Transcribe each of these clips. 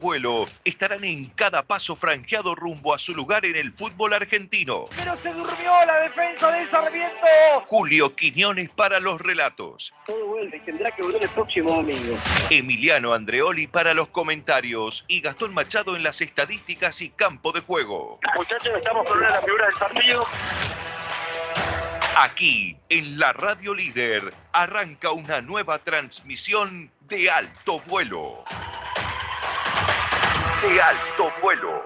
Vuelo estarán en cada paso franqueado rumbo a su lugar en el fútbol argentino. Pero se durmió la defensa del Sarmiento. Julio Quiñones para los relatos. Todo vuelve y tendrá que volver el próximo domingo. Emiliano Andreoli para los comentarios y Gastón Machado en las estadísticas y campo de juego. Muchachos, estamos con una de las figuras del partido. Aquí, en la Radio Líder, arranca una nueva transmisión de Alto Vuelo. De Alto Vuelo.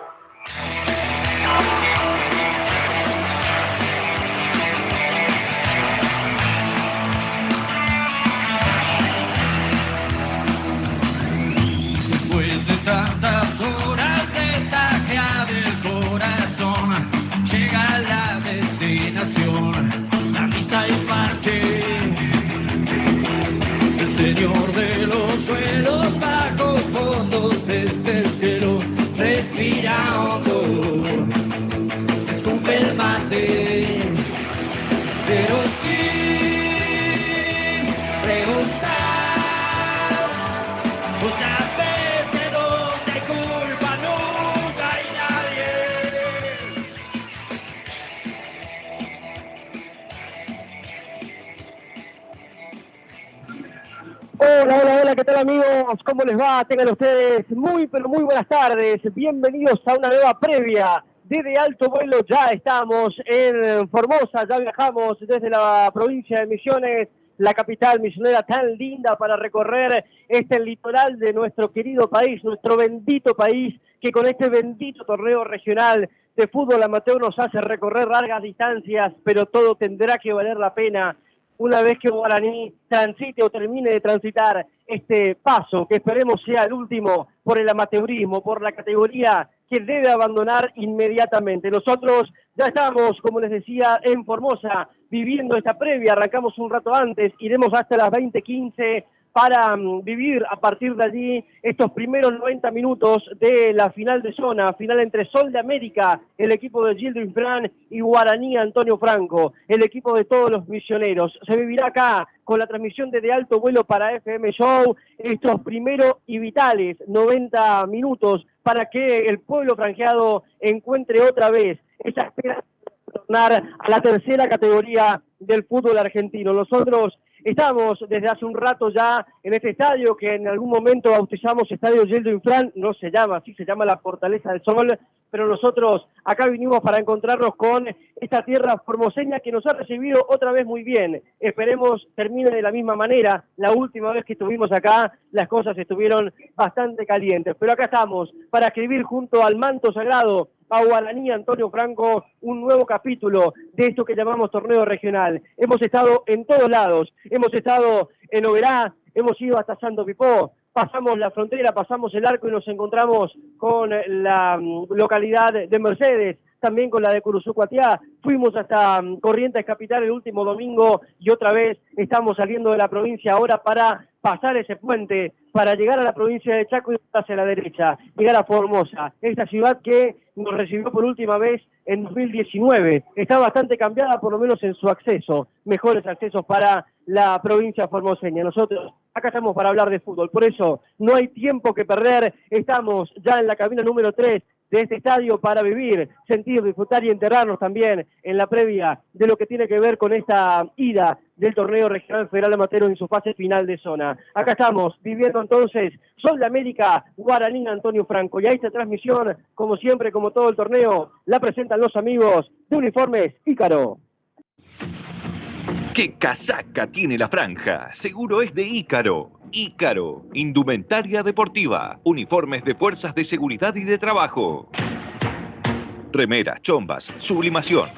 Después de tantas horas de tajea del corazón, llega la destinación, la misa y parche. El Señor de los suelos, bajos fondos desde el cielo, respira hondo, escupe el mate, pero sin preguntar. Otra vez de donde culpa nunca hay nadie. Hola, ¿qué tal amigos? ¿Cómo les va? Tengan ustedes muy, pero muy buenas tardes. Bienvenidos a una nueva previa de Alto Vuelo. Ya estamos en Formosa, ya viajamos desde la provincia de Misiones, la capital misionera tan linda para recorrer este litoral de nuestro querido país, nuestro bendito país, que con este bendito torneo regional de fútbol amateur nos hace recorrer largas distancias, pero todo tendrá que valer la pena una vez que Guaraní transite o termine de transitar este paso, que esperemos sea el último por el amateurismo, por la categoría que debe abandonar inmediatamente. Nosotros ya estamos, como les decía, en Formosa, viviendo esta previa. Arrancamos un rato antes, iremos hasta las 20:15 para vivir a partir de allí estos primeros 90 minutos de la final de zona, final entre Sol de América, el equipo de Gildo Infran, y Guaraní Antonio Franco, el equipo de todos los misioneros. Se vivirá acá con la transmisión de Alto Vuelo para FM Show, estos primeros y vitales 90 minutos para que el pueblo franjeado encuentre otra vez esa esperanza de tornar a la tercera categoría del fútbol argentino. Nosotros estamos desde hace un rato ya en este estadio que en algún momento bautizamos Estadio Gildo Infran, no se llama así, se llama la Fortaleza del Sol, pero nosotros acá vinimos para encontrarnos con esta tierra formoseña que nos ha recibido otra vez muy bien. Esperemos termine de la misma manera. La última vez que estuvimos acá las cosas estuvieron bastante calientes, pero acá estamos para escribir junto al manto sagrado a Guaraní Antonio Franco un nuevo capítulo de esto que llamamos torneo regional. Hemos estado en todos lados, hemos estado en Oberá, hemos ido hasta Santo Pipó, pasamos la frontera, pasamos el arco y nos encontramos con la localidad de Mercedes, también con la de Curuzucuatiá, fuimos hasta Corrientes Capital el último domingo y otra vez estamos saliendo de la provincia ahora para pasar ese puente, para llegar a la provincia de Chaco y hacia la derecha, llegar a Formosa, esta ciudad que nos recibió por última vez en 2019, está bastante cambiada por lo menos en su acceso, mejores accesos para la provincia formoseña. Nosotros acá estamos para hablar de fútbol, por eso no hay tiempo que perder, estamos ya en la cabina número 3 de este estadio para vivir, sentir, disfrutar y enterrarnos también en la previa de lo que tiene que ver con esta ida del torneo regional federal amateur en su fase final de zona. Acá estamos viviendo entonces Sol de América, Guaraní Antonio Franco, y a esta transmisión, como siempre, como todo el torneo, la presentan los amigos de Uniformes Ícaro. ¡Qué casaca tiene la franja! Seguro es de Ícaro. Ícaro, indumentaria deportiva, uniformes de fuerzas de seguridad y de trabajo. Remeras, chombas, sublimación.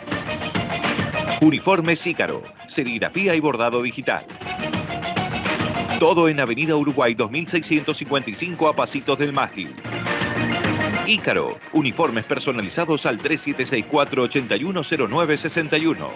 Uniformes Ícaro, serigrafía y bordado digital. Todo en Avenida Uruguay 2655 a Pasitos del Mástil. Ícaro, uniformes personalizados al 3764-810961.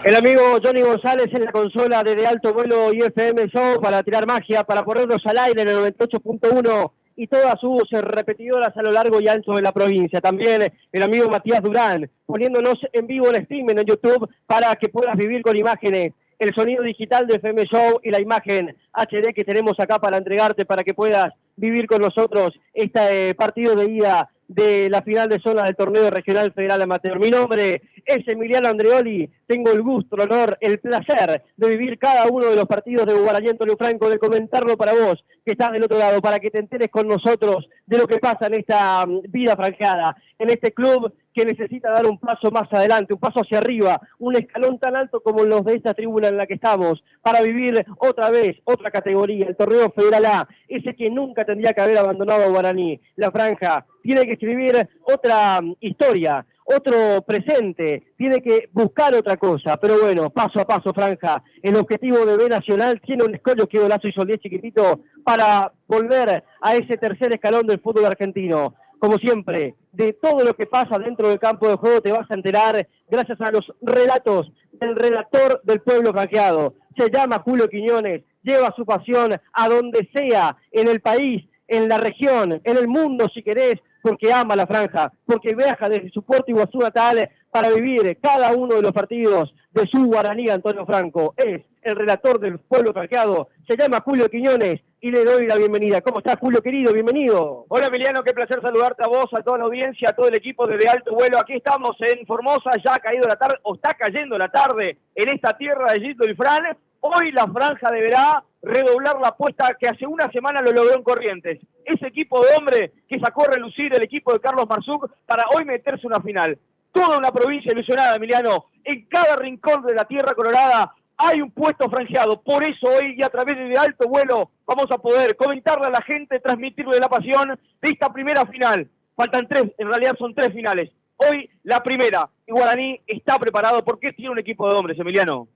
El amigo Johnny González en la consola de Alto Vuelo y FM Show para tirar magia, para ponernos al aire en el 98.1 y todas sus repetidoras a lo largo y ancho de la provincia. También el amigo Matías Durán, poniéndonos en vivo en streaming en YouTube para que puedas vivir con imágenes el sonido digital de FM Show y la imagen HD que tenemos acá para entregarte para que puedas vivir con nosotros este partido de ida de la final de zona del torneo regional federal amateur. Mi nombre es Emiliano Andreoli, tengo el gusto, el honor, el placer de vivir cada uno de los partidos de Guaraní Antonio Franco, de comentarlo para vos que estás del otro lado, para que te enteres con nosotros de lo que pasa en esta vida franjeada, en este club que necesita dar un paso más adelante, un paso hacia arriba, un escalón tan alto como los de esta tribuna en la que estamos, para vivir otra vez, otra categoría, el torneo federal A, ese que nunca tendría que haber abandonado a Guaraní. La franja tiene que escribir otra historia, otro presente, tiene que buscar otra cosa, pero bueno, paso a paso, franja. El objetivo de B Nacional tiene un escollo que Golazo hizo el 10 chiquitito para volver a ese tercer escalón del fútbol argentino. Como siempre, de todo lo que pasa dentro del campo de juego te vas a enterar gracias a los relatos del relator del pueblo franjeado. Se llama Julio Quiñones, lleva su pasión a donde sea, en el país, en la región, en el mundo si querés, porque ama la franja, porque viaja desde su Puerto Iguazú natal para vivir cada uno de los partidos de su Guaraní Antonio Franco. Es el relator del pueblo franjeado, se llama Julio Quiñones y le doy la bienvenida. ¿Cómo estás, Julio, querido? Bienvenido. Hola, Emiliano, qué placer saludarte a vos, a toda la audiencia, a todo el equipo de Alto Vuelo. Aquí estamos en Formosa, ya ha caído la tarde, o está cayendo la tarde en esta tierra de Gildo y Fran. Hoy la franja deberá redoblar la apuesta que hace una semana lo logró en Corrientes. Ese equipo de hombre que sacó a relucir el equipo de Carlos Marzuk para hoy meterse en una final. Toda una provincia ilusionada, Emiliano. En cada rincón de la tierra colorada hay un puesto franjeado. Por eso hoy y a través de Alto Vuelo vamos a poder comentarle a la gente, transmitirle la pasión de esta primera final. Faltan tres, en realidad son tres finales. Hoy la primera. Y Guaraní está preparado porque tiene un equipo de hombres, Emiliano.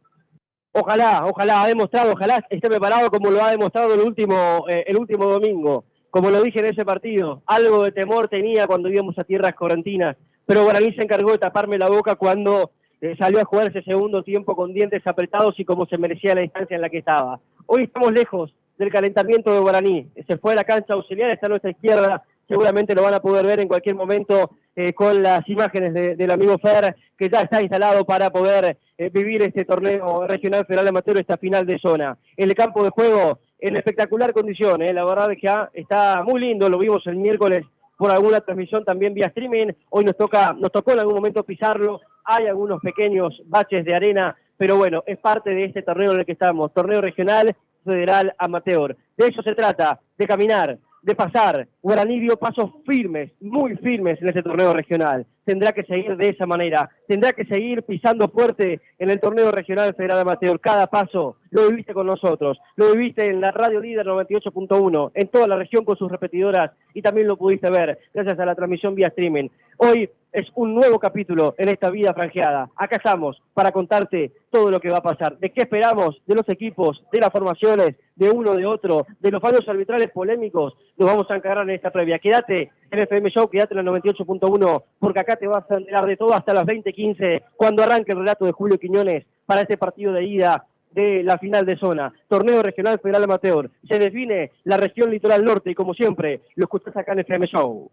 Ojalá ha demostrado, ojalá esté preparado como lo ha demostrado el último domingo. Como lo dije en ese partido, algo de temor tenía cuando íbamos a tierras correntinas, pero Guaraní se encargó de taparme la boca cuando salió a jugar ese segundo tiempo con dientes apretados y como se merecía la distancia en la que estaba. Hoy estamos lejos del calentamiento de Guaraní, se fue a la cancha auxiliar, está a nuestra izquierda, seguramente lo van a poder ver en cualquier momento con las imágenes del amigo Fer, que ya está instalado para poder vivir este torneo regional federal amateur, esta final de zona. El campo de juego en espectacular condición, la verdad es que está muy lindo, lo vimos el miércoles por alguna transmisión también vía streaming, hoy nos tocó en algún momento pisarlo, hay algunos pequeños baches de arena, pero bueno, es parte de este torneo en el que estamos, torneo regional federal amateur. De eso se trata, de caminar, de pasar. Guaraní dio pasos firmes, muy firmes en este torneo regional. Tendrá que seguir de esa manera, tendrá que seguir pisando fuerte en el torneo regional federal amateur. Cada paso lo viviste con nosotros, lo viviste en la Radio Líder 98.1, en toda la región con sus repetidoras y también lo pudiste ver gracias a la transmisión vía streaming. Hoy es un nuevo capítulo en esta vida franjeada. Acá estamos para contarte todo lo que va a pasar, de qué esperamos de los equipos, de las formaciones, de uno, de otro, de los fallos arbitrales polémicos. Nos vamos a encargar en esta previa. Quédate en FM Show, quédate en la 98.1, porque acá te vas a enterar de todo hasta las 20:15, cuando arranque el relato de Julio Quiñones para este partido de ida de la final de zona, torneo regional federal amateur. Se define la región litoral norte y como siempre, lo escuchás acá en FM Show.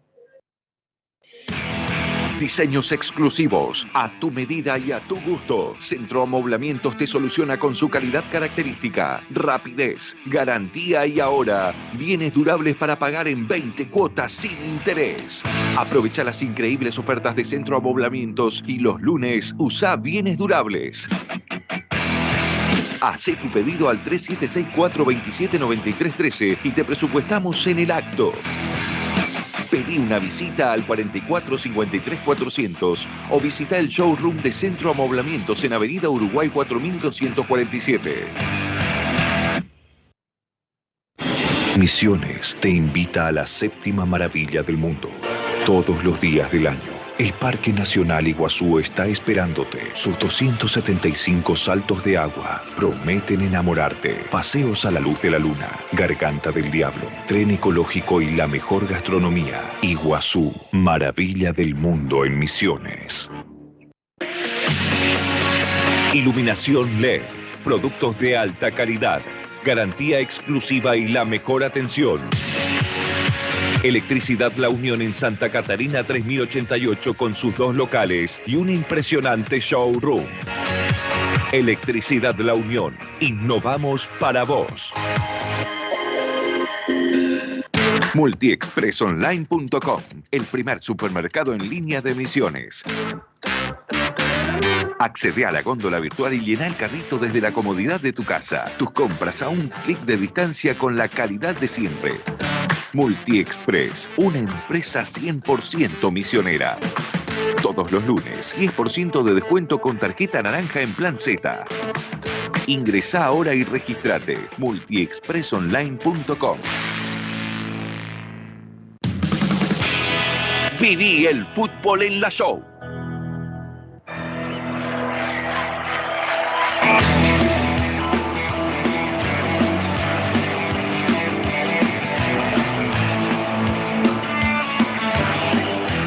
Diseños exclusivos, a tu medida y a tu gusto. Centro Amoblamientos te soluciona con su calidad característica, rapidez, garantía y ahora bienes durables para pagar en 20 cuotas sin interés. Aprovecha las increíbles ofertas de Centro Amoblamientos y los lunes usa bienes durables. Hacé tu pedido al 3764279313 y te presupuestamos en el acto. Pedí una visita al 44 53 400 o visita el showroom de Centro Amoblamientos en Avenida Uruguay 4247. Misiones te invita a la séptima maravilla del mundo. Todos los días del año, el Parque Nacional Iguazú está esperándote. Sus 275 saltos de agua prometen enamorarte. Paseos a la luz de la luna, Garganta del Diablo, tren ecológico y la mejor gastronomía. Iguazú, maravilla del mundo en Misiones. Iluminación LED, productos de alta calidad, garantía exclusiva y la mejor atención. Electricidad La Unión en Santa Catarina 3088 con sus 2 locales y un impresionante showroom. Electricidad La Unión. Innovamos para vos. Multiexpresonline.com, el primer supermercado en línea de Misiones. Accede a la góndola virtual y llena el carrito desde la comodidad de tu casa. Tus compras a un clic de distancia con la calidad de siempre. Multiexpress, una empresa 100% misionera. Todos los lunes, 10% de descuento con tarjeta naranja en Plan Z. Ingresá ahora y registrate. Multiexpresonline.com. Viví el fútbol en la show.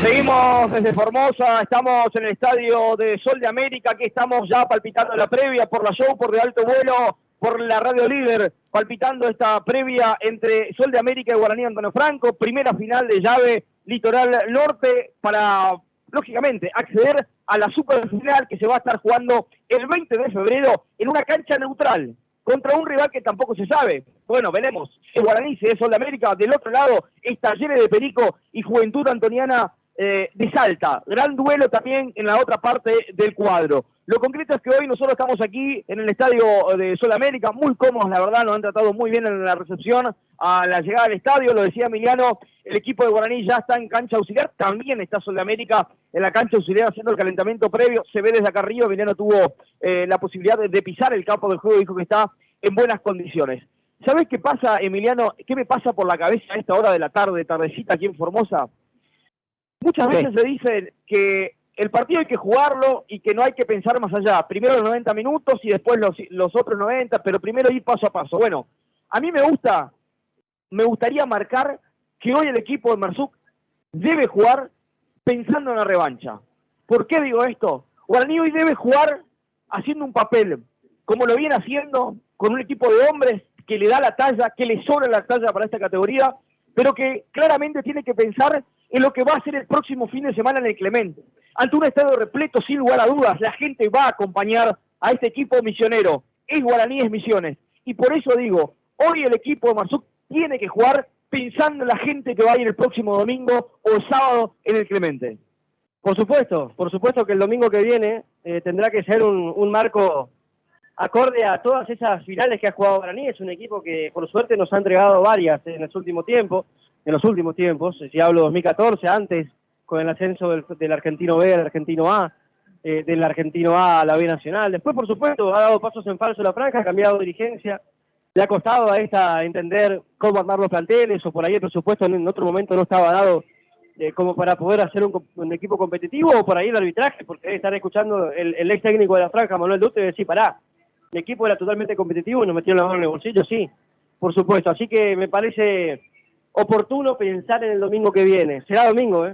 Seguimos desde Formosa, estamos en el estadio de Sol de América, aquí estamos ya palpitando la previa por la show, por De Alto Vuelo, por la Radio Líder, palpitando esta previa entre Sol de América y Guaraní Antonio Franco, primera final de llave Litoral Norte para, lógicamente, acceder a la superfinal que se va a estar jugando el 20 de febrero en una cancha neutral, contra un rival que tampoco se sabe. Bueno, veremos si es Guaraní, si es Sol de América. Del otro lado, es Talleres de Perico y Juventud Antoniana de Salta. Gran duelo también en la otra parte del cuadro. Lo concreto es que hoy nosotros estamos aquí en el estadio de Sol de América, muy cómodos, la verdad, nos han tratado muy bien en la recepción a la llegada al estadio. Lo decía Emiliano, el equipo de Guaraní ya está en cancha auxiliar, también está Sol de América en la cancha auxiliar haciendo el calentamiento previo. Se ve desde acá arriba, Emiliano tuvo la posibilidad de pisar el campo del juego, dijo que está en buenas condiciones. ¿Sabés qué pasa, Emiliano? ¿Qué me pasa por la cabeza a esta hora de la tarde, tardecita aquí en Formosa? Muchas veces se dice que el partido hay que jugarlo y que no hay que pensar más allá. Primero los 90 minutos y después los otros 90, pero primero ir paso a paso. Bueno, a mí me gustaría marcar que hoy el equipo de Mersuk debe jugar pensando en la revancha. ¿Por qué digo esto? Guaraní hoy debe jugar haciendo un papel, como lo viene haciendo, con un equipo de hombres que le da la talla, que le sobra la talla para esta categoría, pero que claramente tiene que pensar en lo que va a ser el próximo fin de semana en el Clemente. Ante un estadio repleto, sin lugar a dudas, la gente va a acompañar a este equipo misionero. Es Guaraní, es Misiones. Y por eso digo, hoy el equipo de Mersuk tiene que jugar pensando en la gente que va a ir el próximo domingo o el sábado en el Clemente. Por supuesto que el domingo que viene tendrá que ser un marco acorde a todas esas finales que ha jugado Guaraní. Es un equipo que por suerte nos ha entregado varias en los últimos tiempos, si hablo 2014, antes con el ascenso del Argentino B al Argentino A, del Argentino A a la B Nacional. Después, por supuesto, ha dado pasos en falso la franja, ha cambiado dirigencia, le ha costado a esta entender cómo armar los planteles, o por ahí el presupuesto en otro momento no estaba dado como para poder hacer un equipo competitivo, o por ahí el arbitraje, porque debe estar escuchando el ex técnico de la franja, Manuel Dutte, y decir, pará, el equipo era totalmente competitivo y nos metieron la mano en el bolsillo, sí, por supuesto. Así que me parece oportuno pensar en el domingo que viene. Será domingo,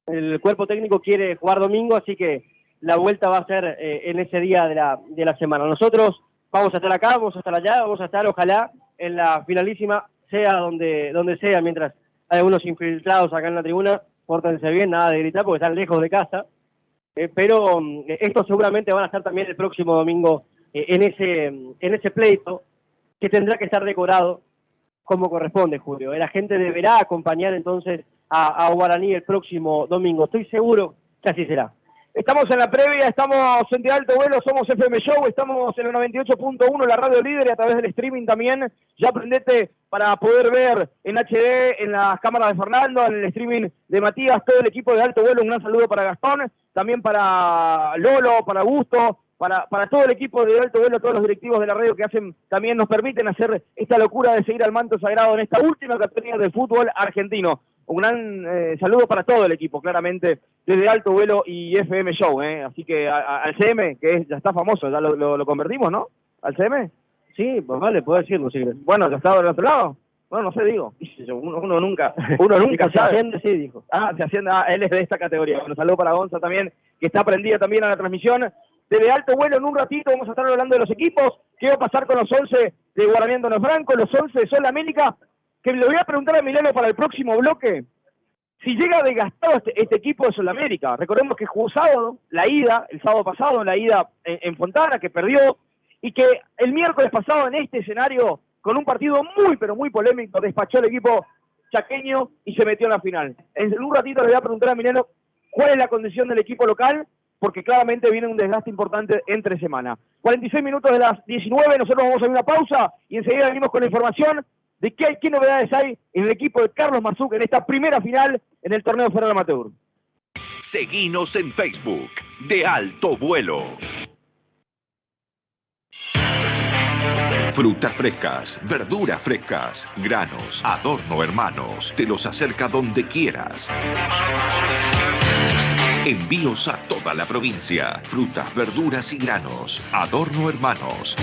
el cuerpo técnico quiere jugar domingo, así que la vuelta va a ser en ese día de la semana. Nosotros vamos a estar acá, vamos a estar allá, vamos a estar, ojalá, en la finalísima, sea donde sea, mientras hay algunos infiltrados acá en la tribuna, pórtense bien, nada de gritar porque están lejos de casa, pero estos seguramente van a estar también el próximo domingo en ese pleito, que tendrá que estar decorado como corresponde, Julio. La gente deberá acompañar entonces a Guaraní el próximo domingo. Estoy seguro que así será. Estamos en la previa, estamos en De Alto Vuelo, somos FM Show, estamos en el 98.1, la radio líder, y a través del streaming también. Ya aprendete para poder ver en HD, en las cámaras de Fernando, en el streaming de Matías, todo el equipo de Alto Vuelo. Un gran saludo para Gastón, también para Lolo, para Augusto, para todo el equipo de Alto Vuelo, todos los directivos de la radio que también nos permiten hacer esta locura de seguir al manto sagrado en esta última categoría del fútbol argentino. Un gran saludo para todo el equipo, claramente, desde Alto Vuelo y FM Show, Así que al CM, que ya está famoso, ya lo convertimos, ¿no? ¿Al CM? Sí, pues vale, puedo decirlo, si quieres. Bueno, ¿ya estaba del otro lado? Bueno, no sé, digo. Uno nunca se asciende, sí, dijo. Se asciende, él es de esta categoría. Bueno, saludo para Gonza también, que está prendida también a la transmisión. Desde Alto Vuelo, en un ratito vamos a estar hablando de los equipos, qué va a pasar con los 11 de Guaraní Antonio Franco, los 11 de Sol de América, que le voy a preguntar a Emiliano para el próximo bloque, si llega desgastado este equipo de Sudamérica. Recordemos que jugó sábado, el sábado pasado, la ida en Fontana, que perdió, y que el miércoles pasado en este escenario, con un partido muy, pero muy polémico, despachó el equipo chaqueño y se metió en la final. En un ratito le voy a preguntar a Emiliano cuál es la condición del equipo local, porque claramente viene un desgaste importante entre semana. 46 minutos de las 19, nosotros vamos a ir a una pausa y enseguida venimos con la información de qué novedades hay en el equipo de Carlos Marzuk en esta primera final en el torneo Federal Amateur. Seguinos en Facebook, De Alto Vuelo. Frutas frescas, verduras frescas, granos, Adorno Hermanos, te los acerca donde quieras. Envíos a toda la provincia, frutas, verduras y granos, Adorno Hermanos.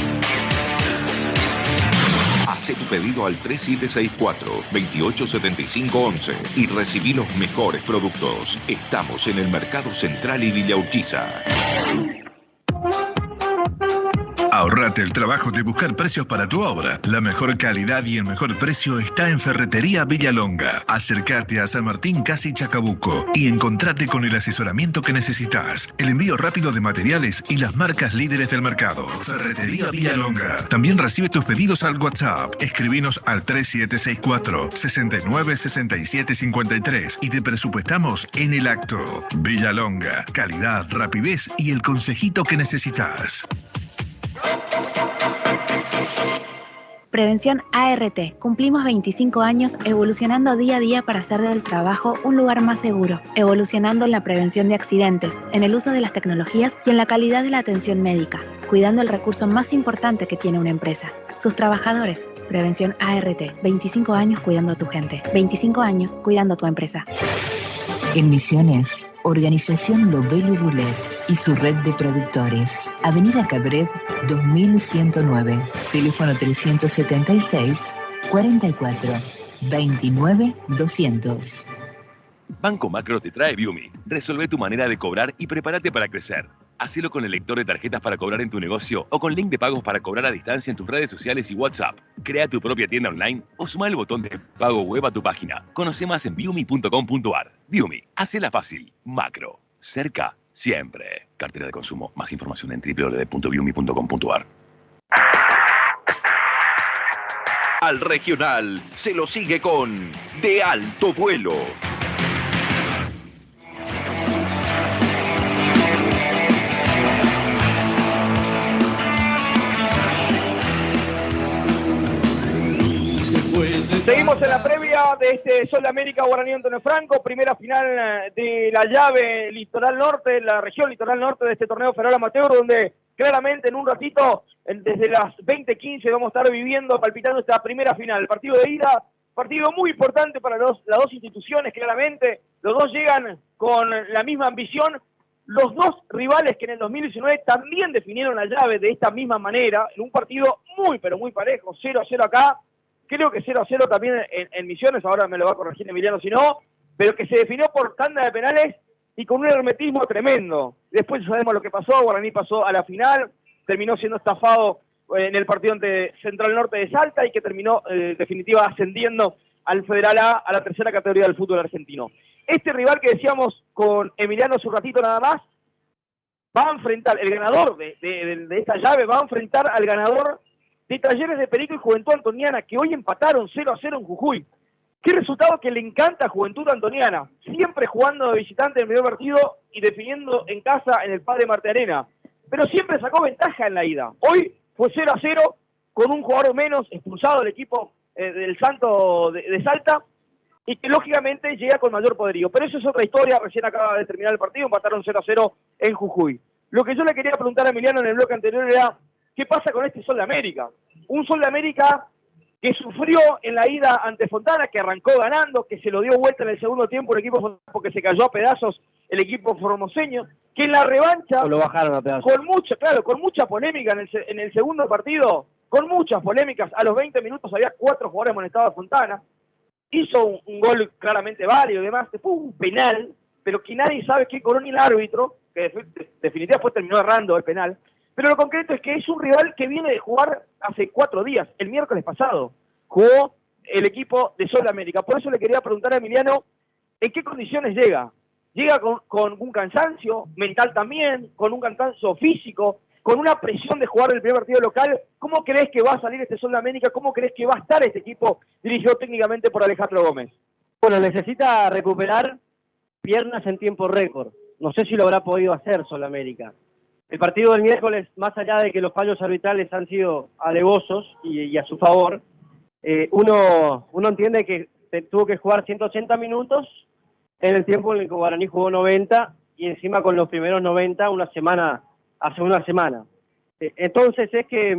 Hace tu pedido al 3764-287511 y recibí los mejores productos. Estamos en el Mercado Central y Villa Urquiza. Ahorrate el trabajo de buscar precios para tu obra. La mejor calidad y el mejor precio está en Ferretería Villalonga. Acércate a San Martín, casi Chacabuco, y encontrate con el asesoramiento que necesitas, el envío rápido de materiales y las marcas líderes del mercado. Ferretería Villalonga. También recibe tus pedidos al WhatsApp. Escribinos al 3764-696753 y te presupuestamos en el acto. Villalonga. Calidad, rapidez y el consejito que necesitas. Prevención ART. Cumplimos 25 años evolucionando día a día para hacer del trabajo un lugar más seguro, evolucionando en la prevención de accidentes, en el uso de las tecnologías y en la calidad de la atención médica, cuidando el recurso más importante que tiene una empresa, sus trabajadores. Prevención ART. 25 años cuidando a tu gente. 25 años cuidando a tu empresa. En Misiones, Organización Lobel Roulet y su red de productores. Avenida Cabret 2109. Teléfono 376 44 29 200. Banco Macro te trae Viumi. Resolve tu manera de cobrar y prepárate para crecer. Hacelo con el lector de tarjetas para cobrar en tu negocio o con link de pagos para cobrar a distancia en tus redes sociales y WhatsApp. Crea tu propia tienda online o suma el botón de pago web a tu página. Conoce más en viumi.com.ar. Viumi, hacela fácil. Macro, cerca, siempre. Cartera de consumo. Más información en www.viumi.com.ar. Al regional se lo sigue con De Alto Vuelo. Seguimos en la previa de este Sol de América Guaraní Antonio Franco, primera final de la llave Litoral Norte, la región Litoral Norte de este torneo Federal Amateur, donde claramente en un ratito, desde las 20:15, vamos a estar viviendo, palpitando esta primera final. Partido de ida, partido muy importante para las dos instituciones, claramente. Los dos llegan con la misma ambición. Los dos rivales que en el 2019 también definieron la llave de esta misma manera, en un partido muy, pero muy parejo, 0-0 acá. Creo que 0-0 también en Misiones, ahora me lo va a corregir Emiliano si no, pero que se definió por tanda de penales y con un hermetismo tremendo. Después sabemos lo que pasó, Guaraní pasó a la final, terminó siendo estafado en el partido ante Central Norte de Salta y que terminó en definitiva ascendiendo al Federal A, a la tercera categoría del fútbol argentino. Este rival que decíamos con Emiliano hace un ratito nada más, va a enfrentar, el ganador de esta llave va a enfrentar al ganador de Talleres de Perico y Juventud Antoniana, que hoy empataron 0-0 en Jujuy. Qué resultado que le encanta a Juventud Antoniana, siempre jugando de visitante en el primer partido y definiendo en casa en el Padre Marte Arena, pero siempre sacó ventaja en la ida. Hoy fue 0-0 con un jugador menos expulsado del equipo del Santo de Salta y que lógicamente llega con mayor poderío. Pero eso es otra historia, recién acaba de terminar el partido, empataron 0-0 en Jujuy. Lo que yo le quería preguntar a Emiliano en el bloque anterior era, ¿qué pasa con este Sol de América? Un Sol de América que sufrió en la ida ante Fontana, que arrancó ganando, que se lo dio vuelta en el segundo tiempo el equipo Fontana porque se cayó a pedazos el equipo formoseño, que en la revancha, lo bajaron a pedazos, con mucha polémica en el segundo partido, con muchas polémicas, a los 20 minutos había 4 jugadores amonestados de Fontana, hizo un gol claramente válido y demás, después un penal, pero que nadie sabe qué cobró ni el árbitro, que definitivamente después terminó errando el penal. Pero lo concreto es que es un rival que viene de jugar hace 4 días, el miércoles pasado. Jugó el equipo de Sol América. Por eso le quería preguntar a Emiliano, ¿en qué condiciones llega? ¿Llega con un cansancio mental también, con un cansancio físico, con una presión de jugar el primer partido local? ¿Cómo crees que va a salir este Sol de América? ¿Cómo crees que va a estar este equipo dirigido técnicamente por Alejandro Gómez? Bueno, necesita recuperar piernas en tiempo récord. No sé si lo habrá podido hacer Sol América. El partido del miércoles, más allá de que los fallos arbitrales han sido alevosos y a su favor, uno entiende que tuvo que jugar 180 minutos en el tiempo en el que Guaraní jugó 90 y encima con los primeros 90 hace una semana. Entonces es que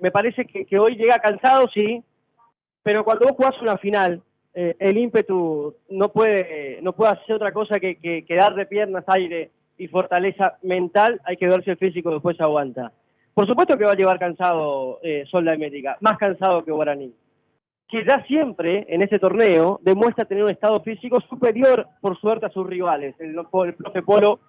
me parece que hoy llega cansado, sí, pero cuando vos jugás una final, el ímpetu no puede hacer otra cosa que dar de piernas, aire y fortaleza mental. Hay que ver si el físico después aguanta. Por supuesto que va a llevar cansado Sol de América, más cansado que Guaraní, que ya siempre en este torneo demuestra tener un estado físico superior, por suerte, a sus rivales. El profe Polo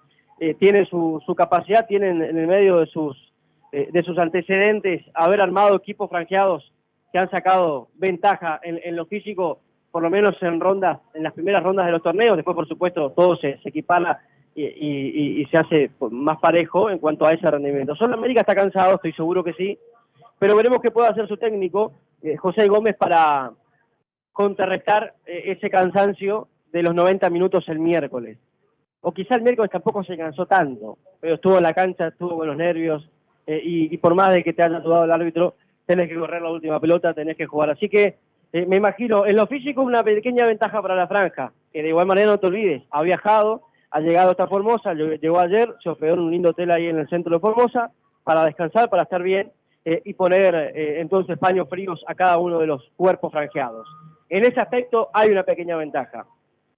tiene su capacidad, tiene en el medio de sus antecedentes haber armado equipos franqueados que han sacado ventaja en lo físico, por lo menos en las primeras rondas de los torneos. Después, por supuesto, todo se equipara y se hace más parejo en cuanto a ese rendimiento. Sol América está cansado, estoy seguro que sí, pero veremos qué puede hacer su técnico, José Gómez, para contrarrestar ese cansancio de los 90 minutos el miércoles. O quizá el miércoles tampoco se cansó tanto, pero estuvo en la cancha, estuvo con los nervios, y por más de que te haya ayudado el árbitro, tenés que correr la última pelota, tenés que jugar. Así que me imagino, en lo físico una pequeña ventaja para la franja, que de igual manera no te olvides, ha viajado, ha llegado hasta Formosa, llegó ayer, se hospedó en un lindo hotel ahí en el centro de Formosa, para descansar, para estar bien, y poner entonces paños fríos a cada uno de los cuerpos franjeados. En ese aspecto hay una pequeña ventaja,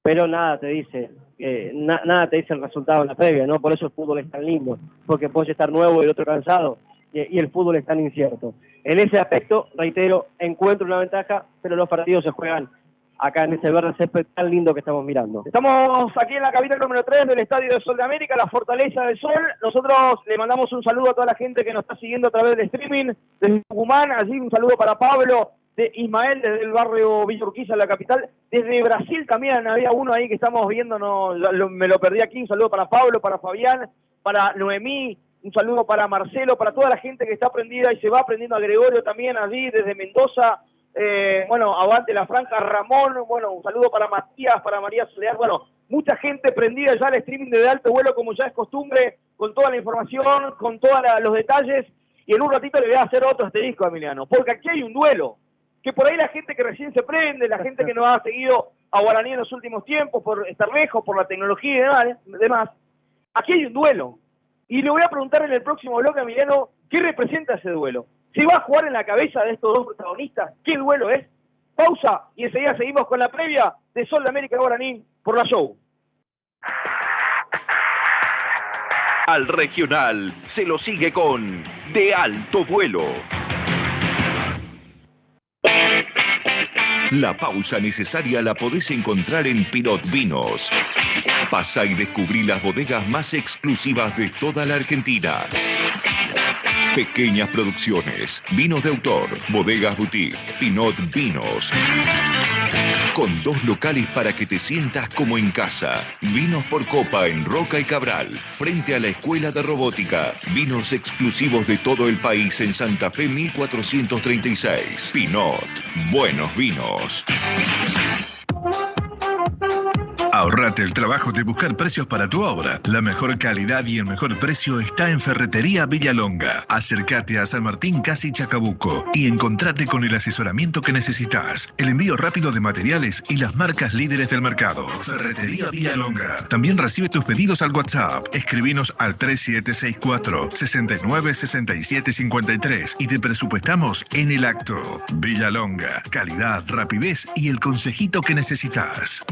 pero nada te dice el resultado en la previa, ¿no? Por eso el fútbol es tan lindo, porque puedes estar nuevo y el otro cansado, y el fútbol es tan incierto. En ese aspecto, reitero, encuentro una ventaja, pero los partidos se juegan acá en ese verde césped tan lindo que estamos mirando. Estamos aquí en la cabina número 3 del Estadio de Sol de América, la Fortaleza del Sol. Nosotros le mandamos un saludo a toda la gente que nos está siguiendo a través del streaming desde Tucumán. Allí un saludo para Pablo, de Ismael, desde el barrio Villa Urquiza, la capital. Desde Brasil también había uno ahí que estamos viendo, me lo perdí aquí. Un saludo para Pablo, para Fabián, para Noemí. Un saludo para Marcelo, para toda la gente que está prendida y se va aprendiendo, a Gregorio también allí desde Mendoza. Aguante la franja, Ramón, un saludo para Matías, para María Soledad, mucha gente prendida ya al streaming de Alto Vuelo, como ya es costumbre, con toda la información, con todos los detalles, y en un ratito le voy a hacer otro asterisco a Emiliano, porque aquí hay un duelo, que por ahí la gente que recién se prende, la gente que no ha seguido a Guaraní en los últimos tiempos, por estar lejos, por la tecnología y demás, aquí hay un duelo, y le voy a preguntar en el próximo bloque a Emiliano, ¿qué representa ese duelo? Si va a jugar en la cabeza de estos dos protagonistas, ¿qué duelo es? Pausa y enseguida seguimos con la previa de Sol de América Guaraní por la Show. Al regional se lo sigue con De Alto Vuelo. La pausa necesaria la podés encontrar en Pinot Vinos. Pasa y descubrí las bodegas más exclusivas de toda la Argentina. Pequeñas producciones, vinos de autor, bodegas boutique, Pinot Vinos. Con 2 locales para que te sientas como en casa. Vinos por copa en Roca y Cabral, frente a la Escuela de Robótica. Vinos exclusivos de todo el país en Santa Fe 1436. Pinot, buenos vinos. Ahorrate el trabajo de buscar precios para tu obra. La mejor calidad y el mejor precio está en Ferretería Villalonga. Acércate a San Martín, casi Chacabuco, y encontrate con el asesoramiento que necesitas, el envío rápido de materiales y las marcas líderes del mercado. Ferretería Villalonga. También recibe tus pedidos al WhatsApp. Escribinos al 3764-696753 y te presupuestamos en el acto. Villalonga. Calidad, rapidez y el consejito que necesitas.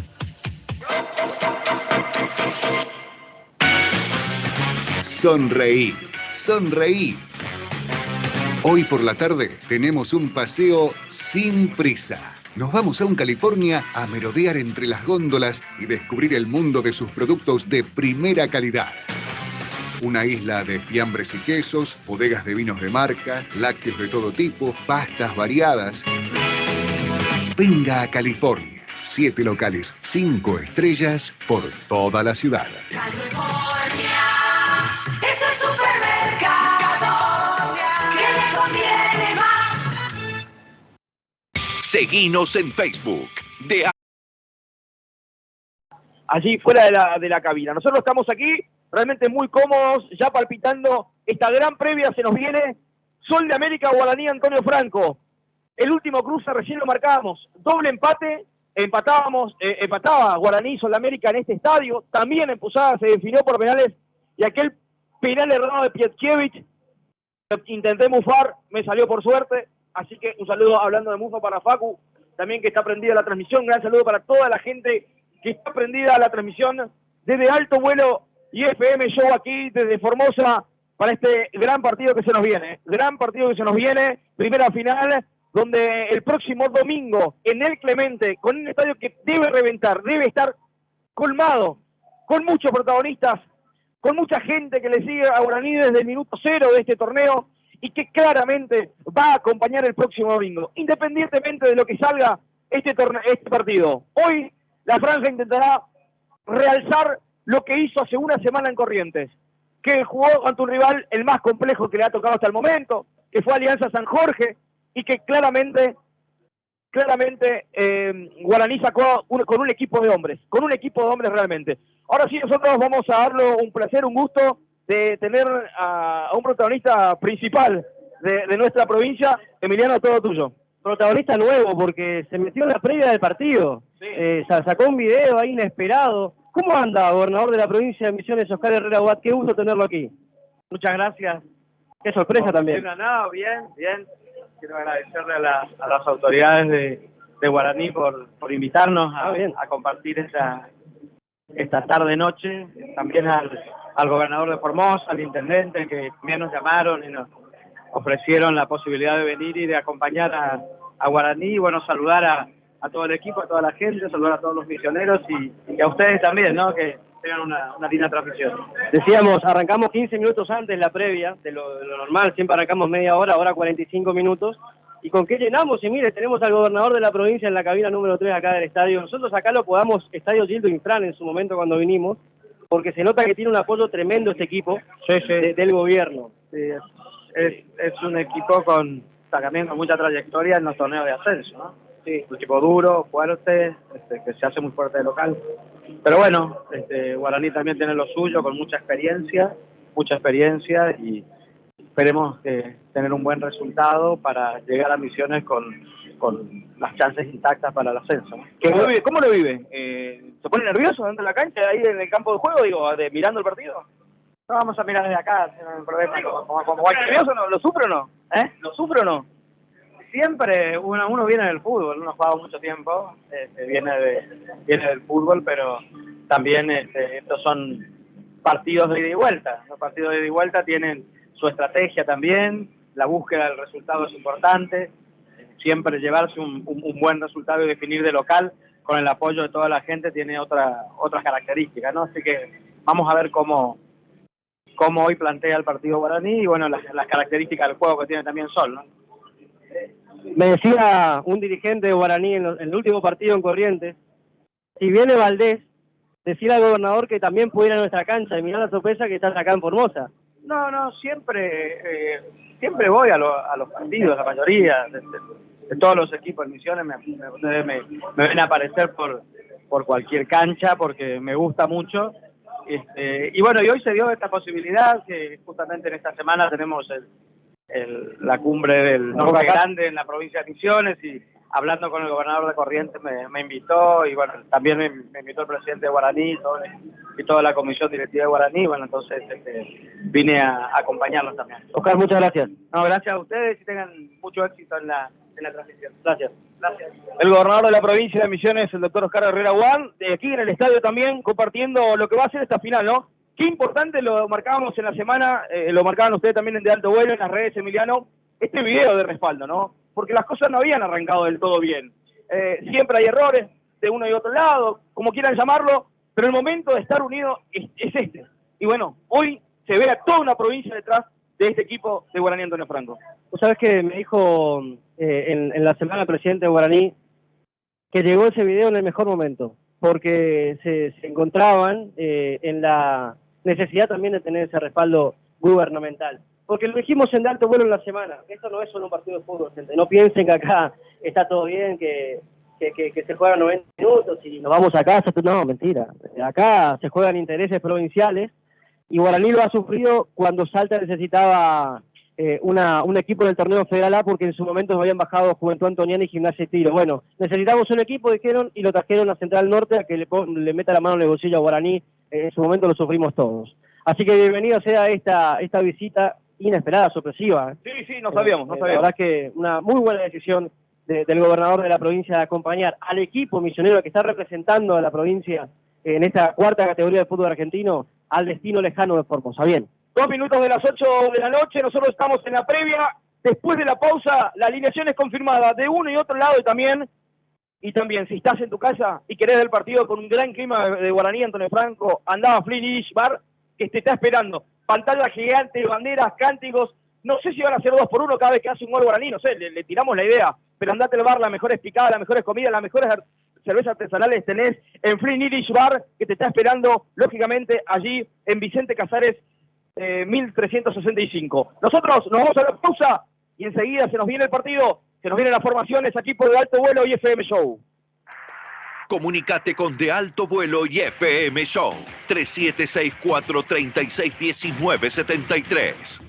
Sonreí, sonreí. Hoy por la tarde tenemos un paseo sin prisa. Nos vamos a un California a merodear entre las góndolas y descubrir el mundo de sus productos de primera calidad. Una isla de fiambres y quesos, bodegas de vinos de marca, lácteos de todo tipo, pastas variadas. Venga a California. 7 locales, 5 estrellas por toda la ciudad. California es el supermercado que le conviene más. Seguinos en Facebook. Allí fuera de la cabina. Nosotros estamos aquí realmente muy cómodos, ya palpitando esta gran previa. Se nos viene Sol de América, Guaraní, Antonio Franco. El último cruce recién lo marcábamos. Doble empate, empataba Guaraní y Sol de América en este estadio. También en Posada se definió por penales y aquel penal errado de Pietkiewicz, intenté mufar, me salió por suerte. Así que un saludo hablando de mufa para Facu, también que está prendida la transmisión. Gran saludo para toda la gente que está prendida a la transmisión desde Alto Vuelo y FM Show aquí desde Formosa para este gran partido que se nos viene. Gran partido que se nos viene, primera final, donde el próximo domingo en el Clemente, con un estadio que debe reventar, debe estar colmado, con muchos protagonistas, con mucha gente que le sigue a Guaraní desde el minuto cero de este torneo y que claramente va a acompañar el próximo domingo, independientemente de lo que salga este partido. Hoy la franja intentará realzar lo que hizo hace una semana en Corrientes, que jugó ante un rival el más complejo que le ha tocado hasta el momento, que fue Alianza San Jorge, y que claramente Guaraní sacó con un equipo de hombres realmente. Ahora sí, nosotros vamos a darle un placer, un gusto de tener a un protagonista principal de nuestra provincia. Emiliano, todo tuyo. Protagonista nuevo, porque se metió en la previa del partido. Sí. Sacó un video ahí inesperado. ¿Cómo anda, gobernador de la provincia de Misiones, Oscar Herrera Huat? Qué gusto tenerlo aquí. Muchas gracias. Qué sorpresa también. No, bien. Quiero agradecerle a las autoridades de Guaraní por invitarnos a compartir esta tarde-noche. También al gobernador de Formosa, al intendente, que también nos llamaron y nos ofrecieron la posibilidad de venir y de acompañar a Guaraní. Y bueno, saludar a todo el equipo, a toda la gente, saludar a todos los misioneros y a ustedes también, ¿no? Que tengan una linda transmisión. Decíamos, arrancamos 15 minutos antes la previa de lo normal, siempre arrancamos media hora, ahora 45 minutos. ¿Y con qué llenamos? Y mire, tenemos al gobernador de la provincia en la cabina número 3 acá del estadio. Nosotros acá lo podamos Estadio Gildo Infran en su momento cuando vinimos, porque se nota que tiene un apoyo tremendo este equipo del gobierno. Sí, es un equipo también con mucha trayectoria en los torneos de ascenso, ¿no? Sí, un equipo duro, fuerte, que se hace muy fuerte de local. Pero bueno, Guaraní también tiene lo suyo, con mucha experiencia y esperemos tener un buen resultado para llegar a Misiones con las chances intactas para el ascenso, ¿no? ¿Cómo lo vive? ¿Se pone nervioso dentro de la cancha, ahí en el campo de juego, mirando el partido? No, vamos a mirar desde acá, no hay problema. ¿Nervioso no? ¿Lo sufre o no? ¿Lo sufre o no? Siempre uno viene del fútbol, uno ha jugado mucho tiempo, viene del fútbol, pero también estos son partidos de ida y vuelta. Los partidos de ida y vuelta tienen su estrategia también, la búsqueda del resultado es importante, siempre llevarse un buen resultado y definir de local con el apoyo de toda la gente tiene otras características, ¿no? Así que vamos a ver cómo hoy plantea el partido Guaraní y bueno, las características del juego que tiene también Sol, ¿no? Me decía un dirigente de Guaraní en el último partido en Corrientes, si viene Valdés, decir al gobernador que también puede ir a nuestra cancha y mirar la sorpresa que estás acá en Formosa. No, siempre voy a los partidos, la mayoría de todos los equipos en Misiones me ven a aparecer por cualquier cancha porque me gusta mucho. Y bueno, y hoy se dio esta posibilidad que justamente en esta semana tenemos la cumbre del Norte Grande en la provincia de Misiones y hablando con el gobernador de Corrientes me invitó y bueno, también me invitó el presidente de Guaraní y toda la comisión directiva de Guaraní, bueno, entonces vine a acompañarlos también. Oscar, muchas gracias. No, gracias a ustedes y tengan mucho éxito en la transmisión. Gracias. El gobernador de la provincia de Misiones, el doctor Oscar Herrera Huat, de aquí en el estadio también compartiendo lo que va a ser esta final, ¿no? Qué importante, lo marcábamos en la semana, lo marcaban ustedes también en De Alto Vuelo, en las redes, Emiliano, este video de respaldo, ¿no? Porque las cosas no habían arrancado del todo bien. Siempre hay errores de uno y otro lado, como quieran llamarlo, pero el momento de estar unidos es este. Y bueno, hoy se ve a toda una provincia detrás de este equipo de Guaraní Antonio Franco. Vos sabés que me dijo en la semana el presidente de Guaraní que llegó ese video en el mejor momento, porque se encontraban en la necesidad también de tener ese respaldo gubernamental. Porque lo dijimos en De Alto Vuelo en la semana, esto no es solo un partido de fútbol, gente. No piensen que acá está todo bien, que se juegan 90 minutos y nos vamos a casa. No, mentira. Acá se juegan intereses provinciales y Guaraní lo ha sufrido cuando Salta necesitaba un equipo del torneo Federal A, porque en su momento se habían bajado Juventud Antoniana y Gimnasia y Tiro. Bueno, necesitamos un equipo, dijeron, y lo trajeron a Central Norte a que le meta la mano en el bolsillo a Guaraní. En su momento lo sufrimos todos. Así que bienvenido sea esta visita inesperada, sorpresiva. Sí, no sabíamos. La verdad que una muy buena decisión del gobernador de la provincia de acompañar al equipo misionero que está representando a la provincia en esta cuarta categoría de fútbol argentino al destino lejano de Formosa. Bien. 2 minutos de las 8 de la noche, nosotros estamos en la previa. Después de la pausa, la alineación es confirmada de uno y otro lado y también, si estás en tu casa y querés ver el partido con un gran clima de Guaraní, Antonio Franco, andaba a Flinish Bar, que te está esperando. Pantalla gigante, banderas, cánticos. No sé si van a ser 2 por 1 cada vez que hace un gol Guaraní, no sé, le tiramos la idea. Pero andate al bar, las mejores picadas, las mejores comidas, las mejores cervezas artesanales tenés en Flynn Irish Bar, que te está esperando, lógicamente, allí en Vicente Casares 1365. Nosotros nos vamos a la pausa y enseguida se nos viene el partido, se nos vienen las formaciones aquí por De Alto Vuelo y FM Show. Comunicate con De Alto Vuelo y FM Show 3764-361973.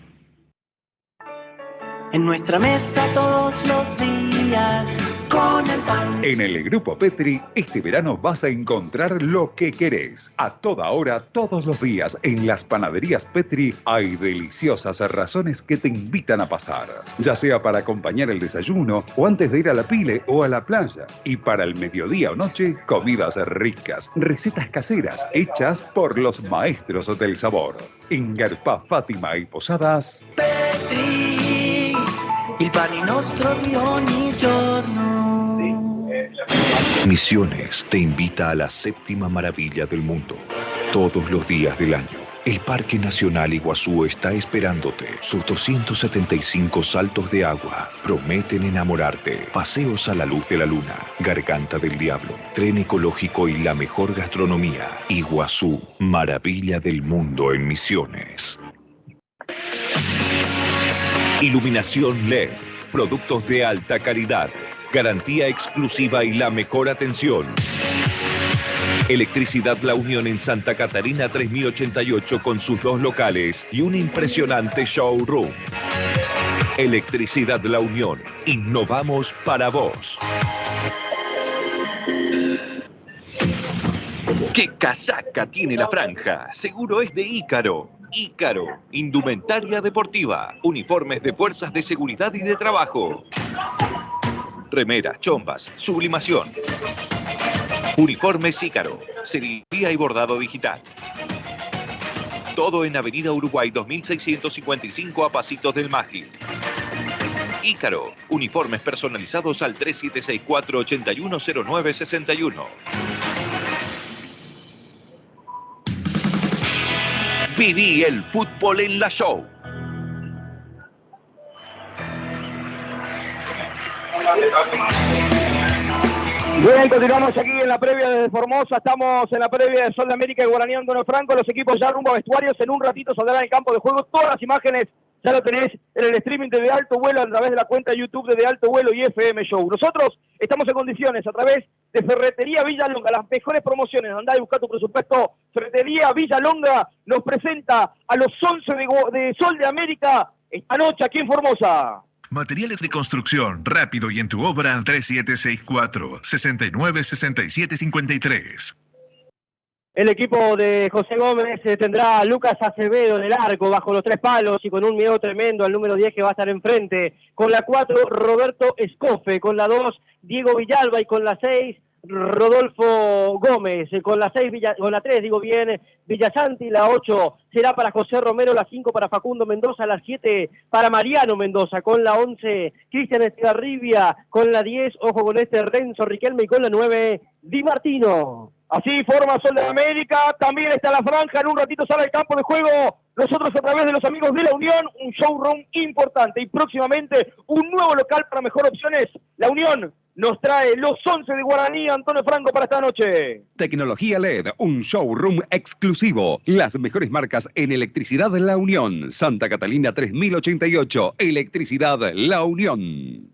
En nuestra mesa todos los días, con el pan. En el Grupo Petri, este verano vas a encontrar lo que querés. A toda hora, todos los días, en las panaderías Petri hay deliciosas razones que te invitan a pasar. Ya sea para acompañar el desayuno, o antes de ir a la pile o a la playa. Y para el mediodía o noche, comidas ricas, recetas caseras, hechas por los maestros del sabor. En Garpá, Fátima y Posadas, Petri. Il pane nostro di ogni giorno. Misiones te invita a la 7ª maravilla del mundo. Todos los días del año, el Parque Nacional Iguazú está esperándote. Sus 275 saltos de agua prometen enamorarte. Paseos a la luz de la luna, Garganta del Diablo, tren ecológico y la mejor gastronomía. Iguazú, maravilla del mundo en Misiones. Iluminación LED, productos de alta calidad, garantía exclusiva y la mejor atención. Electricidad La Unión en Santa Catarina 3088 con sus 2 locales y un impresionante showroom. Electricidad La Unión, innovamos para vos. ¡Qué casaca tiene la franja! Seguro es de Ícaro. Ícaro, indumentaria deportiva, uniformes de fuerzas de seguridad y de trabajo. Remeras, chombas, sublimación. Uniformes Ícaro, serigrafía y bordado digital. Todo en Avenida Uruguay 2655 a pasitos del mástil. Ícaro, uniformes personalizados al 3764-810961. Viví el fútbol en la show. Bien, continuamos aquí en la previa de Formosa, estamos en la previa de Sol de América y Guaraní Antonio Franco, los equipos ya rumbo a vestuarios, en un ratito saldrán en campo de juego, todas las imágenes ya lo tenés en el streaming de De Alto Vuelo a través de la cuenta de YouTube de Alto Vuelo y FM Show. Nosotros estamos en condiciones a través de Ferretería Villalonga, las mejores promociones, andá y busca tu presupuesto. Ferretería Villalonga nos presenta a los 11 de Sol de América esta noche aquí en Formosa. Materiales de construcción, rápido y en tu obra, 3764-696753. El equipo de José Gómez tendrá a Lucas Acevedo en el arco, bajo los 3 palos y con un miedo tremendo al número 10 que va a estar enfrente. Con la 4, Roberto Escofe. Con la 2, Diego Villalba. Y con la 6, Rodolfo Gómez. Con la 3, Villasanti. La 8 será para José Romero. La 5 para Facundo Mendoza. La 7 para Mariano Mendoza. Con la 11, Cristian Estigarribia. Con la 10, ojo con este, Renzo Riquelme. Y con la 9, Di Martino. Así forma Sol de América, también está la franja, en un ratito sale al campo de juego. Nosotros a través de los amigos de La Unión, un showroom importante y próximamente un nuevo local para mejor opciones. La Unión, nos trae los 11 de Guaraní, Antonio Franco, para esta noche. Tecnología LED, un showroom exclusivo. Las mejores marcas en electricidad La Unión. Santa Catalina 3088, Electricidad La Unión.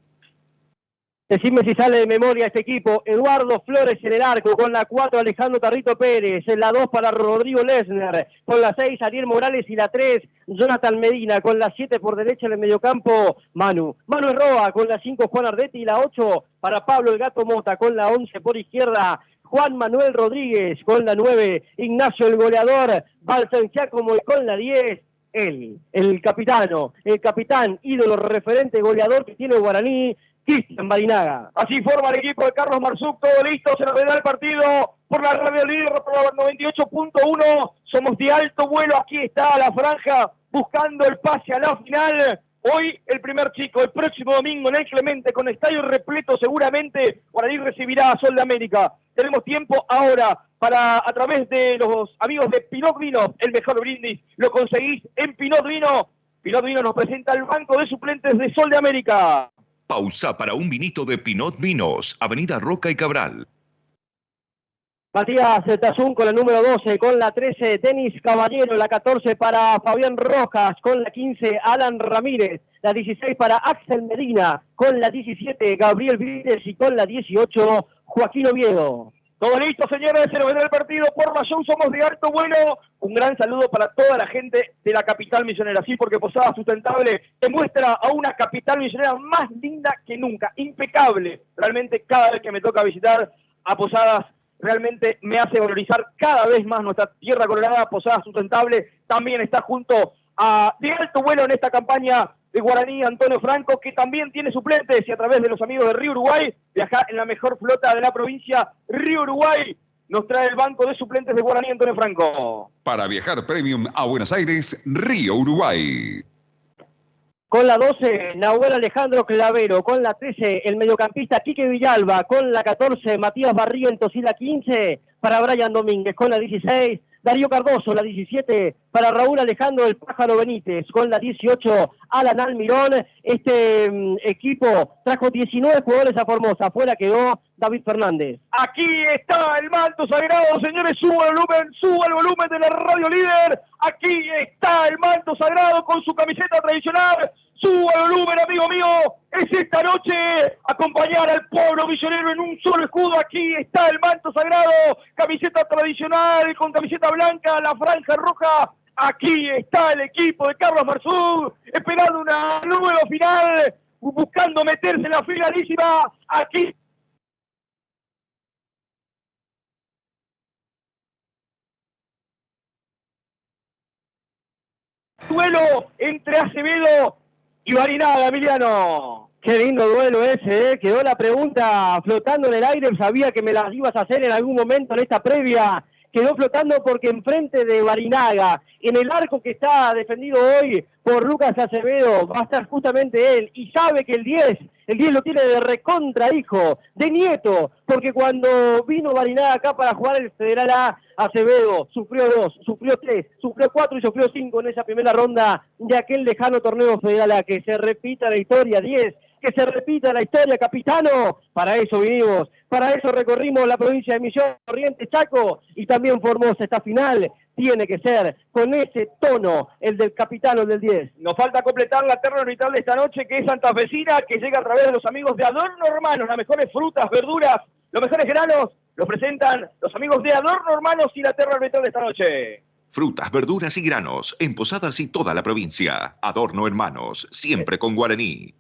Decime si sale de memoria este equipo. Eduardo Flores en el arco, con la 4 Alejandro Tarrito Pérez, en la 2 para Rodrigo Lesner, con la 6 Ariel Morales y la 3 Jonathan Medina, con la 7 por derecha en el mediocampo Manu Roa, con la 5 Juan Ardetti y la 8 para Pablo el Gato Mota, con la 11 por izquierda Juan Manuel Rodríguez, con la 9 Ignacio el goleador Balsan Giacomo y con la 10 el capitán, ídolo, referente, goleador que tiene Guaraní, Cristian Barinaga. Así forma el equipo de Carlos Marzuk, todo listo, se nos verá el partido por la radio líder, por la 98.1, somos de alto vuelo, aquí está la franja, buscando el pase a la final. Hoy el primer chico, el próximo domingo en el Clemente, con estadio repleto seguramente, Guaraní recibirá a Sol de América. Tenemos tiempo ahora para, a través de los amigos de Pinot Vino, el mejor brindis, lo conseguís en Pinot Vino. Pinot Vino nos presenta el banco de suplentes de Sol de América. Pausa para un vinito de Pinot Vinos, Avenida Roca y Cabral. Matías Tazún con la número 12, con la 13 Denis Caballero, la 14 para Fabián Rojas, con la 15 Alan Ramírez, la 16 para Axel Medina, con la 17 Gabriel Vides y con la 18 Joaquín Oviedo. Todo listo, señores, se nos vendrá el partido por la show, somos de alto vuelo. Un gran saludo para toda la gente de la capital misionera, sí, porque Posadas Sustentable demuestra a una capital misionera más linda que nunca, impecable. Realmente cada vez que me toca visitar a Posadas, realmente me hace valorizar cada vez más nuestra tierra colorada. Posadas Sustentable también está junto a de alto vuelo en esta campaña de Guaraní, Antonio Franco, que también tiene suplentes y a través de los amigos de Río Uruguay, viaja en la mejor flota de la provincia, Río Uruguay, nos trae el banco de suplentes de Guaraní, Antonio Franco. Para viajar premium a Buenos Aires, Río Uruguay. Con la 12, Nahuel Alejandro Clavero, con la 13, el mediocampista Quique Villalba, con la 14, Matías Barrientos y la 15, para Brian Domínguez, con la 16, Darío Cardoso, la 17, para Raúl Alejandro el Pájaro Benítez, con la 18, Alan Almirón. Este equipo trajo 19 jugadores a Formosa, afuera quedó David Fernández. Aquí está el manto sagrado, señores, suba el volumen de la radio líder. Aquí está el manto sagrado con su camiseta tradicional. Suba el volumen, amigo mío. Es esta noche acompañar al pueblo misionero en un solo escudo. Aquí está el manto sagrado, camiseta tradicional con camiseta blanca, la franja roja. Aquí está el equipo de Carlos Marzuk, esperando una número final, buscando meterse en la finalísima. Aquí duelo entre Acevedo y Barinaga, Emiliano. Qué lindo duelo ese, ¿eh? Quedó la pregunta flotando en el aire, sabía que me las ibas a hacer en algún momento en esta previa. Quedó flotando porque enfrente de Barinaga, en el arco que está defendido hoy por Lucas Acevedo, va a estar justamente él, y sabe que el 10 lo tiene de recontra hijo, de nieto, porque cuando vino Barinaga acá para jugar el Federal A, Acevedo sufrió 2, sufrió 3, sufrió 4 y sufrió 5 en esa primera ronda de aquel lejano torneo Federal A. Que se repita la historia, 10, que se repita la historia, capitano. Para eso vinimos, para eso recorrimos la provincia de Misiones, Corrientes, Chaco y también Formosa. Esta final tiene que ser con ese tono, el del capitano, el del 10. Nos falta completar la terna orbital de esta noche, que es santafesina, que llega a través de los amigos de Adorno Hermanos. Las mejores frutas, verduras, los mejores granos, los presentan los amigos de Adorno Hermanos y la terna orbital de esta noche. Frutas, verduras y granos, en Posadas y toda la provincia. Adorno Hermanos, siempre con Guaraní.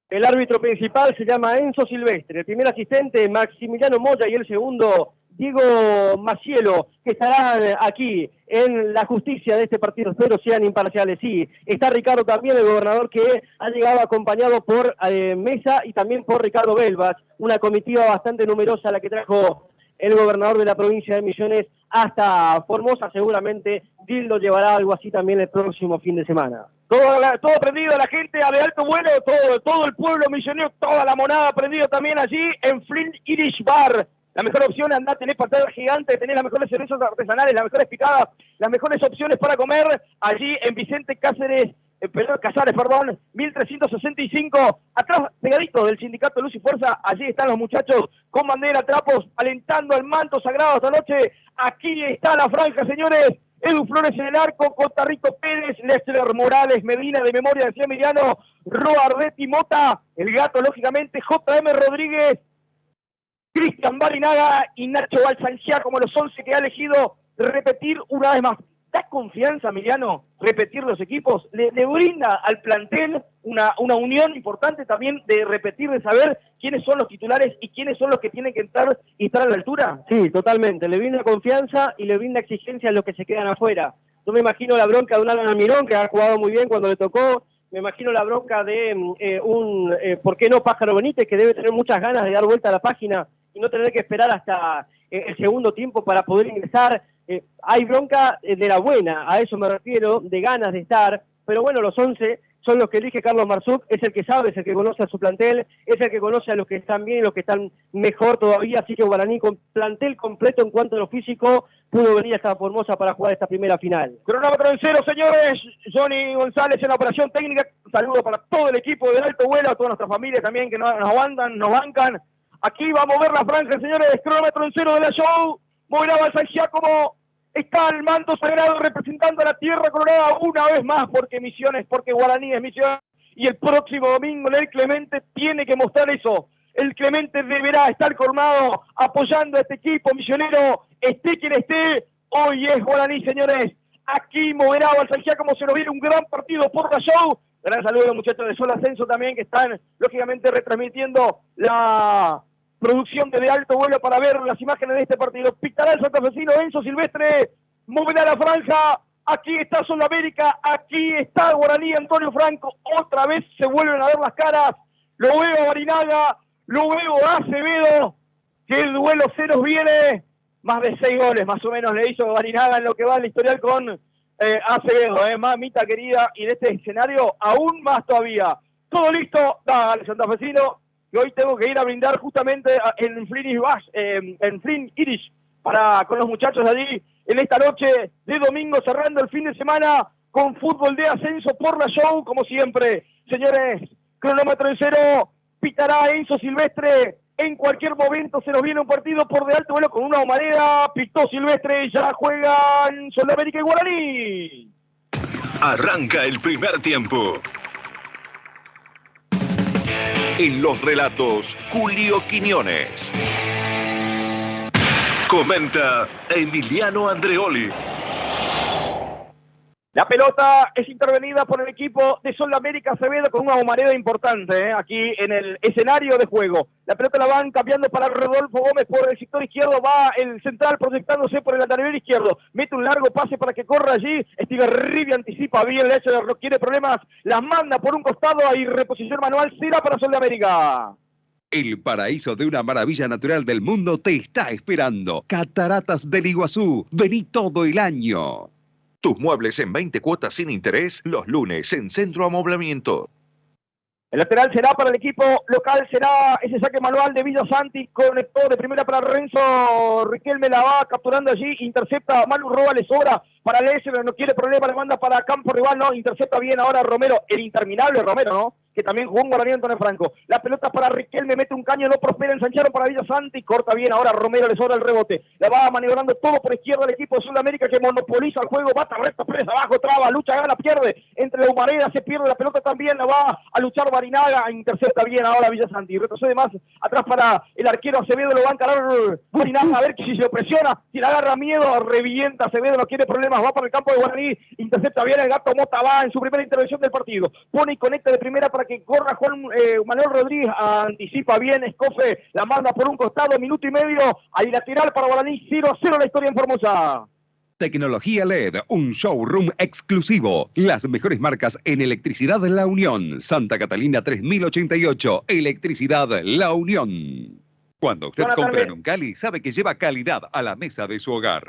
El árbitro principal se llama Enzo Silvestre, el primer asistente Maximiliano Moya y el segundo Diego Macielo, que estarán aquí en la justicia de este partido. Espero sean imparciales. Sí, está Ricardo también, el gobernador, que ha llegado acompañado por Mesa y también por Ricardo Belvas, una comitiva bastante numerosa la que trajo el gobernador de la provincia de Misiones hasta Formosa. Seguramente Dildo llevará algo así también el próximo fin de semana. Todo prendido, la gente de alto vuelo, todo el pueblo misionero, toda la monada prendido también allí en Flint Irish Bar. La mejor opción, andá, tenés pantalla gigante, tenés las mejores cervezas artesanales, las mejores picadas, las mejores opciones para comer allí en Vicente Cáceres Casares, perdón, 1365, atrás pegadito del sindicato Luz y Fuerza, allí están los muchachos con bandera, trapos, alentando al manto sagrado esta noche. Aquí está la franja, señores. Edu Flores en el arco, Cotarrito Pérez, Lester Morales, Medina de memoria de Emiliano, Roa Ardetti Mota, el gato lógicamente, JM Rodríguez, Cristian Barinaga y Nacho Balsanciá como los 11 que ha elegido repetir una vez más. ¿Da confianza, Emiliano, repetir los equipos? ¿Le brinda al plantel una unión importante también de repetir, de saber quiénes son los titulares y quiénes son los que tienen que estar a la altura? Sí, totalmente. Le brinda confianza y le brinda exigencia a los que se quedan afuera. Yo me imagino la bronca de un Alan Almirón, que ha jugado muy bien cuando le tocó. Me imagino la bronca de ¿por qué no? Pájaro Benítez, que debe tener muchas ganas de dar vuelta a la página y no tener que esperar hasta el segundo tiempo para poder ingresar. Hay bronca de la buena, a eso me refiero, de ganas de estar, pero bueno, los 11 son los que elige Carlos Marzuk, es el que sabe, es el que conoce a su plantel, es el que conoce a los que están bien y los que están mejor todavía, así que Guaraní con plantel completo en cuanto a lo físico pudo venir hasta Formosa para jugar esta primera final. Cronómetro en cero, señores. Johnny González en la operación técnica. Un saludo para todo el equipo del Alto Vuelo, a toda nuestra familia también que nos aguantan, nos bancan. Aquí va a mover la franja, señores. Cronómetro en cero de la show. Moverá Balsanciá como está el manto sagrado representando a la tierra colorada una vez más, porque Misiones, porque Guaraní es Misiones. Y el próximo domingo el Clemente tiene que mostrar eso. El Clemente deberá estar colmado apoyando a este equipo misionero, esté quien esté. Hoy es Guaraní, señores. Aquí moverá Balsanciá como se nos viene un gran partido por la show. Gran saludo a los muchachos de Sol Ascenso también, que están lógicamente retransmitiendo la producción de Alto Vuelo para ver las imágenes de este partido. Pitará el santafesino Enzo Silvestre, moverá la franja. Aquí está Sudamérica, aquí está Guaraní, Antonio Franco. Otra vez se vuelven a ver las caras. Lo veo a Barinaga, lo veo a Acevedo, que el duelo se nos viene. Más de 6 goles más o menos le hizo Barinaga en lo que va el historial con Acevedo, mamita querida, y en este escenario aún más todavía. Todo listo, dale santafesino, que hoy tengo que ir a brindar justamente en Flynn Irish con los muchachos de allí en esta noche de domingo, cerrando el fin de semana con fútbol de ascenso por la show, como siempre. Señores, cronómetro en cero, pitará Enzo Silvestre. En cualquier momento se nos viene un partido por de Alto Vuelo con una humareda. Pitó Silvestre, ya juegan Sudamérica y Guaraní. Arranca el primer tiempo. En los relatos, Julio Quiñones. Comenta Emiliano Andreoli. La pelota es intervenida por el equipo de Sol América Acevedo con una humareda importante aquí en el escenario de juego. La pelota la van cambiando para Rodolfo Gómez por el sector izquierdo. Va el central proyectándose por el lateral izquierdo. Mete un largo pase para que corra allí. Steven Rivia anticipa bien el hecho de no quiere problemas. La manda por un costado. Ahí reposición manual. Será para Sol de América. El paraíso de una maravilla natural del mundo te está esperando. Cataratas del Iguazú. Vení todo el año. Tus muebles en 20 cuotas sin interés los lunes en Centro Amoblamiento. El lateral será para el equipo local, será ese saque manual de Villa Santi, conectó de primera para Renzo Riquelme, la va capturando allí, intercepta Manu Roa, le sobra para Lesser, no quiere problema, le manda para campo rival, no, intercepta bien ahora Romero, el interminable Romero, ¿no? Que también jugó un Guaraní Antonio Franco. La pelota para Riquelme, mete un caño, no prospera, ensancharon para Villa Santi, corta bien ahora Romero, le sobra el rebote, la va maniobrando todo por izquierda el equipo de Sudamérica que monopoliza el juego, bata recta, presa abajo, traba, lucha, gana, pierde, entre la humareda se pierde la pelota también, la va a luchar Barinaga, intercepta bien ahora Villa Santi, retrocede más atrás para el arquero Acevedo, lo va a encarar Barinaga, a ver si se lo presiona, si le agarra miedo, revienta Acevedo, no quiere problemas, va para el campo de Guaraní, intercepta bien el gato Mota, va en su primera intervención del partido, pone y conecta de primera para que corra Juan Manuel Rodríguez, anticipa bien Escofe, la manda por un costado, minuto y medio, ahí lateral para Guaraní, 0-0 la historia en Formosa. Tecnología LED, un showroom exclusivo. Las mejores marcas en electricidad La Unión. Santa Catalina 3088, Electricidad La Unión. Cuando usted compra en un Cali, sabe que lleva calidad a la mesa de su hogar.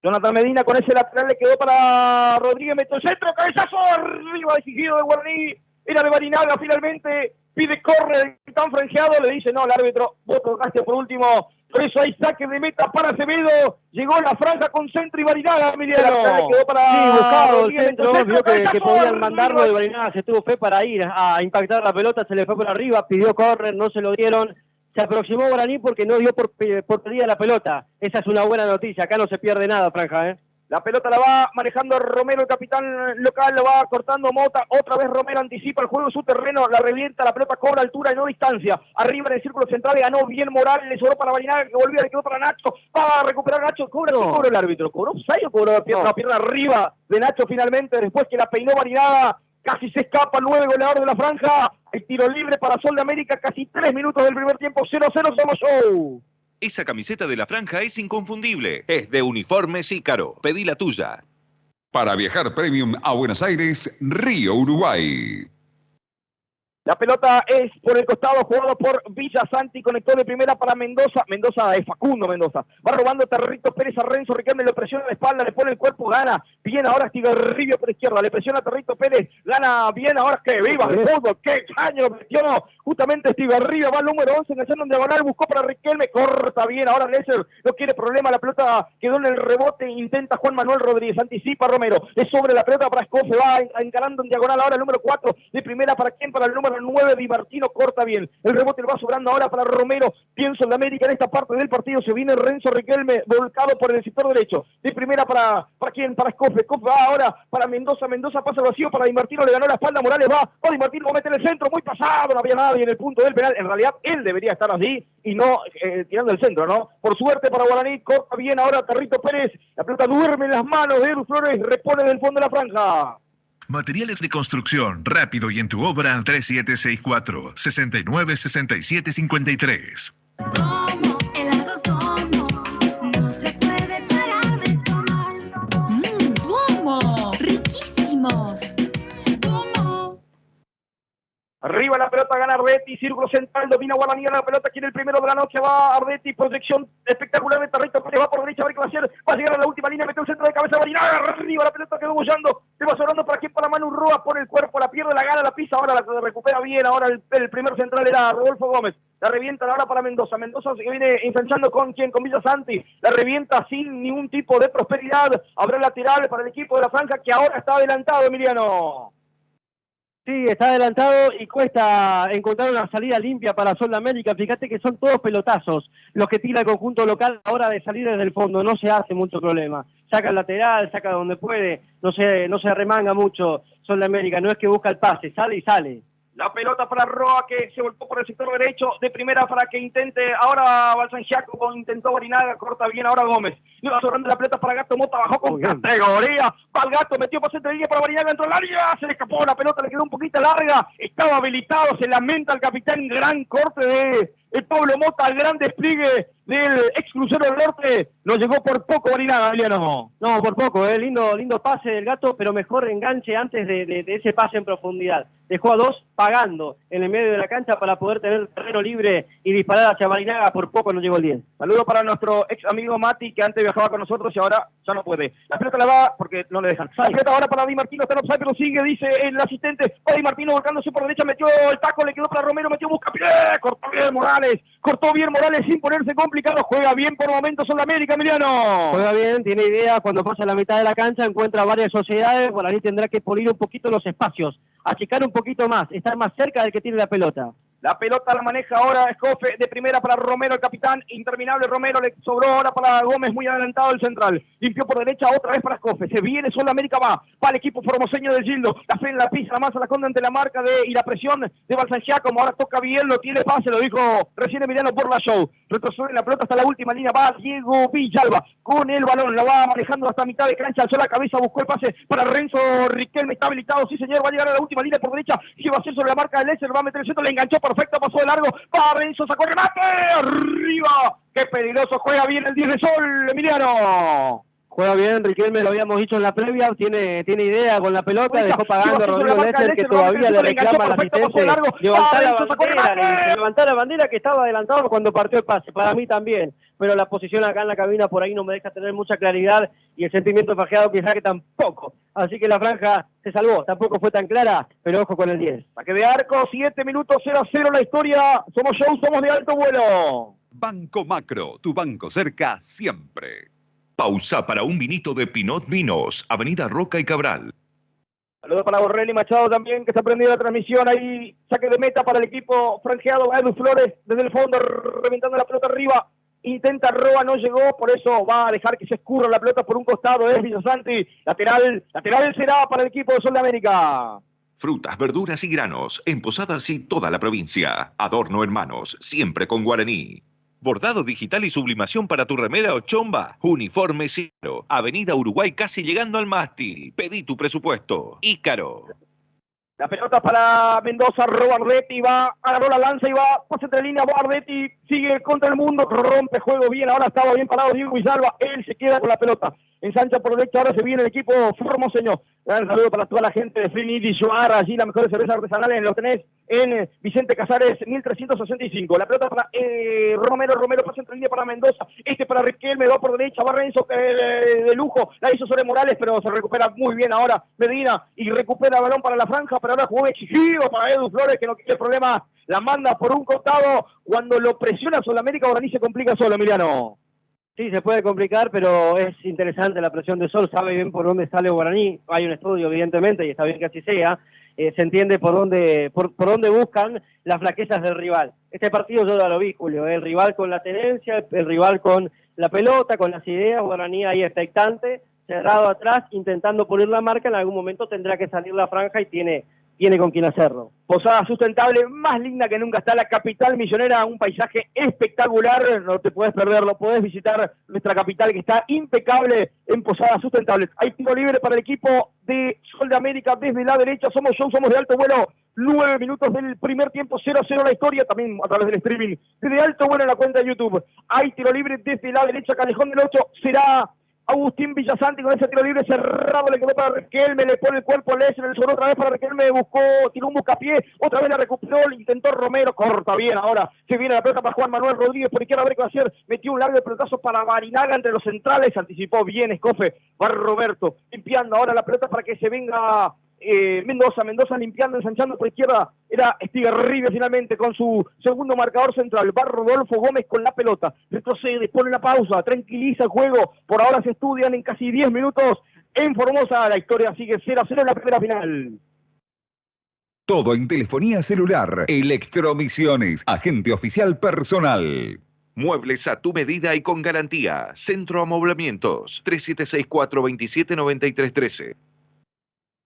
Jonathan Medina con ese lateral le quedó para Rodríguez, metió el centro, cabezazo arriba decidido de Guaraní, era de Barinaga finalmente, pide corre, tan franjeado, le dice no, el árbitro, vos tocaste por último, Por eso hay saque de meta para Acevedo. Llegó la franja con centro y Barinaga, Emiliano. Quedó para sí, buscado el centro, vio que podían arriba. mandarlo y Barinaga se tuvo fe para ir a impactar la pelota, se le fue por arriba, pidió córner, no se lo dieron. Se aproximó Guaraní porque no dio por perdida la pelota. Esa es una buena noticia, acá no se pierde nada, franja, ¿eh? La pelota la va manejando Romero, el capitán local, lo va cortando Mota. Otra vez Romero anticipa el juego en su terreno, la revienta, la pelota cobra altura y no distancia. Arriba en el círculo central ganó bien Morales, le sobró para Barinaga, que volvía, le quedó para Nacho. Va a recuperar Nacho, cobró el árbitro. ¿Cobró offside o cobró la pierna arriba de Nacho finalmente? Después que la peinó Barinaga, casi se escapa el 9 goleador de la franja. El tiro libre para Sol de América, casi 3 minutos del primer tiempo, 0-0, Somos Show. Esa camiseta de la franja es inconfundible. Es de Uniformes Ícaro. Pedí la tuya. Para viajar premium a Buenos Aires, Río, Uruguay. La pelota es por el costado, jugado por Villa Santi, conectó de primera para Mendoza. Mendoza es Facundo Mendoza. Va robando Territo Pérez a Renzo Riquelme, le presiona la espalda, le pone el cuerpo, gana. Bien ahora Estigarribia por izquierda, le presiona Territo Pérez, gana bien ahora que viva el fútbol, qué extraño, lo presionó justamente Estigarribia, va al número 11, enganchando en diagonal, buscó para Riquelme, corta bien, ahora Lesser no quiere problema, la pelota quedó en el rebote, intenta Juan Manuel Rodríguez, anticipa Romero, le sobre la pelota para Escofe, va encarando en diagonal ahora el número 4, de primera para quién, para el número 9, Di Martino, corta bien, el rebote le va sobrando ahora para Romero, pienso en la América en esta parte del partido, se viene Renzo Riquelme, volcado por el sector derecho, de primera para quién, para Escofe, Escofe va ahora para Mendoza, Mendoza pasa al vacío, para Di Martino le ganó la espalda, Morales va, Di Martino va a meter el centro, muy pasado, no había nadie en el punto del penal, en realidad él debería estar así y no tirando el centro, ¿no? Por suerte para Guaraní, corta bien ahora Territo Pérez, la pelota duerme en las manos de Edu Flores, repone del fondo de la franja. Materiales de construcción, rápido y en tu obra, 3764-696753. El algo somos, no se puede parar de tomarlo. ¿Cómo? Riquísimos. Arriba la pelota, gana Ardetti, círculo central, domina Guaraní, la pelota, quiere el primero de la noche, va Ardetti, proyección espectacular de Territo Pérez, va por derecha, a ver qué va a hacer, va a llegar a la última línea, mete un centro de cabeza, Barinaga, arriba la pelota quedó bollando, se va sobrando para quién, para Manu Roa, por el cuerpo, la pierde, la gana, la pisa, ahora la recupera bien, ahora el primer central era Rodolfo Gómez, la revienta ahora para Mendoza, Mendoza se viene ensanchando con quién, con Villa Santi, la revienta sin ningún tipo de prosperidad, habrá lateral para el equipo de la franja que ahora está adelantado, Emiliano. Sí, está adelantado y cuesta encontrar una salida limpia para Sol de América. Fíjate que son todos pelotazos los que tira el conjunto local a la hora de salir desde el fondo. No se hace mucho problema. Saca el lateral, saca donde puede. No se remanga mucho Sol de América. No es que busca el pase, sale y sale. La pelota para Roa que se volcó por el sector derecho, de primera para que intente, ahora Balsangiaco intentó Barinaga, corta bien ahora Gómez. Le va sobrando la pelota para Gato, Mota bajó con categoría, va el Gato, metió pase de línea para Barinaga, entró al área, se le escapó la pelota, le quedó un poquito larga, estaba habilitado, se lamenta el capitán, gran corte de el Pablo Mota, el gran despliegue del ex Crucero del Norte, lo llegó por poco Barinaga, Emiliano. No, por poco, lindo pase del Gato, pero mejor enganche antes de ese pase en profundidad. Dejó a dos pagando en el medio de la cancha para poder tener terreno libre y disparar hacia Barinaga, por poco no llegó el 10. Saludo para nuestro ex amigo Mati, que antes viajaba con nosotros y ahora ya no puede. La pelota la va, porque no le dejan. La pelota ahora para Di Martino, está en offside, pero sigue, dice el asistente. Va Di Martino volcándose por derecha, metió el taco, le quedó para Romero, metió buscapié, cortó bien Morales sin ponerse complicado, juega bien por momentos en la América, Emiliano. Juega bien, tiene idea, cuando pasa la mitad de la cancha encuentra varias sociedades, Guaraní tendrá que pulir un poquito los espacios, achicar un poquito más, estar más cerca del que tiene la pelota. La pelota la maneja ahora Escofe, de primera para Romero, el capitán, interminable Romero, le sobró ahora para Gómez, muy adelantado el central, limpió por derecha otra vez para Escofe, se viene Sol América, va el equipo formoseño de Gildo, la frena, la pisa, la masa, la esconde ante la marca y la presión de Balsangiaco, como ahora toca bien, lo tiene pase, lo dijo recién Emiliano por la show, retrocede la pelota hasta la última línea, va Diego Villalba, con el balón, la va manejando hasta mitad de cancha, alzó la cabeza, buscó el pase para Renzo Riquelme, está habilitado, sí señor, va a llegar a la última línea por derecha, que va a hacer sobre la marca de Lesser, va a meter el centro, le enganchó perfecto, pasó de largo, va Renzo, sacó el remate, arriba, qué peligroso, juega bien el 10 de Sol, Emiliano. Juega bien, Riquelme, lo habíamos dicho en la previa, tiene idea con la pelota, dejó pagando a Rodrigo Lesser, que todavía le reclama al asistente levantar la bandera que estaba adelantado cuando partió el pase, para mí también, pero la posición acá en la cabina por ahí no me deja tener mucha claridad y el sentimiento fajeado quizá que tampoco, así que la franja se salvó, tampoco fue tan clara, pero ojo con el 10. Saque de arco, 7 minutos 0-0 la historia, somos show, somos de alto vuelo. Banco Macro, tu banco cerca siempre. Pausa para un vinito de Pinot Vinos, Avenida Roca y Cabral. Saludos para Borrelli Machado también, que está prendido la transmisión. Ahí saque de meta para el equipo franjeado. Va Edu Flores desde el fondo, reventando la pelota arriba. Intenta Roa, no llegó, por eso va a dejar que se escurra la pelota por un costado. Es Villasanti. Lateral será para el equipo de Sol de América. Frutas, verduras y granos, en Posadas y toda la provincia. Adorno Hermanos, siempre con guaraní. Bordado digital y sublimación para tu remera o chomba. Uniforme Ícaro. Avenida Uruguay casi llegando al mástil. Pedí tu presupuesto. Ícaro. La pelota para Mendoza, Robardetti va, agarró la lanza y va, pasa entre línea, Robardetti sigue contra el mundo, rompe juego bien, ahora estaba bien parado Diego Villalba, él se queda con la pelota. Ensancha por derecha, ahora se viene el equipo formoseño. Un saludo para toda la gente de Frini y Joara, allí las mejores cervezas artesanales los tenés en Vicente Casares 1365. La pelota para Romero pasa entre línea para Mendoza, para Riquelme, va por derecha, va Renzo de lujo, la hizo sobre Morales, pero se recupera muy bien ahora Medina y recupera el balón para la franja, pero ahora jugó exigido para Edu Flores, que no tiene problema, la manda por un costado, cuando lo presiona Sudamérica, ahora ni se complica solo, Emiliano. Sí, se puede complicar, pero es interesante la presión de Sol, sabe bien por dónde sale Guaraní, hay un estudio evidentemente y está bien que así sea, se entiende por dónde buscan las flaquezas del rival. Este partido yo ya lo vi, Julio, el rival con la tenencia, el rival con la pelota, con las ideas, Guaraní ahí expectante, cerrado atrás, intentando pulir la marca, en algún momento tendrá que salir la franja y tiene con quien hacerlo. Posada sustentable, más linda que nunca está la capital millonera, un paisaje espectacular, no te puedes perderlo, podés visitar nuestra capital que está impecable en Posada sustentable. Hay tiro libre para el equipo de Sol de América desde la derecha, somos de alto vuelo, 9 minutos del primer tiempo, 0-0 la historia, también a través del streaming, desde alto vuelo en la cuenta de YouTube. Hay tiro libre desde la derecha, Callejón del 8, será Agustín Villasanti con ese tiro libre cerrado, le quedó para Riquelme, le pone el cuerpo, le el sobre otra vez para Riquelme, tiró un buscapié, otra vez la recuperó, le intentó Romero, corta bien ahora, se viene la pelota para Juan Manuel Rodríguez, por izquierda a ver qué va a hacer, metió un largo pelotazo para Barinaga entre los centrales, anticipó bien Escofe, va Roberto, limpiando ahora la pelota para que se venga Mendoza limpiando, ensanchando por izquierda, era Estigarribia finalmente con su segundo marcador central, va Rodolfo Gómez con la pelota, retrocede, pone la pausa, tranquiliza el juego, por ahora se estudian en casi 10 minutos en Formosa, la historia sigue 0-0 en la primera final. Todo en telefonía celular. Electromisiones, agente oficial personal. Muebles a tu medida y con garantía. Centro Amoblamientos, 3764-279313.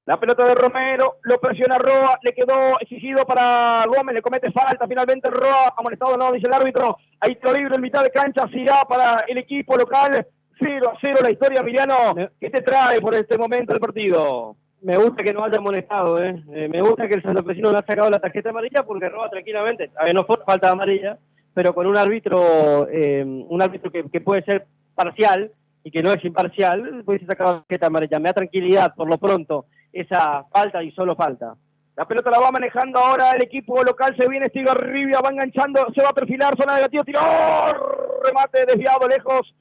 La pelota de Romero, lo presiona Roa, le quedó exigido para Gómez, le comete falta, finalmente Roa, amonestado no, dice el árbitro, ahí tiro libre en mitad de cancha, será para el equipo local, 0-0 la historia, Emiliano, ¿qué te trae por este momento el partido? Me gusta que no haya amonestado, me gusta que el santafesino no ha sacado la tarjeta amarilla porque Roa tranquilamente, a ver, no fue falta amarilla, pero con un árbitro que puede ser parcial y que no es imparcial, puede sacar la tarjeta amarilla, me da tranquilidad por lo pronto esa falta y solo falta. La pelota la va manejando ahora el equipo local, se viene Estigarribia, va enganchando, se va a perfilar, zona negativa, tiró, remate desviado, lejos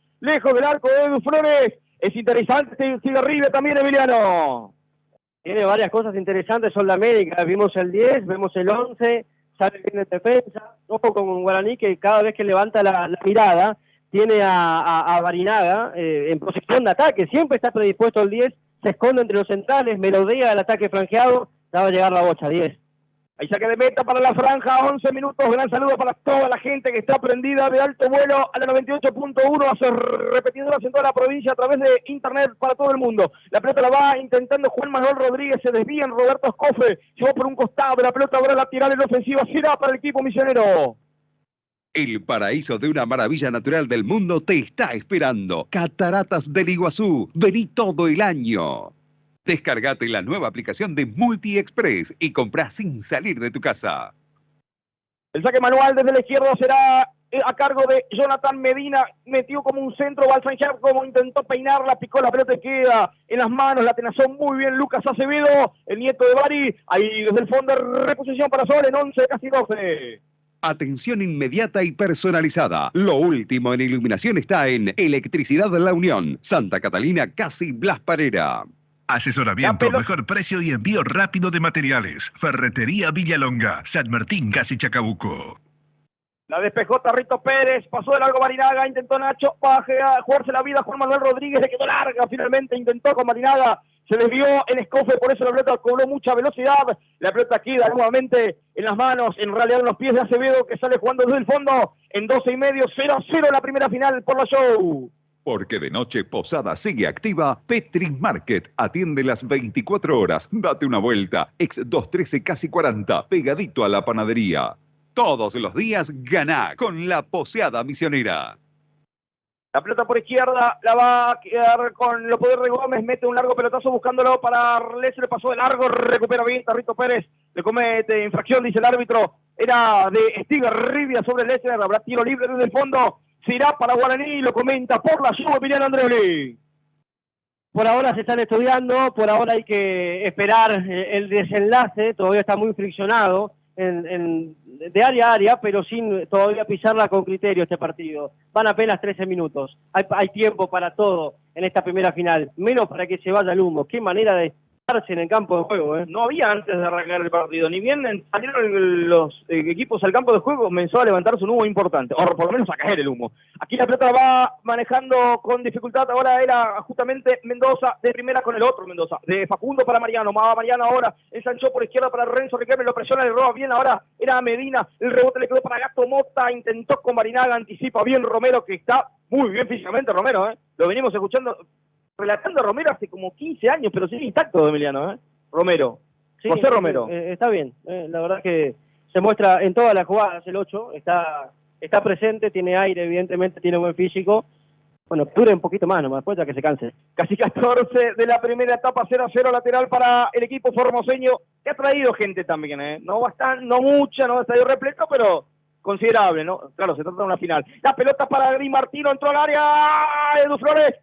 del arco de Edu Flores. Es interesante Estigarribia también, Emiliano. Tiene varias cosas interesantes, Sol de América, vimos el 10, vemos el 11, sale bien en defensa, ojo con Guaraní que cada vez que levanta la mirada, tiene a Barinaga en posición de ataque, siempre está predispuesto el 10, se esconde entre los centrales, melodea el ataque franjeado, ya va a llegar la bocha, 10. Ahí saque de meta para la franja, 11 minutos, gran saludo para toda la gente que está prendida de alto vuelo a la 98.1, hace repetidoras en toda la provincia a través de internet para todo el mundo. La pelota la va intentando Juan Manuel Rodríguez, se desvía en Roberto Escofe, llevó por un costado, la pelota ahora lateral en ofensiva, será para el equipo misionero. El paraíso de una maravilla natural del mundo te está esperando. Cataratas del Iguazú. Vení todo el año. Descargate la nueva aplicación de Multi Express y comprá sin salir de tu casa. El saque manual desde la izquierda será a cargo de Jonathan Medina. Metió como un centro, Balsanchar como intentó peinarla, picó la pelota y queda en las manos. La atenazó muy bien Lucas Acevedo, el nieto de Bari. Ahí desde el fondo reposición para Sol en 11, casi 12. Atención inmediata y personalizada. Lo último en iluminación está en Electricidad La Unión. Santa Catalina, casi Blas Parera. Asesoramiento, mejor precio y envío rápido de materiales. Ferretería Villalonga, San Martín, casi Chacabuco. La despejó Tarrito Pérez, pasó de largo Barinaga, intentó Nacho, baje a jugarse la vida Juan Manuel Rodríguez, le quedó larga, finalmente intentó con Barinaga, se desvió el escofe, por eso la pelota cobró mucha velocidad, la pelota queda nuevamente en las manos, en realidad en los pies de Acevedo, que sale jugando desde el fondo, en 12,5, 0-0 la primera final por la Show. Porque de noche Posada sigue activa, Petris Market atiende las 24 horas. Date una vuelta, ex 213 casi 40, pegadito a la panadería. Todos los días ganá con la Poseada Misionera. La pelota por izquierda la va a quedar con Leopoldo de Gómez, mete un largo pelotazo buscándolo para Lesser, pasó de largo, recupera bien Tarrito Pérez, le comete infracción, dice el árbitro, era de Estigarribia sobre Lesser, habrá tiro libre desde el fondo, se irá para Guaraní, lo comenta por la Show Emiliano Andreoli. Por ahora se están estudiando, por ahora hay que esperar el desenlace, todavía está muy friccionado de área a área, pero sin todavía pisarla con criterio este partido. Van apenas 13 minutos, hay tiempo para todo en esta primera final, menos para que se vaya el humo. Qué manera de estarse en el campo de juego, ¿eh? No había antes de arrancar el partido, ni bien salieron los equipos al campo de juego, comenzó a levantarse un humo importante, o por lo menos a caer el humo. Aquí la pelota va manejando con dificultad, ahora era justamente Mendoza de primera con el otro Mendoza, de Facundo para Mariano, Mariano ahora ensanchó por izquierda para Renzo Riquelme, lo presiona, le roba bien, ahora era Medina, el rebote le quedó para Gato Mota, intentó con Barinaga, anticipa bien Romero, que está muy bien físicamente Romero, lo venimos escuchando, relatando a Romero hace como 15 años, pero sigue intacto Emiliano, Romero. Sí, José Romero. Está bien, la verdad que se muestra en todas las jugadas el 8, está presente, tiene aire, evidentemente tiene buen físico. Bueno, dure un poquito más nomás, después ya que se canse. Casi 14 de la primera etapa, 0-0 lateral para el equipo formoseño, que ha traído gente también, No bastante, no mucha, no estadio repleto, pero considerable, ¿no? Claro, se trata de una final. La pelota para Di Martino, entró al área, Edu Flores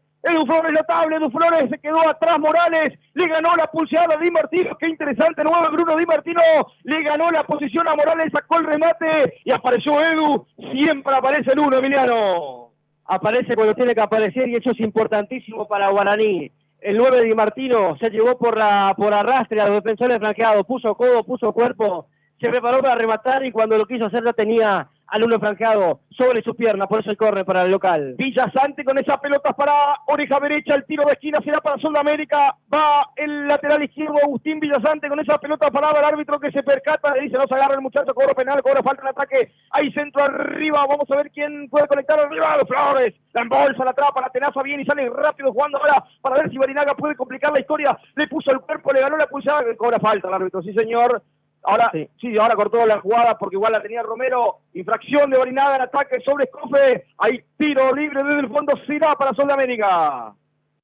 notable, Edu Flores se quedó atrás, Morales, le ganó la pulseada a Di Martino, qué interesante, nuevo Bruno Di Martino, le ganó la posición a Morales, sacó el remate y apareció Edu, siempre aparece el 1, Emiliano. Aparece cuando tiene que aparecer y eso es importantísimo para Guaraní. El 9 Di Martino se llevó por arrastre a los defensores franqueados, puso codo, puso cuerpo, se preparó para rematar y cuando lo quiso hacer ya tenía al 1 franqueado sobre su pierna, por eso el corre para el local. Villasante con esas pelotas para oreja derecha, el tiro de esquina será para Sudamérica, va el lateral izquierdo Agustín Villasante con esas pelotas parada, el árbitro que se percata, le dice no se agarra el muchacho, cobro penal, cobro falta en ataque, hay centro arriba, vamos a ver quién puede conectar arriba, los Flores, la embolsa, la atrapa, la tenaza bien y sale rápido jugando ahora para ver si Barinaga puede complicar la historia, le puso el cuerpo, le ganó la pulsada, cobra falta el árbitro, sí señor. Ahora sí, ahora cortó la jugada porque igual la tenía Romero. Infracción de Barinaga en ataque sobre Escofe. Hay tiro libre desde el fondo. Será para Sudamérica.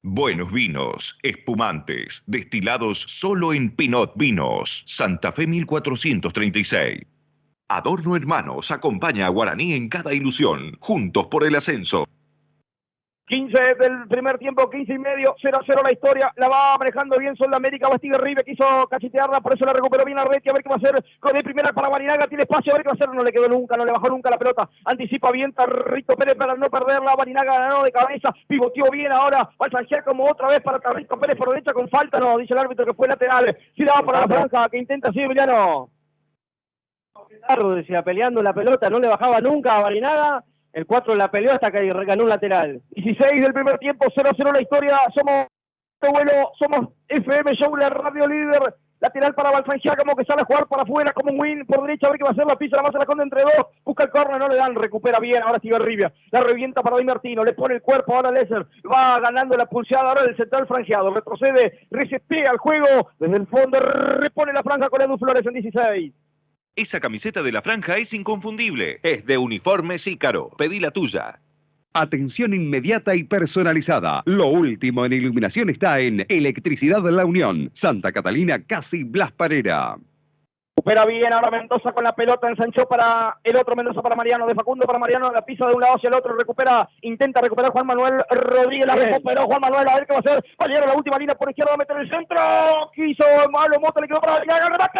Buenos vinos, espumantes, destilados solo en Pinot Vinos. Santa Fe 1436. Adorno Hermanos acompaña a Guaraní en cada ilusión. Juntos por el ascenso. 15 del primer tiempo, 15,5, 0-0 la historia, la va manejando bien Sudamérica, Bastille Rive, quiso cachitearla, por eso la recuperó bien Arretia, a ver qué va a hacer con el primera para Barinaga, tiene espacio, a ver qué va a hacer, no le quedó nunca, no le bajó nunca la pelota, anticipa bien Tarrito Pérez para no perderla, Barinaga ganó de cabeza, pivoteó bien ahora, va a zanjear como otra vez para Tarrito Pérez por derecha con falta, no, dice el árbitro que fue lateral, sí la va para la franja, que intenta así Emiliano. Decía, peleando la pelota, no le bajaba nunca a Barinaga. El 4 la peleó hasta que ganó un lateral. 16 del primer tiempo, 0-0 la historia. Somos FM Show, la radio líder. Lateral para Balfanchia, como que sale a jugar para afuera, como un win por derecha, a ver qué va a hacer, la pisa, la masa, la conde entre dos, busca el córner, no le dan, recupera bien, ahora sigue Rivia, la revienta para Di Martino, le pone el cuerpo, ahora Lesser, va ganando la pulseada, ahora del central franjeado, retrocede, resetea el juego, desde el fondo, repone la franja con Edu Flores en 16. Esa camiseta de la franja es inconfundible. Es de Uniformes Ícaro. Pedí la tuya. Atención inmediata y personalizada. Lo último en iluminación está en Electricidad La Unión. Santa Catalina, casi Blas Parera. Recupera bien ahora Mendoza con la pelota, ensanchó para el otro Mendoza para Mariano, de Facundo para Mariano, la pisa de un lado hacia el otro, intenta recuperar Juan Manuel Rodríguez, la recuperó Juan Manuel, a ver qué va a hacer, va a llegar a la última línea por izquierda, va a meter el centro, quiso malo, Mota le quedó para el remate,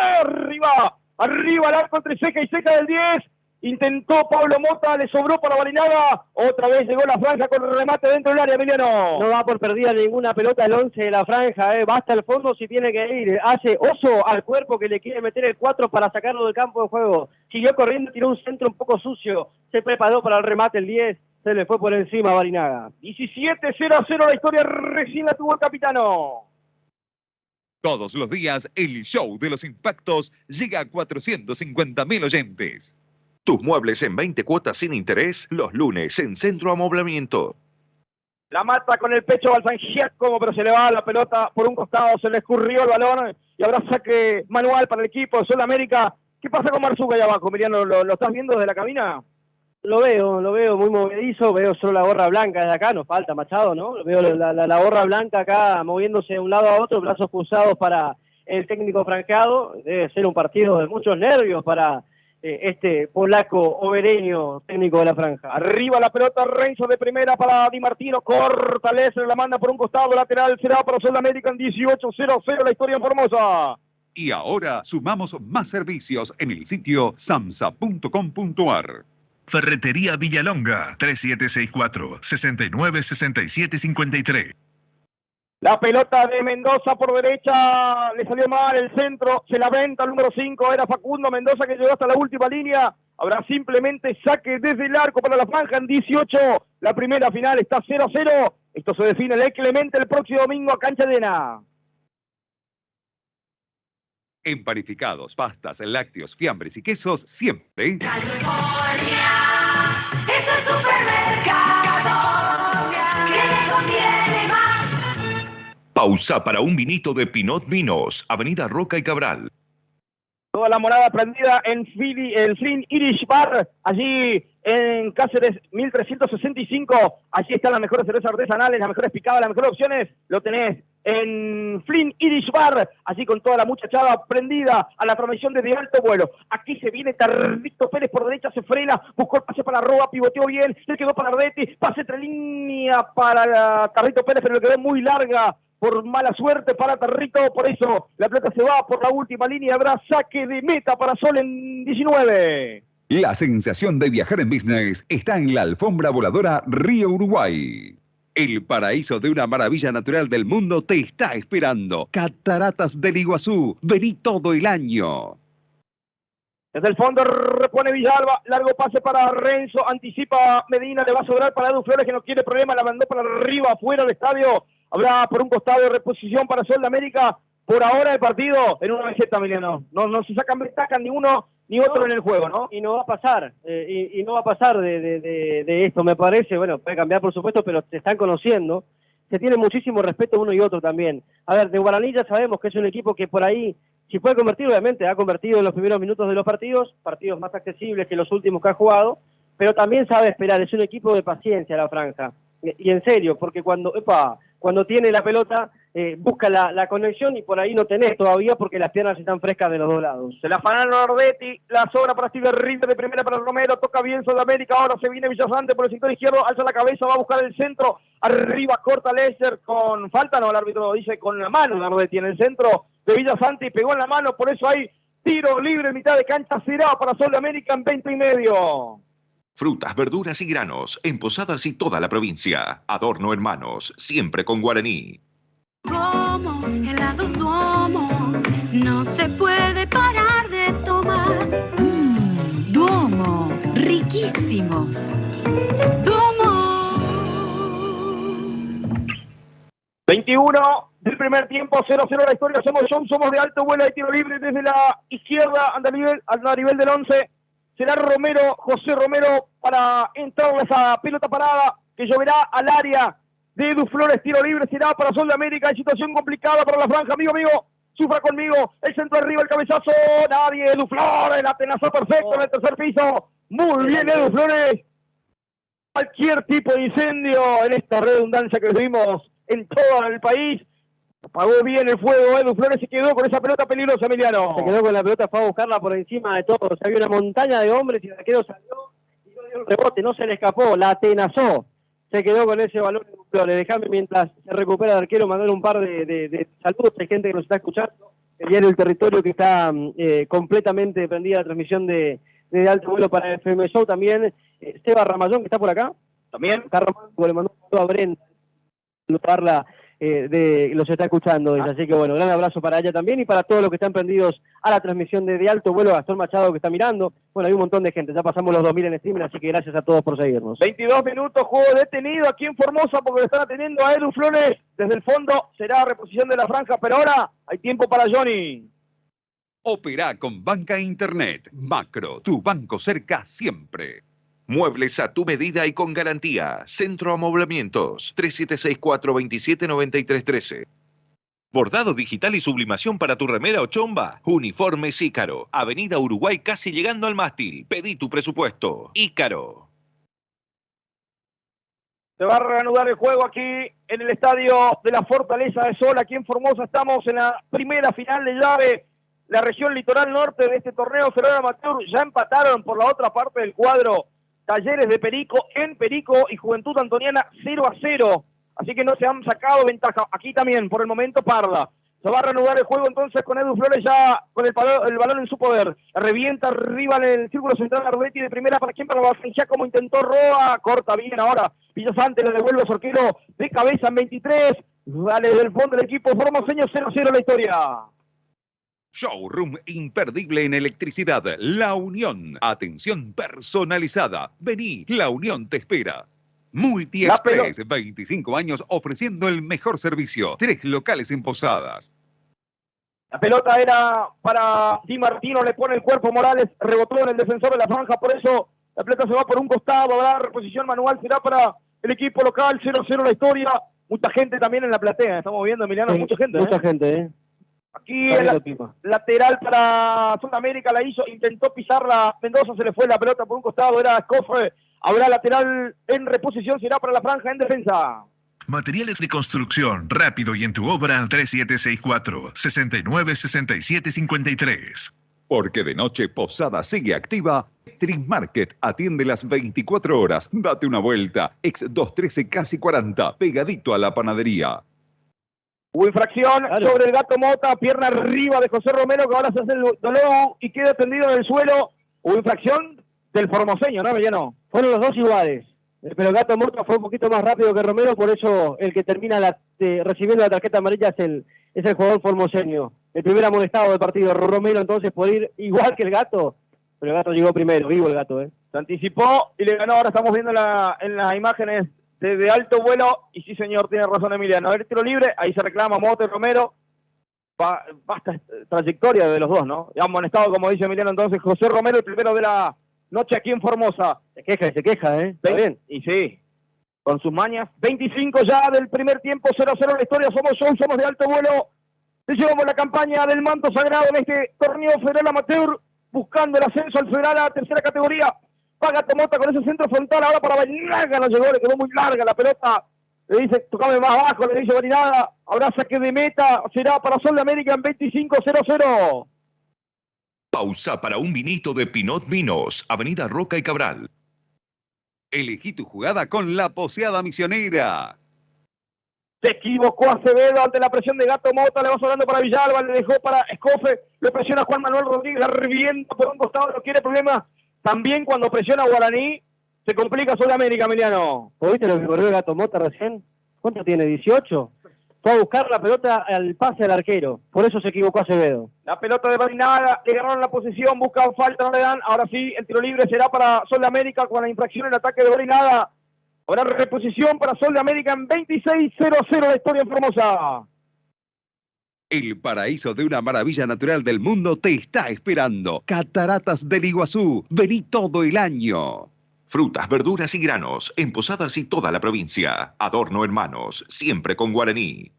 arriba el arco entre ceja y ceja del 10, intentó Pablo Mota, le sobró para Barinaga, otra vez llegó la franja con el remate dentro del área, Emiliano. No va por perdida ninguna pelota el 11 de la franja, basta el fondo si tiene que ir, hace oso al cuerpo que le quiere meter el 4 para sacarlo del campo de juego. siguió corriendo, tiró un centro un poco sucio, se preparó para el remate el 10, se le fue por encima a Barinaga. 17-0-0 la historia, recién la tuvo el capitano. Todos los días, el show de los impactos llega a 450.000 oyentes. Tus muebles en 20 cuotas sin interés, los lunes en Centro Amoblamiento. La mata con el pecho Balfangiacomo, pero se le va la pelota por un costado, se le escurrió el balón y habrá saque manual para el equipo de Sol América. ¿Qué pasa con Marzuca allá abajo, Emiliano? ¿Lo estás viendo desde la cabina? Lo veo muy movedizo, veo solo la gorra blanca desde acá, nos falta Machado, ¿no? Veo la gorra blanca acá moviéndose de un lado a otro, brazos cruzados para el técnico franqueado. Debe ser un partido de muchos nervios para este polaco overeño técnico de la franja. Arriba la pelota, Renzo de primera para Di Martino, Cortales, la manda por un costado, lateral será para Sol América en 18-0-0 la historia en Formosa. Y ahora sumamos más servicios en el sitio samsa.com.ar. Ferretería Villalonga, 3764-696753. La pelota de Mendoza por derecha, le salió mal el centro, se la venta el número 5, era Facundo Mendoza que llegó hasta la última línea. Habrá simplemente saque desde el arco para la franja en 18. La primera final está 0-0. Esto se define el Clemente el próximo domingo a cancha llena. En panificados, pastas, lácteos, fiambres y quesos, siempre. California es el supermercado que le conviene más. Pausa para un vinito de Pinot Vinos, Avenida Roca y Cabral. Toda la morada prendida en el Flynn Irish Bar, allí en Cáceres 1365. Allí están las mejores cervezas artesanales, las mejores picadas, las mejores opciones. Lo tenés en Flynn Irish Bar, allí con toda la muchachada prendida a la transmisión desde alto vuelo. Aquí se viene Tarrito Pérez por derecha, se frena, buscó el pase para Roa, pivoteó bien, le quedó para Ardetti, pase entre línea para Tarrito Pérez, pero le quedó muy larga. Por mala suerte para Tarrito, por eso la pelota se va por la última línea, habrá saque de meta para Sol en 19. La sensación de viajar en business está en la alfombra voladora Río Uruguay. El paraíso de una maravilla natural del mundo te está esperando. Cataratas del Iguazú, vení todo el año. Desde el fondo repone Villalba, largo pase para Renzo, anticipa Medina, le va a sobrar para Edu Flores que no quiere problema, la mandó para arriba, afuera del estadio. Habrá por un costado de reposición para Sol de América. Por ahora el partido en una meseta, Emiliano. No se sacan ventajas ni uno ni otro en el juego, ¿no? Y no va a pasar, y no va a pasar de esto, me parece. Bueno, puede cambiar por supuesto, pero se están conociendo. Se tiene muchísimo respeto uno y otro también. A ver, de Guaraní ya sabemos que es un equipo que por ahí, si puede convertir, obviamente ha convertido en los primeros minutos de los partidos más accesibles que los últimos que ha jugado, pero también sabe esperar, es un equipo de paciencia la franja. Y en serio, porque cuando tiene la pelota, busca la conexión y por ahí no tenés todavía porque las piernas están frescas de los dos lados. Se la afanaron Ardetti, la sobra para Steve Rinde de primera para Romero, toca bien Sudamérica, ahora se viene Villasante por el sector izquierdo, alza la cabeza, va a buscar el centro, arriba corta Lesser con falta, no, el árbitro dice con la mano Ardetti en el centro de Villasante y pegó en la mano, por eso hay tiro libre en mitad de cancha, será para Sol de América en 20 y medio. Frutas, verduras y granos, en Posadas y toda la provincia. Adorno Hermanos, siempre con Guaraní. Como helados Duomo, no se puede parar de tomar. Duomo, riquísimos. Duomo. 21 del primer tiempo, 0-0 la historia, somos de alto vuelo de tiro libre desde la izquierda a nivel del 11. Será Romero, José Romero, para entrarle esa pelota parada que lloverá al área de Edu Flores. Tiro libre será para Sol de América. En situación complicada para la franja. Amigo, sufra conmigo. El centro arriba, el cabezazo. Nadie. Edu Flores, la atenazó perfecto en el tercer piso. Muy bien, Edu Flores. Cualquier tipo de incendio en esta redundancia que vimos en todo el país. Apagó bien el fuego, Edu Flores se quedó con esa pelota peligrosa, Emiliano. Se quedó con la pelota, fue a buscarla por encima de todo. O sea, había una montaña de hombres y el arquero salió y no dio el rebote, no se le escapó, la atenazó. Se quedó con ese balón Edu Flores. Dejame mientras se recupera el arquero mandar un par de saludos. Hay gente que nos está escuchando. El diario El Territorio que está completamente prendida la transmisión de alto vuelo para el FM Show. También Seba Ramallón que está por acá. También. Está Ramón, le mandó un saludo a Brenda. Saludarla los está escuchando. Así que bueno, gran abrazo para ella también y para todos los que están prendidos a la transmisión de Alto Vuelo. Gastón Machado que está mirando. Bueno, hay un montón de gente, ya pasamos los 2000 en streaming, así que gracias a todos por seguirnos. 22 minutos, juego detenido aquí en Formosa porque le están atendiendo a Edu Flores desde el fondo. Será reposición de la franja, pero ahora hay tiempo para Johnny. Opera con Banca Internet. Macro, tu banco cerca siempre. Muebles a tu medida y con garantía. Centro Amoblamientos, 3764-279313. Bordado digital y sublimación para tu remera o chomba. Uniformes Ícaro. Avenida Uruguay casi llegando al mástil. Pedí tu presupuesto. Ícaro. Se va a reanudar el juego aquí en el estadio de la Fortaleza de Sol. Aquí en Formosa estamos en la primera final de llave. La región litoral norte de este torneo Federal Amateur ya empataron por la otra parte del cuadro. Talleres de Perico en Perico y Juventud Antoniana 0-0. Así que no se han sacado ventaja. Aquí también, por el momento, Parda. Se va a reanudar el juego entonces con Edu Flores ya con el balón en su poder. Revienta arriba en el círculo central Arbetti de primera. ¿Para quién? Para Valencia, como intentó Roa. Corta bien ahora. Villasante le devuelve a Sorquero de cabeza en 23. Vale del fondo del equipo formoseño 0-0 la historia. Showroom imperdible en electricidad. La Unión. Atención personalizada. Vení, La Unión te espera. Multiexpress, 25 años ofreciendo el mejor servicio. 3 locales en Posadas. La pelota era para Di Martino, le pone el cuerpo Morales, rebotó en el defensor de la franja, por eso la pelota se va por un costado, habrá reposición manual, será para el equipo local, 0-0 la historia. Mucha gente también en la platea, estamos viendo, Emiliano, Sí, mucha gente. Mucha gente, Aquí el lateral para Sudamérica la hizo, intentó pisarla, Mendoza se le fue la pelota por un costado, era Escofe. Habrá lateral en reposición, será para la franja en defensa. Materiales de construcción, rápido y en tu obra al 3764-696753. Porque de noche Posada sigue activa. Electric Market atiende las 24 horas. Date una vuelta. Ex 213 casi 40. Pegadito a la panadería. Hubo infracción sobre el Gato Mota, pierna arriba de José Romero, que ahora se hace el dolor y queda tendido en el suelo. Hubo infracción del formoseño, ¿no, Emiliano? Fueron los dos iguales, pero el Gato Mota fue un poquito más rápido que Romero, por eso el que termina recibiendo la tarjeta amarilla es el jugador formoseño. El primer amonestado del partido, Romero, entonces por ir igual que el Gato, pero el Gato llegó primero, vivo el Gato. Se anticipó y le ganó, ahora estamos viendo en las imágenes de Alto Vuelo, y sí señor, tiene razón Emiliano. A ver, tiro libre, ahí se reclama Mota y Romero. Basta trayectoria de los dos, ¿no? Ya amonestado, como dice Emiliano, entonces José Romero, el primero de la noche aquí en Formosa. Se queja, Está bien. Y sí, con sus mañas. 25 ya del primer tiempo, 0-0 la historia. Somos de Alto Vuelo. Le llevamos la campaña del manto sagrado en este torneo federal amateur, buscando el ascenso al federal a la tercera categoría. Paga Tomota con ese centro frontal, ahora para Barinaga, no llegó, le quedó muy larga la pelota. Le dice, tocame más abajo, le dice Barinaga. Habrá saque de meta, será para Sol de América en 25-0-0. Pausa para un vinito de Pinot Vinos, Avenida Roca y Cabral. Elegí tu jugada con la Poseada Misionera. Se equivocó Acevedo ante la presión de Gato Mota, le va sobrando para Villalba, le dejó para Escofe, lo presiona Juan Manuel Rodríguez, la revienta por un costado, no quiere problema. También cuando presiona Guaraní, se complica Sudamérica, Emiliano. ¿Viste lo que corrió el Gato Mota recién? ¿Cuánto tiene? ¿18? Fue a buscar la pelota al pase al arquero, por eso se equivocó Acevedo. La pelota de Barinaga, le ganaron la posición, buscan falta, no le dan. Ahora sí, el tiro libre será para Sol de América con la infracción en el ataque de Barinaga. Ahora reposición para Sol de América en 26-0-0 la historia en Formosa. El paraíso de una maravilla natural del mundo te está esperando. Cataratas del Iguazú. Vení todo el año. Frutas, verduras y granos en Posadas y toda la provincia. Adorno Hermanos, siempre con Guaraní.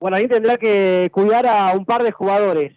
Guaraní tendrá que cuidar a un par de jugadores,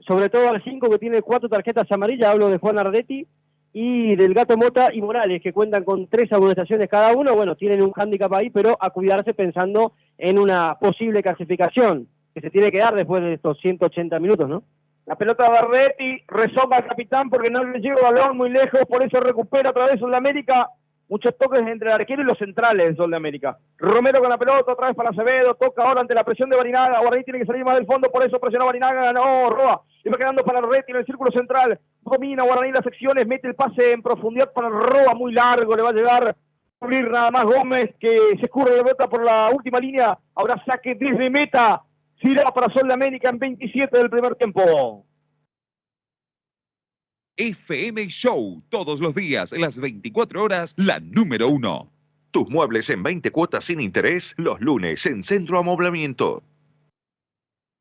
sobre todo al 5 que tiene 4 tarjetas amarillas, hablo de Juan Ardetti, y del Gato Mota y Morales, que cuentan con 3 amonestaciones cada uno. Bueno, tienen un hándicap ahí, pero a cuidarse pensando en una posible clasificación, que se tiene que dar después de estos 180 minutos, ¿no? La pelota de Ardetti, rezonga al capitán porque no le llega el balón muy lejos, por eso recupera otra vez Sol de América. Muchos toques entre el arquero y los centrales de Sol de América. Romero con la pelota, otra vez para Acevedo, toca ahora ante la presión de Barinaga. Guaraní tiene que salir más del fondo, por eso presionó Barinaga, ganó Roa. Y va quedando para Ardetti en el círculo central. Domina Guaraní las secciones, mete el pase en profundidad para Roa, muy largo, le va a llegar cubrir nada más Gómez, que se escurre de vuelta por la última línea. Ahora saque desde meta. Será para Sol de América en 27 del primer tiempo. FM Show, todos los días, las 24 horas, la número 1. Tus muebles en 20 cuotas sin interés, los lunes en Centro Amoblamiento.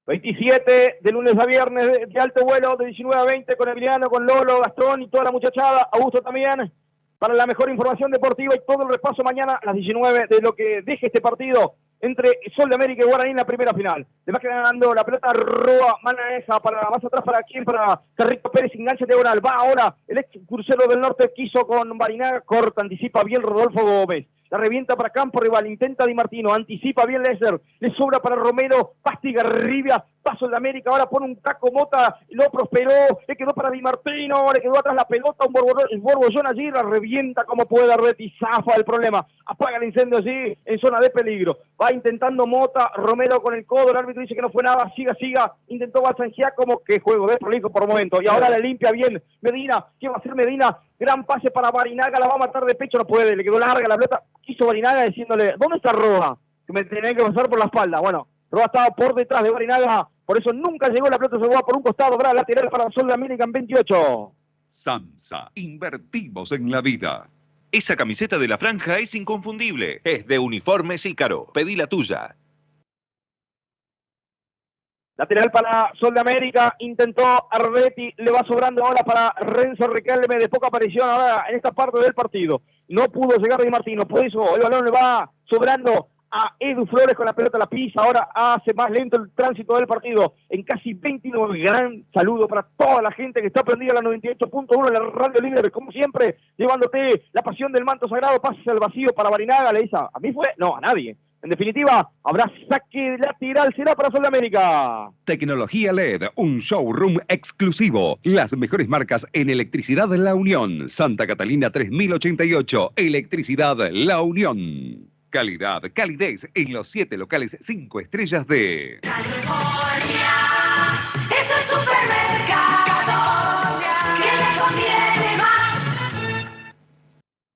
27 de lunes a viernes de alto vuelo, de 19 a 20 con Emiliano, con Lolo, Gastón y toda la muchachada. Augusto también, para la mejor información deportiva y todo el repaso mañana a las 19 de lo que deje este partido entre Sol de América y Guaraní en la primera final. Le va quedando la pelota Roa, maneja para más atrás, para quién, para Carrito Pérez, engancha diagonal. Va ahora el ex crucero del norte, quiso con Barinaga, corta, anticipa bien Rodolfo Gómez. La revienta para campo rival, intenta Di Martino, anticipa bien Lesser, le sobra para Romero, Pastiga, Rivia, paso de América, ahora pone un taco Mota, lo prosperó, le quedó para Di Martino, le quedó atrás la pelota, el borbollón allí, la revienta como puede, Arreti, zafa el problema, apaga el incendio allí, en zona de peligro, va intentando Mota, Romero con el codo, el árbitro dice que no fue nada, siga, intentó Balsangiá como que juego de prolijo por momento, y ahora le limpia bien Medina, ¿qué va a hacer Medina? Gran pase para Barinaga, la va a matar de pecho, no puede, le quedó larga la pelota, quiso Barinaga diciéndole, ¿dónde está Roa? Que me tenía que pasar por la espalda. Bueno, Roa estaba por detrás de Barinaga, por eso nunca llegó, la pelota se va por un costado, habrá lateral para Sol de América en 28. SAMSA, invertimos en la vida. Esa camiseta de la franja es inconfundible. Es de Uniformes Ícaro. Pedí la tuya. Lateral para Sol de América, intentó Arreti, le va sobrando ahora para Renzo Riquelme, de poca aparición ahora en esta parte del partido. No pudo llegar Di Martino, por eso el balón le va sobrando a Edu Flores con la pelota, la pisa, ahora hace más lento el tránsito del partido. En casi 29, gran saludo para toda la gente que está prendida a la 98.1 en la radio libre, como siempre, llevándote la pasión del manto sagrado, pase al vacío para Barinaga, le dice, ¿a mí fue? No, a nadie. En definitiva, habrá saque lateral, será para Sol de América. Tecnología LED, un showroom exclusivo. Las mejores marcas en electricidad La Unión. Santa Catalina 3088, Electricidad La Unión. Calidad, calidez en los 7 locales 5 estrellas de California es el supermercado que le conviene más.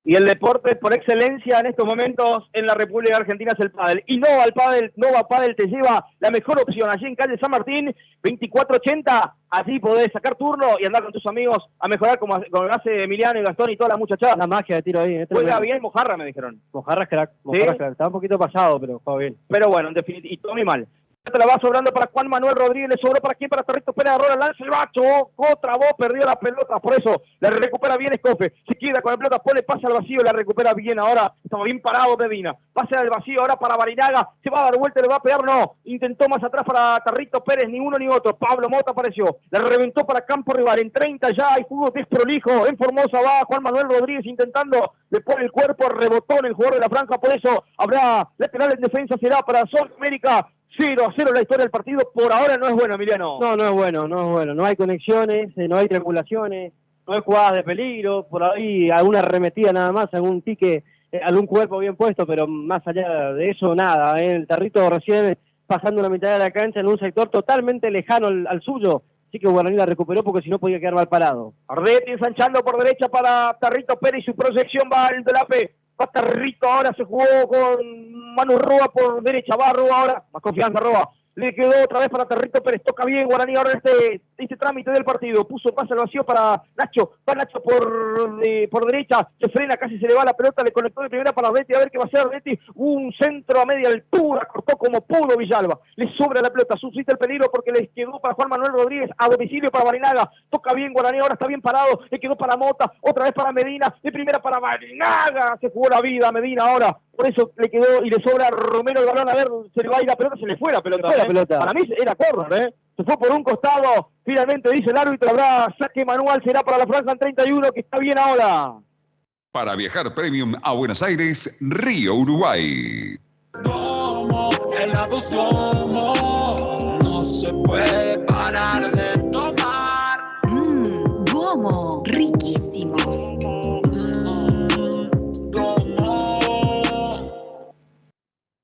Y el deporte por excelencia en estos momentos en la República Argentina es el pádel. Y Nova Pádel, Nova Pádel te lleva la mejor opción allí en calle San Martín, 2480. Allí podés sacar turno y andar con tus amigos a mejorar como hace Emiliano y Gastón y toda la muchachada. La magia de tiro ahí. Juega bien Mojarra, me dijeron. Mojarra es crack. Mojarra es crack. Estaba un poquito pasado, pero juega bien. Pero bueno, en definitiva, y Tommy mal. Te la va sobrando para Juan Manuel Rodríguez, le sobró para quién, para Torrito Pérez, Arrola, lanza el bacho, trabó, perdió la pelota, por eso la recupera bien Escofe, se queda con la pelota, pone pase al vacío, la recupera bien ahora, estaba bien parado Medina, pase al vacío ahora para Barinaga, se va a dar vuelta, le va a pegar, no, intentó más atrás para Tarrito Pérez, ni uno ni otro, Pablo Mota apareció, la reventó para campo rival, en 30 ya hay fútbol desprolijo, en Formosa va Juan Manuel Rodríguez intentando, le pone el cuerpo, rebotó en el jugador de la franja, por eso habrá lateral en defensa, será para Sol América. 0-0 la historia del partido, por ahora no es bueno, Emiliano. No es bueno, no hay conexiones, no hay triangulaciones, no hay jugadas de peligro, por ahí alguna arremetida nada más, algún tique, algún cuerpo bien puesto, pero más allá de eso nada, el Tarrito recién pasando la mitad de la cancha en un sector totalmente lejano al suyo, así que Guaraní la recuperó porque si no podía quedar mal parado. Arreti ensanchando por derecha para Tarrito Pérez y su proyección va al Delape. Va Tarrito, ahora se jugó con Manu Roa por derecha, va Roa ahora, más confianza Roa. Le quedó otra vez para Tarrito Pérez, toca bien Guaraní ahora este trámite del partido, puso pase al vacío para Nacho, va Nacho por derecha, se frena, casi se le va la pelota, le conectó de primera para Arreti, a ver qué va a hacer Arreti, un centro a media altura, cortó como pudo Villalba, le sobra la pelota, suscita el peligro porque le quedó para Juan Manuel Rodríguez, a domicilio para Barinaga, toca bien Guaraní, ahora está bien parado, le quedó para Mota, otra vez para Medina, de primera para Barinaga, se jugó la vida Medina ahora, por eso le quedó y le sobra a Romero el balón, a ver, se le va a ir la pelota, se le fue la pelota. Para mí era córner, se fue por un costado, finalmente dice el árbitro, habrá saque manual, será para la franja en 31, que está bien ahora. Para viajar premium a Buenos Aires, Río, Uruguay. Domo, helado Domo, no se puede parar de tomar. Domo, riquísimos.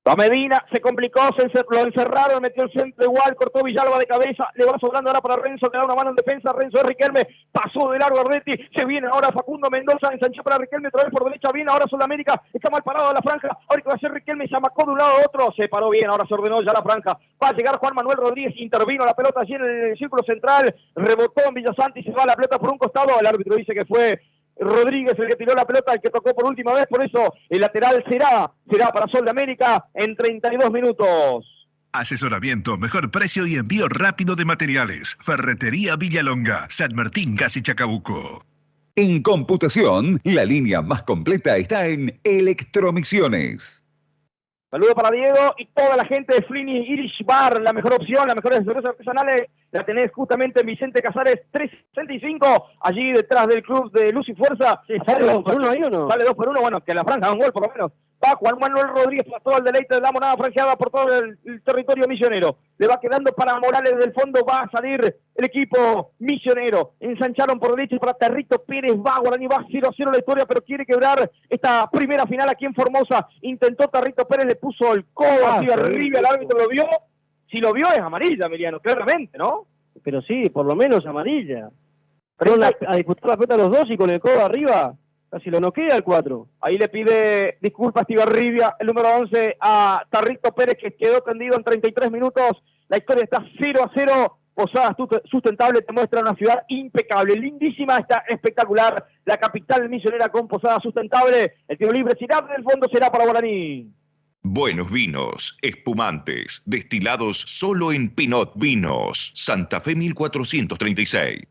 A Medina se complicó, lo encerraron, metió el centro igual, cortó Villalba de cabeza, le va sobrando ahora para Renzo, le da una mano en defensa, Renzo de Riquelme, pasó de largo Ardetti, se viene ahora Facundo Mendoza, ensanchó para Riquelme, otra vez por derecha, viene ahora Sudamérica, está mal parado la franja, ahora que va a hacer Riquelme, se amacó de un lado a otro, se paró bien, ahora se ordenó ya la franja, va a llegar Juan Manuel Rodríguez, intervino la pelota allí en el círculo central, rebotó en Villasanti, se va la pelota por un costado, el árbitro dice que fue Rodríguez el que tiró la pelota, el que tocó por última vez, por eso el lateral será para Sol de América en 32 minutos. Asesoramiento, mejor precio y envío rápido de materiales. Ferretería Villalonga, San Martín, casi Chacabuco. En computación, la línea más completa está en Electromisiones. Saludo para Diego y toda la gente de Flini Irish Bar, la mejor opción, las mejores cervezas artesanales, la tenés justamente en Vicente Casares 365, allí detrás del club de Luz y Fuerza. Sí, ¿sale 2 por 1 ahí o no? Sale 2 por 1, bueno, que la franja da un gol por lo menos. Va Juan Manuel Rodríguez para todo el deleite de la monada franjeada por todo el territorio misionero. Le va quedando para Morales del fondo, va a salir el equipo misionero. Ensancharon por derecha para Territo Pérez, va Guaraní, va 0-0 la historia, pero quiere quebrar esta primera final aquí en Formosa. Intentó Territo Pérez, le puso el codo así arriba, el árbitro lo vio. Si lo vio es amarilla, Emiliano, claramente, ¿no? Pero sí, por lo menos amarilla. Pero a disputar la pelota los dos y con el codo arriba, casi lo noquea el 4. Ahí le pide disculpas Tibarribia, el número 11, a Tarrito Pérez, que quedó tendido en 33 minutos. La historia está 0-0. Posadas Sustentable te muestra una ciudad impecable, lindísima, está espectacular. La capital misionera con Posadas Sustentable. El tiro libre será del fondo, será para Guaraní. Buenos vinos, espumantes, destilados solo en Pinot Vinos. Santa Fe 1436.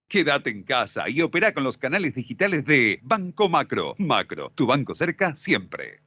Quédate en casa y opera con los canales digitales de Banco Macro. Macro, tu banco cerca siempre.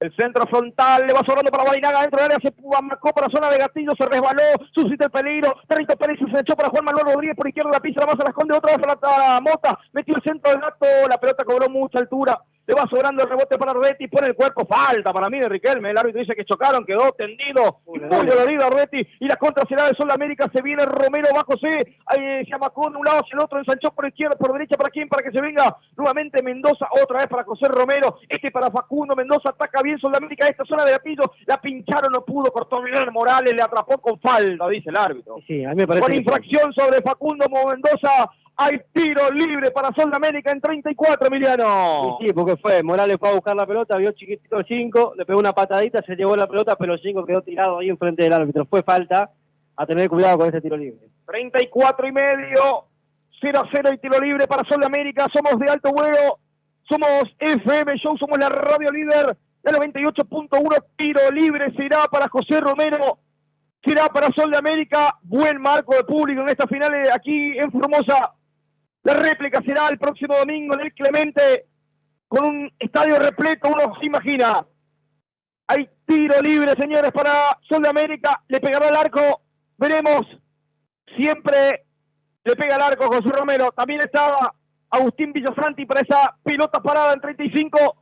El centro frontal le va sobrando para Guainaga, dentro del área se marcó para zona de Gatillo, se resbaló, suscita el peligro, Territo Pérez se echó para Juan Manuel Rodríguez por izquierda, la pisa, la masa, la esconde otra vez para la Mota, metió el centro del gato, la pelota cobró mucha altura, le va sobrando el rebote para Ardetti, pone el cuerpo, falta para mí de Riquelme, el árbitro dice que chocaron, quedó tendido, muy dolorido Ardetti, y la contra será de Sol de América, se viene Romero bajo C, se amacó de un lado hacia el otro, ensanchó por izquierda, por derecha, ¿para quién? Para que se venga nuevamente Mendoza, otra vez para José Romero, para Facundo, Mendoza ataca bien Sol de América, esta zona de Gatillo, la pincharon, no pudo, cortó bien Morales, le atrapó con falta, dice el árbitro. Sí, a mí me parece con infracción sobre Facundo Mendoza, hay tiro libre para Sol de América en 34, Emiliano. Sí, porque Morales fue a buscar la pelota, vio chiquitito el 5, le pegó una patadita, se llevó la pelota, pero el 5 quedó tirado ahí enfrente del árbitro. Fue falta, a tener cuidado con ese tiro libre. 34 y medio, 0-0 y tiro libre para Sol de América. Somos de alto vuelo, somos FM Show, somos la radio líder de 98.1. Tiro libre será para José Romero, será para Sol de América. Buen marco de público en esta final aquí en Formosa. La réplica será el próximo domingo en el Clemente, con un estadio repleto, uno se imagina. Hay tiro libre, señores, para Sol de América. Le pegará el arco, veremos. Siempre le pega el arco José Romero. También estaba Agustín Villasanti para esa pelota parada en 35.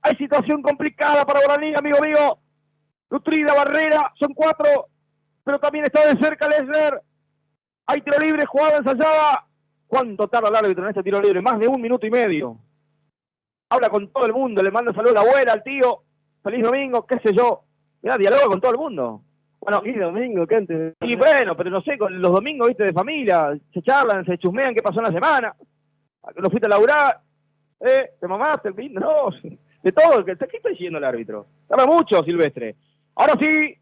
Hay situación complicada para Guaraní, amigo mío. Nutrida, Barrera, son 4, pero también está de cerca Lesner. Hay tiro libre, jugada ensayada. ¿Cuánto tarda el árbitro en este tiro libre? Más de 1 minuto y medio. Habla con todo el mundo, le manda saludos a la abuela, al tío. Feliz domingo, qué sé yo. Mirá, dialoga con todo el mundo. Bueno, y domingo, ¿qué antes? Y bueno, pero no sé, con los domingos, viste, de familia, se charlan, se chusmean qué pasó en la semana. ¿No fuiste a laburar? ¿Te mamaste el fin? No, de todo. ¿Qué está diciendo el árbitro? Habla mucho, Silvestre. Ahora sí,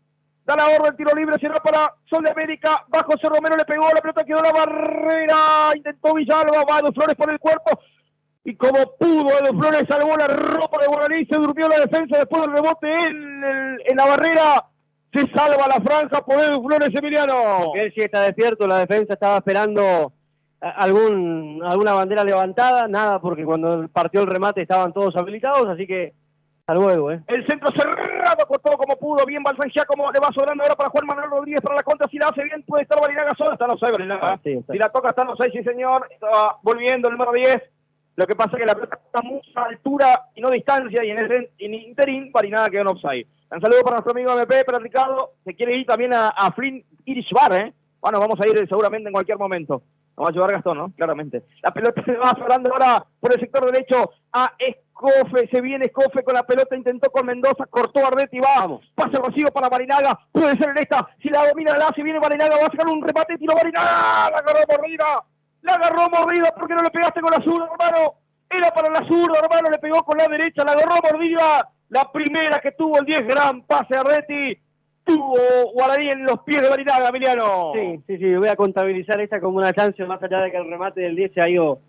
da la orden, tiro libre, será para Sol de América. Va José Romero, le pegó, la pelota quedó la Barrera. Intentó Villalba, va Edu Flores por el cuerpo. Y como pudo, Edu Flores salvó la ropa de Guaraní, se durmió la defensa después del rebote en la Barrera. Se salva la franja por Edu Flores, Emiliano. Porque él sí está despierto, la defensa estaba esperando alguna bandera levantada, nada, porque cuando partió el remate estaban todos habilitados, así que hasta luego, El centro cerrado, cortó como pudo, bien Balsanchia, como le va sobrando ahora para Juan Manuel Rodríguez para la contra, si la hace bien puede estar Barinaga sola, está los 6, Barinaga. Sí, si la toca está los 6, sí señor, está volviendo el número 10, lo que pasa es que la pelota está a mucha altura y no distancia, y en interín Barinaga quedó en offside. Un saludo para nuestro amigo MP, para Ricardo, se quiere ir también a Flynn Irish Bar, Bueno, vamos a ir seguramente en cualquier momento. Nos va a llevar Gastón, ¿no? Claramente. La pelota se va sobrando ahora por el sector derecho a Escofe, se viene Escofe con la pelota, intentó con Mendoza, cortó Ardetti, vamos, pase vacío para Barinaga, puede ser en esta, si la domina la hace, viene Barinaga, va a sacar un remate, tiro Barinaga, la agarró mordida, ¿por qué no le pegaste con la zurda, hermano? Era para la zurda, hermano, le pegó con la derecha, la agarró mordida, la primera que tuvo el 10, gran pase a Ardetti, tuvo Guaraní en los pies de Barinaga, Emiliano. Sí, voy a contabilizar esta como una chance, más allá de que el remate del 10 se ha ido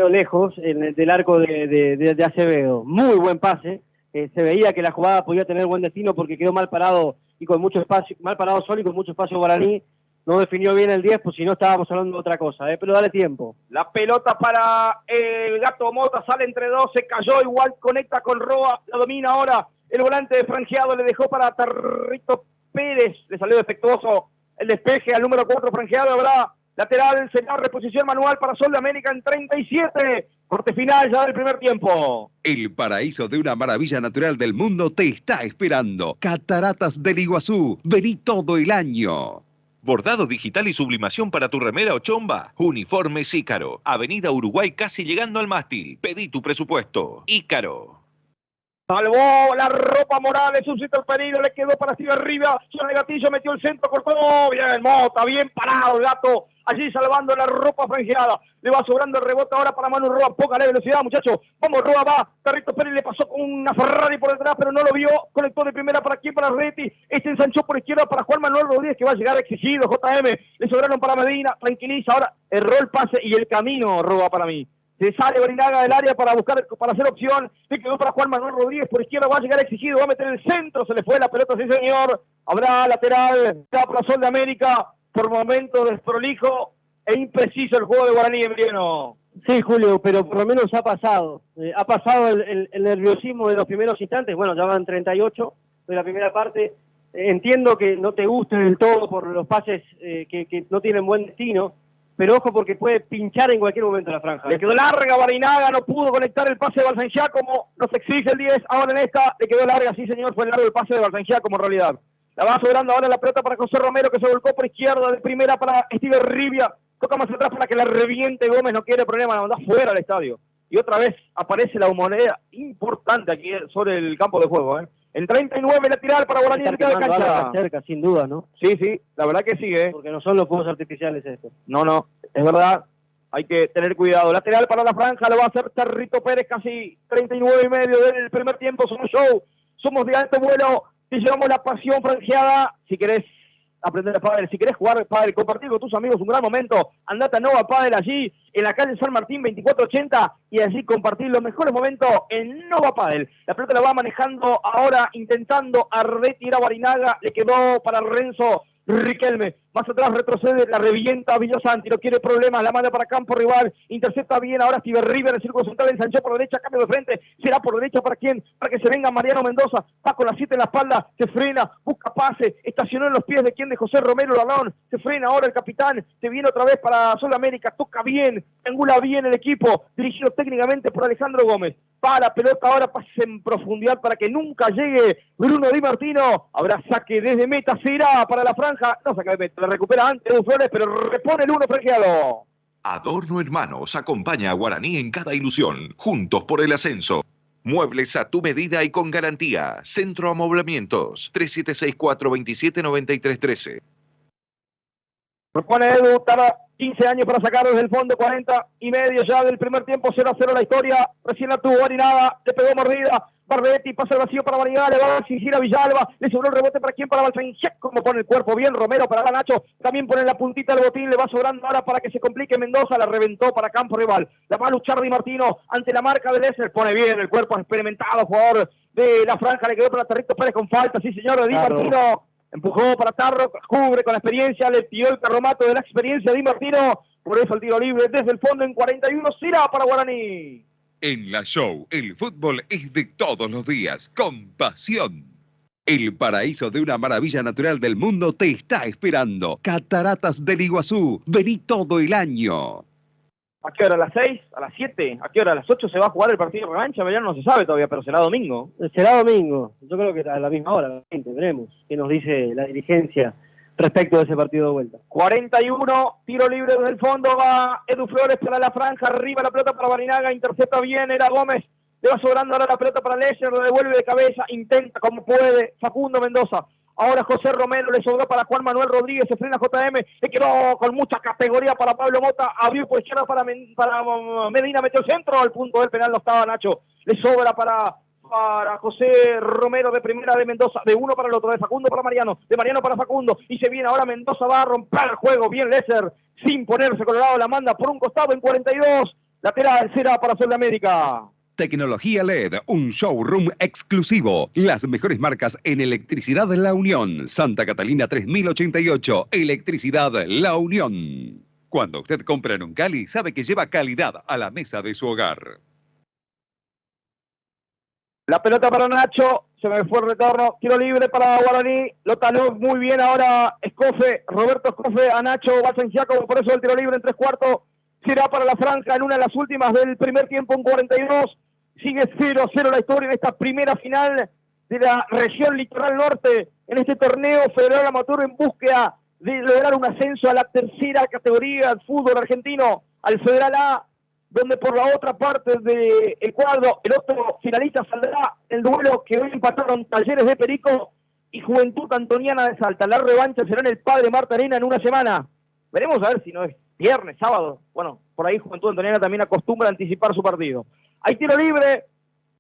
lejos del arco de Acevedo. Muy buen pase, se veía que la jugada podía tener buen destino porque quedó mal parado y con mucho espacio, mal parado solo y con mucho espacio Guaraní. No definió bien el 10, pues si no estábamos hablando de otra cosa, pero dale tiempo. La pelota para el Gato Mota, sale entre dos, se cayó, igual conecta con Roa, la domina ahora el volante de franjeado, le dejó para Tarrito Pérez, le salió defectuoso el despeje al número 4 franjeado, habrá lateral, señor, reposición manual para Sol de América en 37, corte final ya del primer tiempo. El paraíso de una maravilla natural del mundo te está esperando. Cataratas del Iguazú, vení todo el año. Bordado digital y sublimación para tu remera o chomba. Uniformes Ícaro. Avenida Uruguay casi llegando al mástil. Pedí tu presupuesto. Ícaro. Salvó la ropa Morales, un centro pedido, le quedó para Steve arriba, sobre el gatillo, metió el centro, cortó, bien Mota, bien parado el Gato, allí salvando la ropa franjeada, le va sobrando el rebote ahora para Manu Roa, póngale velocidad muchachos, vamos Roa va, Tarrito Pérez le pasó con una Ferrari por detrás, pero no lo vio, conectó de primera para quién, para Ardetti, ensanchó por izquierda para Juan Manuel Rodríguez, que va a llegar exigido, JM, le sobraron para Medina, tranquiliza, ahora erró el pase y el camino Roa para mí. Se sale Barinaga del área para hacer opción, se quedó para Juan Manuel Rodríguez, por izquierda va a llegar exigido, va a meter el centro, se le fue la pelota, sí señor, habrá lateral, para Sol de América, por momento desprolijo e impreciso el juego de Guaraní, Emiliano. Sí, Julio, pero por lo menos ha pasado el nerviosismo de los primeros instantes, bueno, ya van 38 de la primera parte, entiendo que no te guste del todo por los pases que no tienen buen destino, pero ojo porque puede pinchar en cualquier momento la franja. Le quedó larga Barinaga, no pudo conectar el pase de Balsanchá como nos exige el 10, ahora en esta le quedó larga, sí señor, fue largo el pase de Balsanchá como en realidad. La va sobrando ahora la pelota para José Romero que se volcó por izquierda de primera para Steve Rivia, toca más atrás para que la reviente Gómez, no quiere problema, la manda fuera al estadio. Y otra vez aparece la humoneda importante aquí sobre el campo de juego, En 39 lateral para Guaraní en cada cancha. Cerca, sin duda, ¿no? Sí, la verdad que sí, Porque no son los fuegos artificiales estos. No, es verdad. Hay que tener cuidado. Lateral para la franja, lo va a hacer Tarrito Pérez, casi 39 y medio del primer tiempo. Somos show, somos de alto vuelo, te llevamos la pasión franjeada. Si querés aprender a pádel, si querés jugar pádel, compartir con tus amigos un gran momento, andate a Nova Pádel allí, en la calle San Martín 2480, y allí compartir los mejores momentos en Nova Pádel. La pelota la va manejando ahora, intentando a retirar a Barinaga, le quedó para Renzo Riquelme, más atrás retrocede, la revienta Villasanti, no quiere problemas, la manda para campo rival, intercepta bien ahora Steve River, el círculo central, ensanchó por derecha, cambio de frente, será por derecha para quién, para que se venga Mariano Mendoza, va con la 7 en la espalda, se frena, busca pase, estacionó en los pies de quién, de José Romero Lalón, se frena ahora el capitán, se viene otra vez para Sol América, toca bien, triangula bien el equipo, dirigido técnicamente por Alejandro Gómez, para pelota ahora, pase en profundidad para que nunca llegue Bruno Di Martino, habrá saque desde meta, será para la franja, no saca de meta, la recupera antes de Flores, pero repone el uno franjeado. Adorno Hermanos acompaña a Guaraní en cada ilusión, juntos por el ascenso. Muebles a tu medida y con garantía. Centro Amoblamientos, 3764-279313. Propone Edu, tarda 15 años para sacar desde el fondo, 40 y medio ya del primer tiempo, 0-0 la historia, recién la tuvo Barinaga, le pegó mordida, Barbetti pasa el vacío para Barinaga, le va a exigir a Villalba, le sobró el rebote para quién, para Balsanchek, como pone el cuerpo bien, Romero para Nacho, también pone la puntita del botín, le va sobrando ahora para que se complique Mendoza, la reventó para campo rival, la va a luchar Di Martino ante la marca de Lesser, pone bien el cuerpo experimentado, jugador de la franja, le quedó para Tarrito Pérez con falta, sí señor, de Di Martino. Empujó para Tarro, cubre con la experiencia, le tiró el carromato de la experiencia de Di Martino, por eso el tiro libre desde el fondo en 41, será para Guaraní. En la Show, el fútbol es de todos los días, con pasión. El paraíso de una maravilla natural del mundo te está esperando. Cataratas del Iguazú, vení todo el año. ¿A qué hora? ¿A las 6? ¿A las 7? ¿A qué hora? ¿A las 8 se va a jugar el partido de revancha? Ya no se sabe todavía, pero será domingo. Será domingo. Yo creo que a la misma hora, veremos qué nos dice la dirigencia respecto de ese partido de vuelta. 41, tiro libre desde el fondo, va Edu Flores para la franja, arriba la pelota para Barinaga, intercepta bien, era Gómez, Le va sobrando ahora la pelota para Lesser, lo devuelve de cabeza, intenta como puede Facundo Mendoza. Ahora José Romero, le sobró para Juan Manuel Rodríguez, se frena JM, le quedó con mucha categoría para Pablo Mota, abrió por izquierda para Medina, metió el centro, al punto del penal no estaba Nacho, le sobra para José Romero de primera de Mendoza, de uno para el otro, de Facundo para Mariano, de Mariano para Facundo, y se viene ahora Mendoza, va a romper el juego, bien Lesser, sin ponerse colorado, la manda por un costado en 42, lateral será para Sol de América. Tecnología LED, un showroom exclusivo. Las mejores marcas en electricidad La Unión. Santa Catalina 3088, Electricidad La Unión. Cuando usted compra en un Cali, sabe que lleva calidad a la mesa de su hogar. La pelota para Nacho, se me fue el retorno, tiro libre para Guaraní, lo taló muy bien ahora Escofe, Roberto Escofe a Nacho Bacenciaco, por eso el tiro libre en 3/4, será para la franja en una de las últimas del primer tiempo en 42, sigue 0-0 la historia en esta primera final de la región litoral norte, en este torneo federal amateur en búsqueda de lograr un ascenso a la tercera categoría del fútbol argentino, al Federal A, donde por la otra parte del cuadro, el otro finalista saldrá el duelo que hoy empataron Talleres de Perico y Juventud Antoniana de Salta. La revancha será en el Padre Marta Arena en una semana. Veremos a ver si no es viernes, sábado. Bueno, por ahí Juventud Antoniana también acostumbra a anticipar su partido. Hay tiro libre,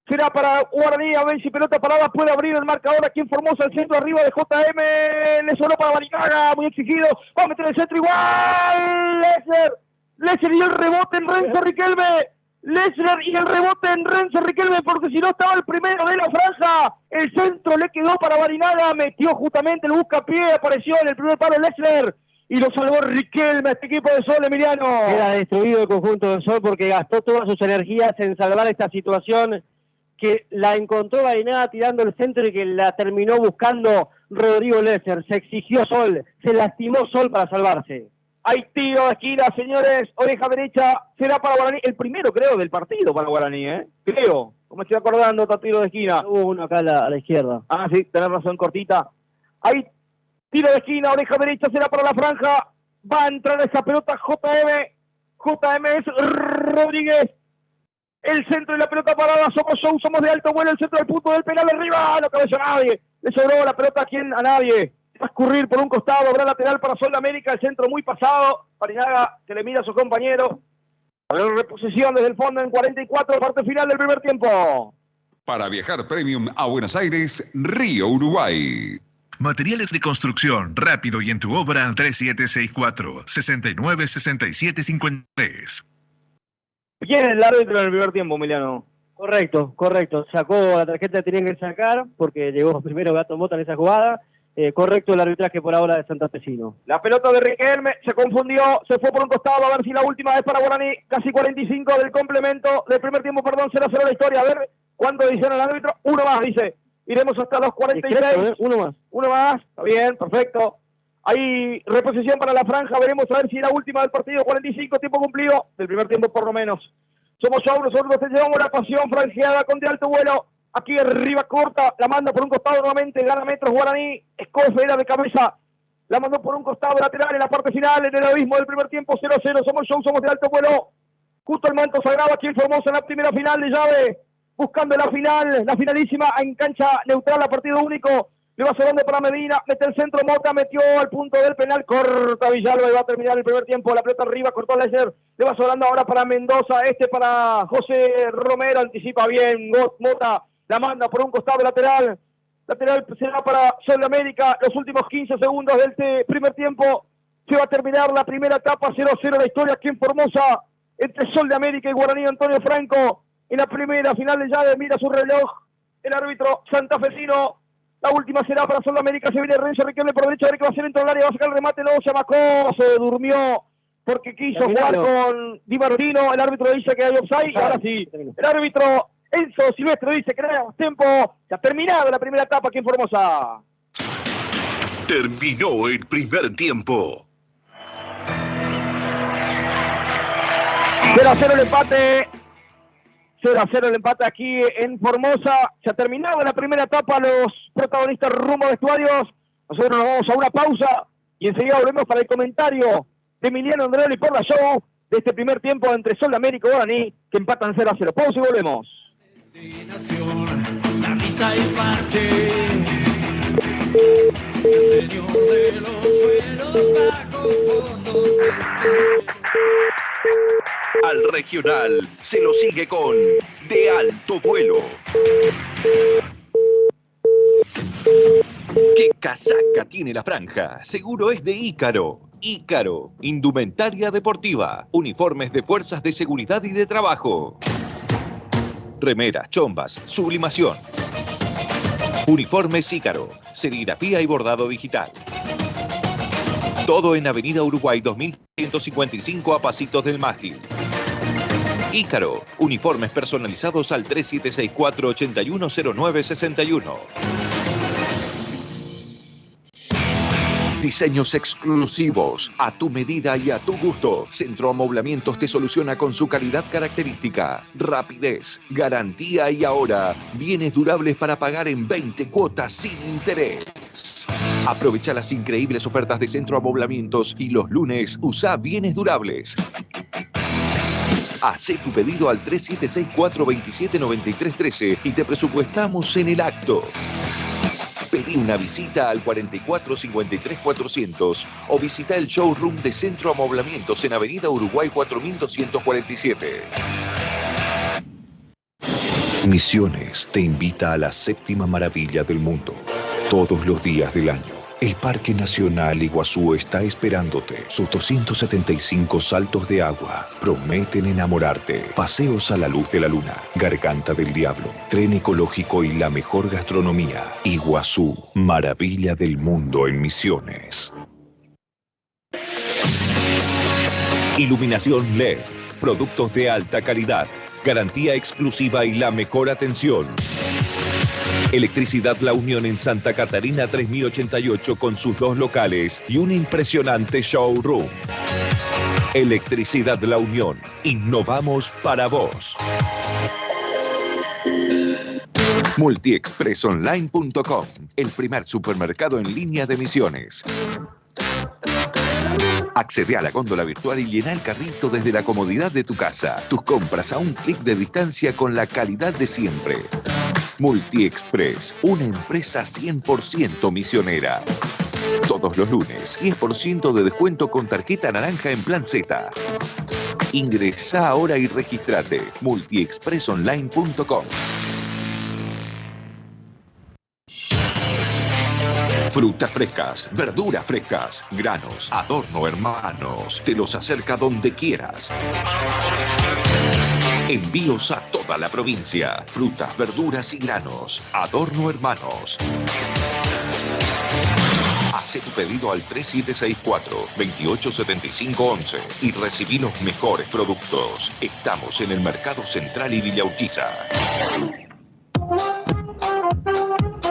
será para Guaraní, a ver si pelota parada puede abrir el marcador aquí en Formosa, el centro arriba de JM, le sonó para Barinaga, muy exigido, va a meter el centro igual, Lesser y el rebote en Renzo Riquelme, Lesser y el rebote en Renzo Riquelme, porque si no estaba el primero de la franja, el centro le quedó para Barinaga, metió justamente el buscapié, apareció en el primer palo Lesser, y lo salvó Riquelme, este equipo de Sol, Emiliano. Queda destruido el conjunto del Sol porque gastó todas sus energías en salvar esta situación que la encontró Barinaga tirando el centro y que la terminó buscando Rodrigo Lesser. Se exigió Sol, se lastimó Sol para salvarse. Hay tiro de esquina, señores, oreja derecha, será para Guaraní, el primero creo del partido para Guaraní, creo, como estoy acordando, está tiro de esquina. Hubo uno acá a la izquierda. Ah, sí, tenés razón, cortita. Hay tiro de esquina, oreja derecha, será para la franja, va a entrar esa pelota JM es Rodríguez, el centro y la pelota parada, somos de alto vuelo, el centro del punto del penal arriba, no cabeza a nadie, le sobró la pelota a nadie. Va a escurrir por un costado, habrá lateral para Sol de América, el centro muy pasado, Barinaga que le mira a su compañero, habrá reposición desde el fondo en 44, parte final del primer tiempo. Para viajar premium a Buenos Aires, Río Uruguay. Materiales de construcción, rápido y en tu obra, 3764-696753. ¿Quién es el árbitro en el primer tiempo, Emiliano? Correcto. Sacó la tarjeta que tenían que sacar porque llegó primero Gato Mota en esa jugada. Correcto el arbitraje por ahora de Santafesino. La pelota de Riquelme se confundió, se fue por un costado, a ver si la última vez para Guaraní, casi 45 del complemento, del primer tiempo, 0-0 la historia, a ver cuándo dicen el árbitro, uno más, dice, iremos hasta los 46, uno más, está bien, perfecto. Hay reposición para la franja, veremos a ver si la última del partido, 45, tiempo cumplido, del primer tiempo por lo menos. Somos show, nosotros te llevamos la pasión franjeada con de alto vuelo. Aquí arriba corta, la manda por un costado nuevamente, gana metros Guaraní, Escofe era de cabeza, la mandó por un costado lateral en la parte final, en el abismo del primer tiempo, 0-0, somos show, somos de alto vuelo, justo el manto sagrado aquí en Formosa en la primera final de llave, buscando la final, la finalísima en cancha neutral a partido único, le va sobrando para Medina, mete el centro, Mota metió al punto del penal, corta Villalba y va a terminar el primer tiempo, la pelota arriba, cortó Lesser, le va sobrando ahora para Mendoza, para José Romero, anticipa bien, Mota, la manda por un costado lateral será para Sol de América, los últimos 15 segundos del primer tiempo, se va a terminar la primera etapa, 0-0 la historia aquí en Formosa, entre Sol de América y Guaraní Antonio Franco, en la primera final de llave, mira su reloj, el árbitro santafesino, la última será para Sol de América, se viene Renzo Riquelme por derecha, a ver qué va a hacer dentro del área, va a sacar el remate, no, se amacó, se durmió, porque quiso jugar con Di Martino, el árbitro dice que hay offside, ahora sí, el árbitro Enzo Silvestre dice que no hay tiempo, se ha terminado la primera etapa aquí en Formosa. Terminó el primer tiempo. 0-0 el empate. 0-0 el empate aquí en Formosa. Se ha terminado la primera etapa, los protagonistas rumbo a vestuarios. Nosotros nos vamos a una pausa y enseguida volvemos para el comentario de Emiliano Andreoli por la show de este primer tiempo entre Sol de América y Guaraní, que empatan 0-0. Pausa y volvemos. La misa y parche. El señor de los suelos bajo fondo. Al regional se lo sigue con De Alto Vuelo. ¿Qué casaca tiene la franja? Seguro es de Ícaro. Ícaro, indumentaria deportiva, uniformes de fuerzas de seguridad y de trabajo. Remeras, chombas, sublimación. Uniformes Ícaro, serigrafía y bordado digital. Todo en Avenida Uruguay 2155 a pasitos del mástil. Ícaro, uniformes personalizados al 3764-810961. Diseños exclusivos, a tu medida y a tu gusto. Centro Amoblamientos te soluciona con su calidad característica, rapidez, garantía y ahora bienes durables para pagar en 20 cuotas sin interés. Aprovecha las increíbles ofertas de Centro Amoblamientos y los lunes usa bienes durables. Hacé tu pedido al 3764-279313 y te presupuestamos en el acto. Pedí una visita al 4453-400 o visita el showroom de Centro Amoblamientos en Avenida Uruguay 4247. Misiones te invita a la séptima maravilla del mundo. Todos los días del año, el Parque Nacional Iguazú está esperándote. Sus 275 saltos de agua prometen enamorarte. Paseos a la luz de la luna, Garganta del Diablo, tren ecológico y la mejor gastronomía. Iguazú, maravilla del mundo en Misiones. Iluminación LED, productos de alta calidad, garantía exclusiva y la mejor atención. Electricidad La Unión en Santa Catarina 3088 con sus 2 locales y un impresionante showroom. Electricidad La Unión. Innovamos para vos. Multiexpresonline.com, el primer supermercado en línea de Misiones. Accede a la góndola virtual y llena el carrito desde la comodidad de tu casa. Tus compras a un clic de distancia con la calidad de siempre. Multiexpress, una empresa 100% misionera. Todos los lunes, 10% de descuento con tarjeta naranja en Plan Z. Ingresá ahora y registrate. Multiexpresonline.com. Frutas frescas, verduras frescas, granos, Adorno Hermanos. Te los acerca donde quieras. Envíos a toda la provincia. Frutas, verduras y granos. Adorno Hermanos. Hace tu pedido al 3764-287511 y recibí los mejores productos. Estamos en el Mercado Central y Villa Urquiza.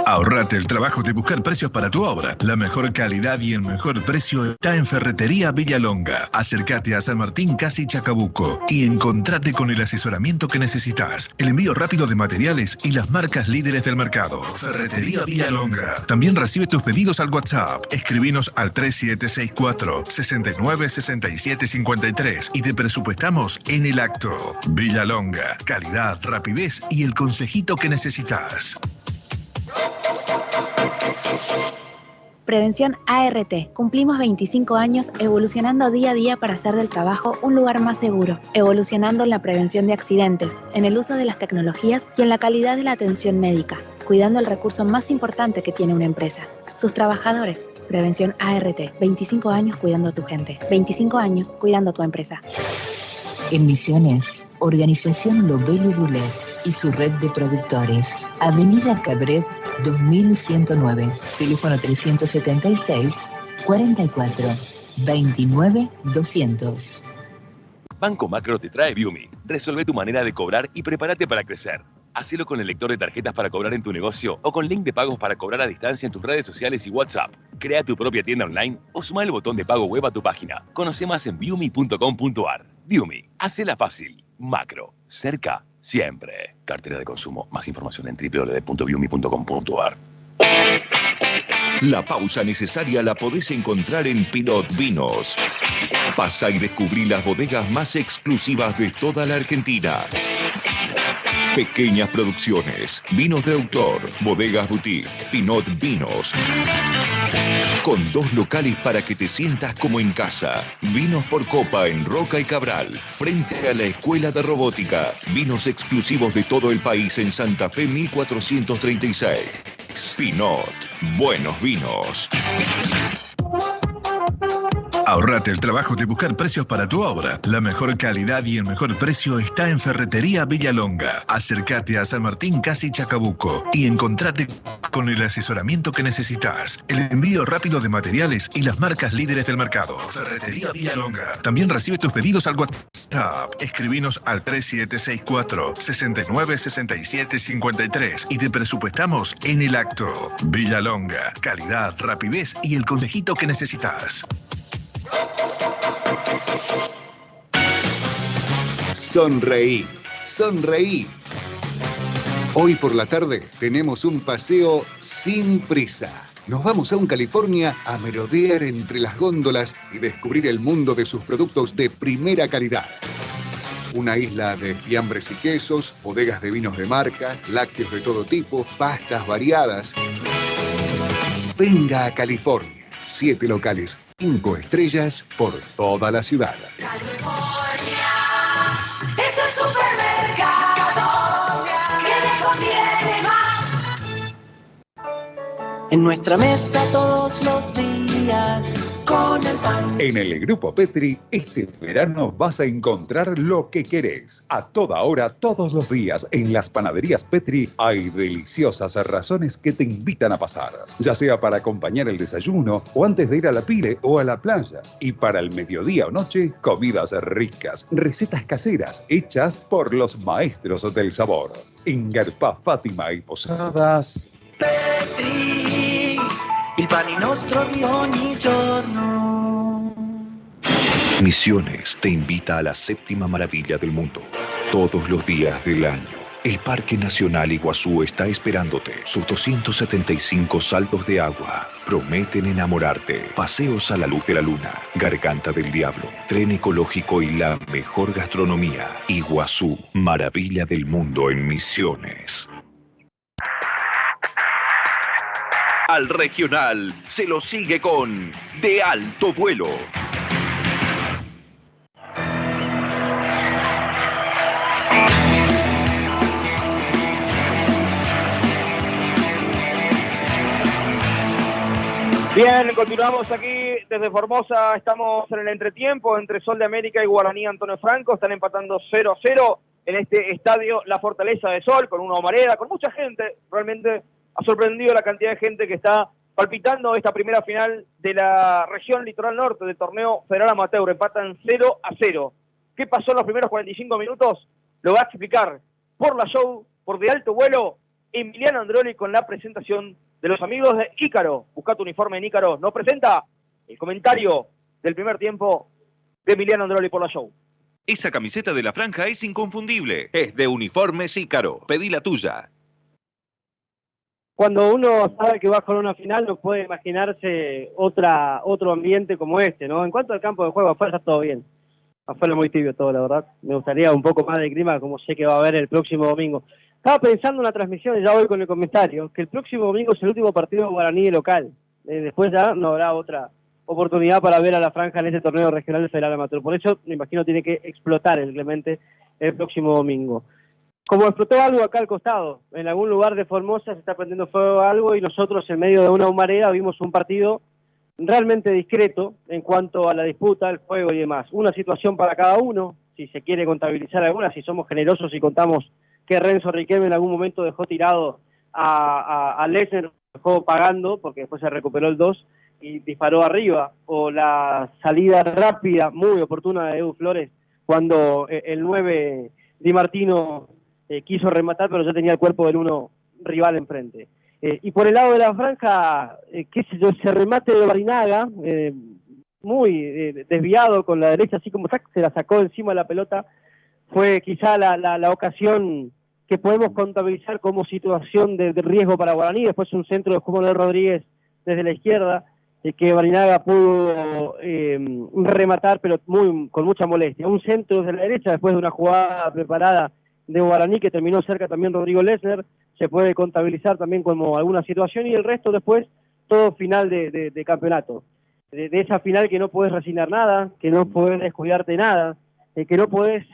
Ahorrate el trabajo de buscar precios para tu obra. La mejor calidad y el mejor precio está en Ferretería Villalonga. Acércate a San Martín, casi Chacabuco, y encontrate con el asesoramiento que necesitas, el envío rápido de materiales y las marcas líderes del mercado. Ferretería Villalonga. También recibe tus pedidos al WhatsApp. Escribinos al 3764-696753 y te presupuestamos en el acto. Villalonga. Calidad, rapidez y el consejito que necesitas. Prevención ART. Cumplimos 25 años evolucionando día a día para hacer del trabajo un lugar más seguro, evolucionando en la prevención de accidentes, en el uso de las tecnologías y en la calidad de la atención médica, cuidando el recurso más importante que tiene una empresa, sus trabajadores. Prevención ART. 25 años cuidando a tu gente. 25 años cuidando a tu empresa. En Misiones, Organización Lobel y Roulette y su red de productores. Avenida Cabret 2109, teléfono 376 44 29 200. Banco Macro te trae Viumi. Resolve tu manera de cobrar y prepárate para crecer. Hacelo con el lector de tarjetas para cobrar en tu negocio o con link de pagos para cobrar a distancia en tus redes sociales y WhatsApp. Crea tu propia tienda online o suma el botón de pago web a tu página. Conoce más en viumi.com.ar. Viumi, hacela fácil. Macro, cerca, siempre. Cartera de consumo. Más información en www.viumi.com.ar. La pausa necesaria la podés encontrar en Pilot Vinos. Pasa y descubrí las bodegas más exclusivas de toda la Argentina. Pequeñas producciones, vinos de autor, bodegas boutique, Pinot Vinos. Con 2 locales para que te sientas como en casa. Vinos por copa en Roca y Cabral, frente a la Escuela de Robótica. Vinos exclusivos de todo el país en Santa Fe 1436. Pinot, buenos vinos. Ahorrate el trabajo de buscar precios para tu obra. La mejor calidad y el mejor precio está en Ferretería Villalonga. Acércate a San Martín, casi Chacabuco, y encontrate con el asesoramiento que necesitas, el envío rápido de materiales y las marcas líderes del mercado. Ferretería Villalonga. También recibe tus pedidos al WhatsApp. Escribinos al 3764-696753 y te presupuestamos en el acto. Villalonga. Calidad, rapidez y el consejito que necesitas. Sonreí, sonreí. Hoy por la tarde tenemos un paseo sin prisa. Nos vamos a un California a merodear entre las góndolas y descubrir el mundo de sus productos de primera calidad. Una isla de fiambres y quesos, bodegas de vinos de marca, lácteos de todo tipo, pastas variadas. Venga a California. 7 locales, 5 estrellas por toda la ciudad. California es el supermercado que le conviene más. En nuestra mesa todos los días con el pan. En el Grupo Petri, este verano vas a encontrar lo que querés. A toda hora, todos los días, en las panaderías Petri hay deliciosas razones que te invitan a pasar. Ya sea para acompañar el desayuno, o antes de ir a la pile o a la playa. Y para el mediodía o noche, comidas ricas, recetas caseras, hechas por los maestros del sabor. En Garpá, Fátima y Posadas... Petri, il pane nostro di ogni giorno. Misiones te invita a la 7ª maravilla del mundo. Todos los días del año, el Parque Nacional Iguazú está esperándote. Sus 275 saltos de agua prometen enamorarte. Paseos a la luz de la luna, Garganta del Diablo, tren ecológico y la mejor gastronomía. Iguazú, maravilla del mundo en Misiones. Al regional se lo sigue con De Alto Vuelo. Bien, continuamos aquí desde Formosa, estamos en el entretiempo entre Sol de América y Guaraní Antonio Franco, están empatando 0-0 en este estadio La Fortaleza de Sol, con una humareda, con mucha gente, realmente ha sorprendido la cantidad de gente que está palpitando esta primera final de la región litoral norte del torneo federal amateur, empatan 0-0. ¿Qué pasó en los primeros 45 minutos? Lo va a explicar por la show, por De Alto Vuelo, Emiliano Androli con la presentación de los amigos de Ícaro. Busca tu uniforme en Ícaro. Nos presenta el comentario del primer tiempo de Emiliano Androli por la show. Esa camiseta de la franja es inconfundible. Es de Uniformes Ícaro. Pedí la tuya. Cuando uno sabe que va con una final, no puede imaginarse otro ambiente como este, ¿no? En cuanto al campo de juego, afuera está todo bien. Afuera muy tibio todo, la verdad. Me gustaría un poco más de clima, como sé que va a haber el próximo domingo. Estaba pensando en la transmisión, y ya voy con el comentario, que el próximo domingo es el último partido de Guaraní local. Después ya no habrá otra oportunidad para ver a la franja en este torneo regional federal amateur. Por eso, me imagino, tiene que explotar el Clemente el próximo domingo. Como explotó algo acá al costado, en algún lugar de Formosa se está prendiendo fuego algo y nosotros en medio de una humareda vimos un partido realmente discreto en cuanto a la disputa, el juego y demás. Una situación para cada uno, si se quiere contabilizar alguna, si somos generosos y contamos que Renzo Riquelme en algún momento dejó tirado a Lesnar, dejó pagando porque después se recuperó el 2 y disparó arriba, o la salida rápida, muy oportuna de Edu Flores cuando el 9 Di Martino quiso rematar, pero ya tenía el cuerpo del 1 rival enfrente. Y por el lado de la franja, qué sé yo, ese remate de Barinaga, muy desviado con la derecha, así como se la sacó encima de la pelota, fue quizá la ocasión que podemos contabilizar como situación de riesgo para Guaraní. Después un centro de Juan Manuel Rodríguez desde la izquierda, que Barinaga pudo rematar, pero con mucha molestia. Un centro desde la derecha, después de una jugada preparada de Guaraní, que terminó cerca también Rodrigo Lesner, se puede contabilizar también como alguna situación, y el resto después, todo final de campeonato. De esa final que no puedes resignar nada, que no puedes descuidarte nada, que no puedes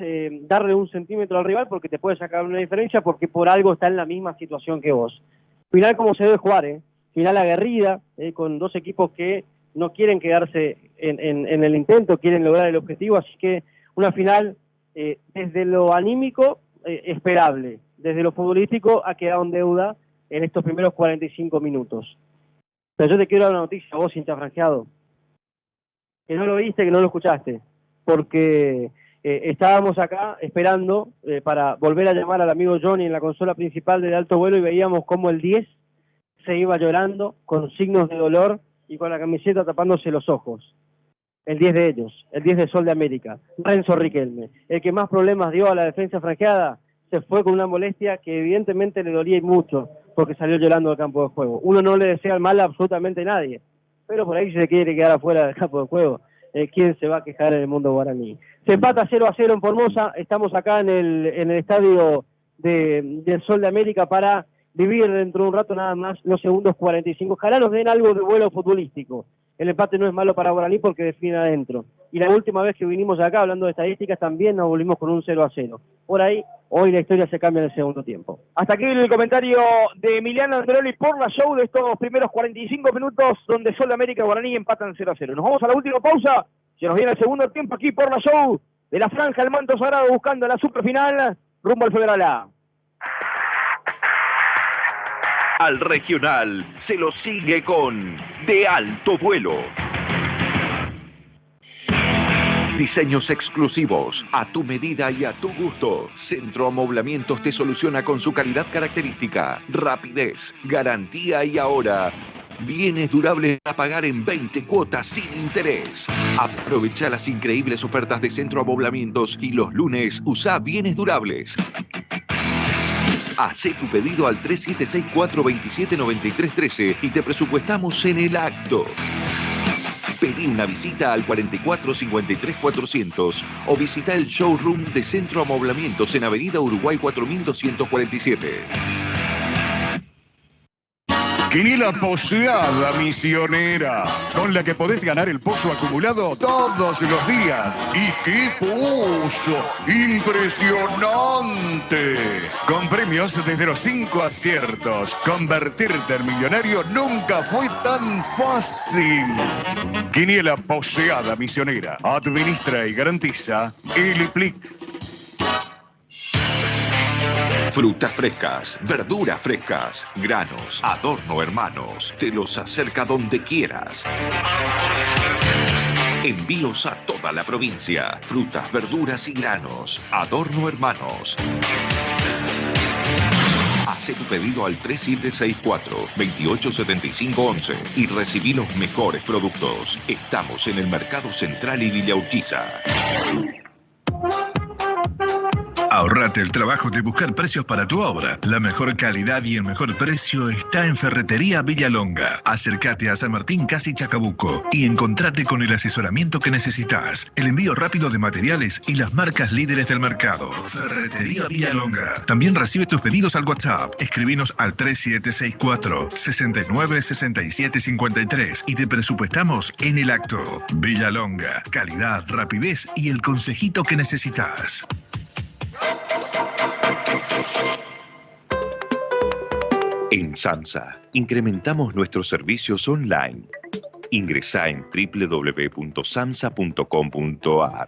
darle un centímetro al rival porque te puede sacar una diferencia porque por algo está en la misma situación que vos. Final como se debe jugar, final aguerrida, con dos equipos que no quieren quedarse en el intento, quieren lograr el objetivo, así que una final desde lo anímico esperable, desde lo futbolístico ha quedado en deuda en estos primeros 45 minutos. Pero yo te quiero dar una noticia, vos, hincha franjeado, que no lo viste, que no lo escuchaste, porque estábamos acá esperando para volver a llamar al amigo Johnny en la consola principal de Alto Vuelo y veíamos cómo el 10 se iba llorando con signos de dolor y con la camiseta tapándose los ojos. El 10 de ellos, el 10 de Sol de América, Renzo Riquelme, el que más problemas dio a la defensa franjeada, se fue con una molestia que evidentemente le dolía y mucho porque salió llorando del campo de juego. Uno no le desea el mal a absolutamente nadie, pero por ahí si se quiere quedar afuera del campo de juego, ¿quién se va a quejar en el mundo guaraní? Se empata 0-0 en Formosa, estamos acá en el estadio del Sol de América para vivir dentro de un rato nada más los segundos 45. Ojalá nos den algo de vuelo futbolístico. El empate no es malo para Guaraní porque define adentro. Y la última vez que vinimos acá hablando de estadísticas también nos volvimos con un 0-0. Por ahí, hoy la historia se cambia en el segundo tiempo. Hasta aquí el comentario de Emiliano Andreoli por la show de estos primeros 45 minutos donde Sol de América y Guaraní empatan 0-0. Nos vamos a la última pausa. Se nos viene el segundo tiempo aquí por la show de la Franja del Manto Sagrado buscando la superfinal rumbo al Federal A. Al regional se lo sigue con De Alto Vuelo. Diseños exclusivos, a tu medida y a tu gusto. Centro Amoblamientos te soluciona con su calidad característica, rapidez, garantía y ahora bienes durables a pagar en 20 cuotas sin interés. Aprovecha las increíbles ofertas de Centro Amoblamientos y los lunes usa bienes durables. Hacé tu pedido al 3764-279313 y te presupuestamos en el acto. Pedí una visita al 4453-400 o visita el showroom de Centro Amoblamientos en Avenida Uruguay 4247. Quiniela Poseada Misionera, con la que podés ganar el pozo acumulado todos los días. ¡Y qué pozo! ¡Impresionante! Con premios desde los 5 aciertos. Convertirte en millonario nunca fue tan fácil. Quiniela Poseada Misionera. Administra y garantiza Eliplic. Frutas frescas, verduras frescas, granos, Adorno Hermanos, te los acerca donde quieras. Envíos a toda la provincia, frutas, verduras y granos, Adorno Hermanos. Hace tu pedido al 3764-287511 y recibí los mejores productos. Estamos en el Mercado Central y Villa Urquiza. Ahorrate el trabajo de buscar precios para tu obra. La mejor calidad y el mejor precio está en Ferretería Villalonga. Acércate a San Martín, casi Chacabuco, y encontrate con el asesoramiento que necesitas, el envío rápido de materiales y las marcas líderes del mercado. Ferretería Villalonga. También recibe tus pedidos al WhatsApp. Escribinos al 3764-696753 y te presupuestamos en el acto. Villalonga. Calidad, rapidez y el consejito que necesitas. En SAMSA, incrementamos nuestros servicios online. Ingresá en www.samsa.com.ar.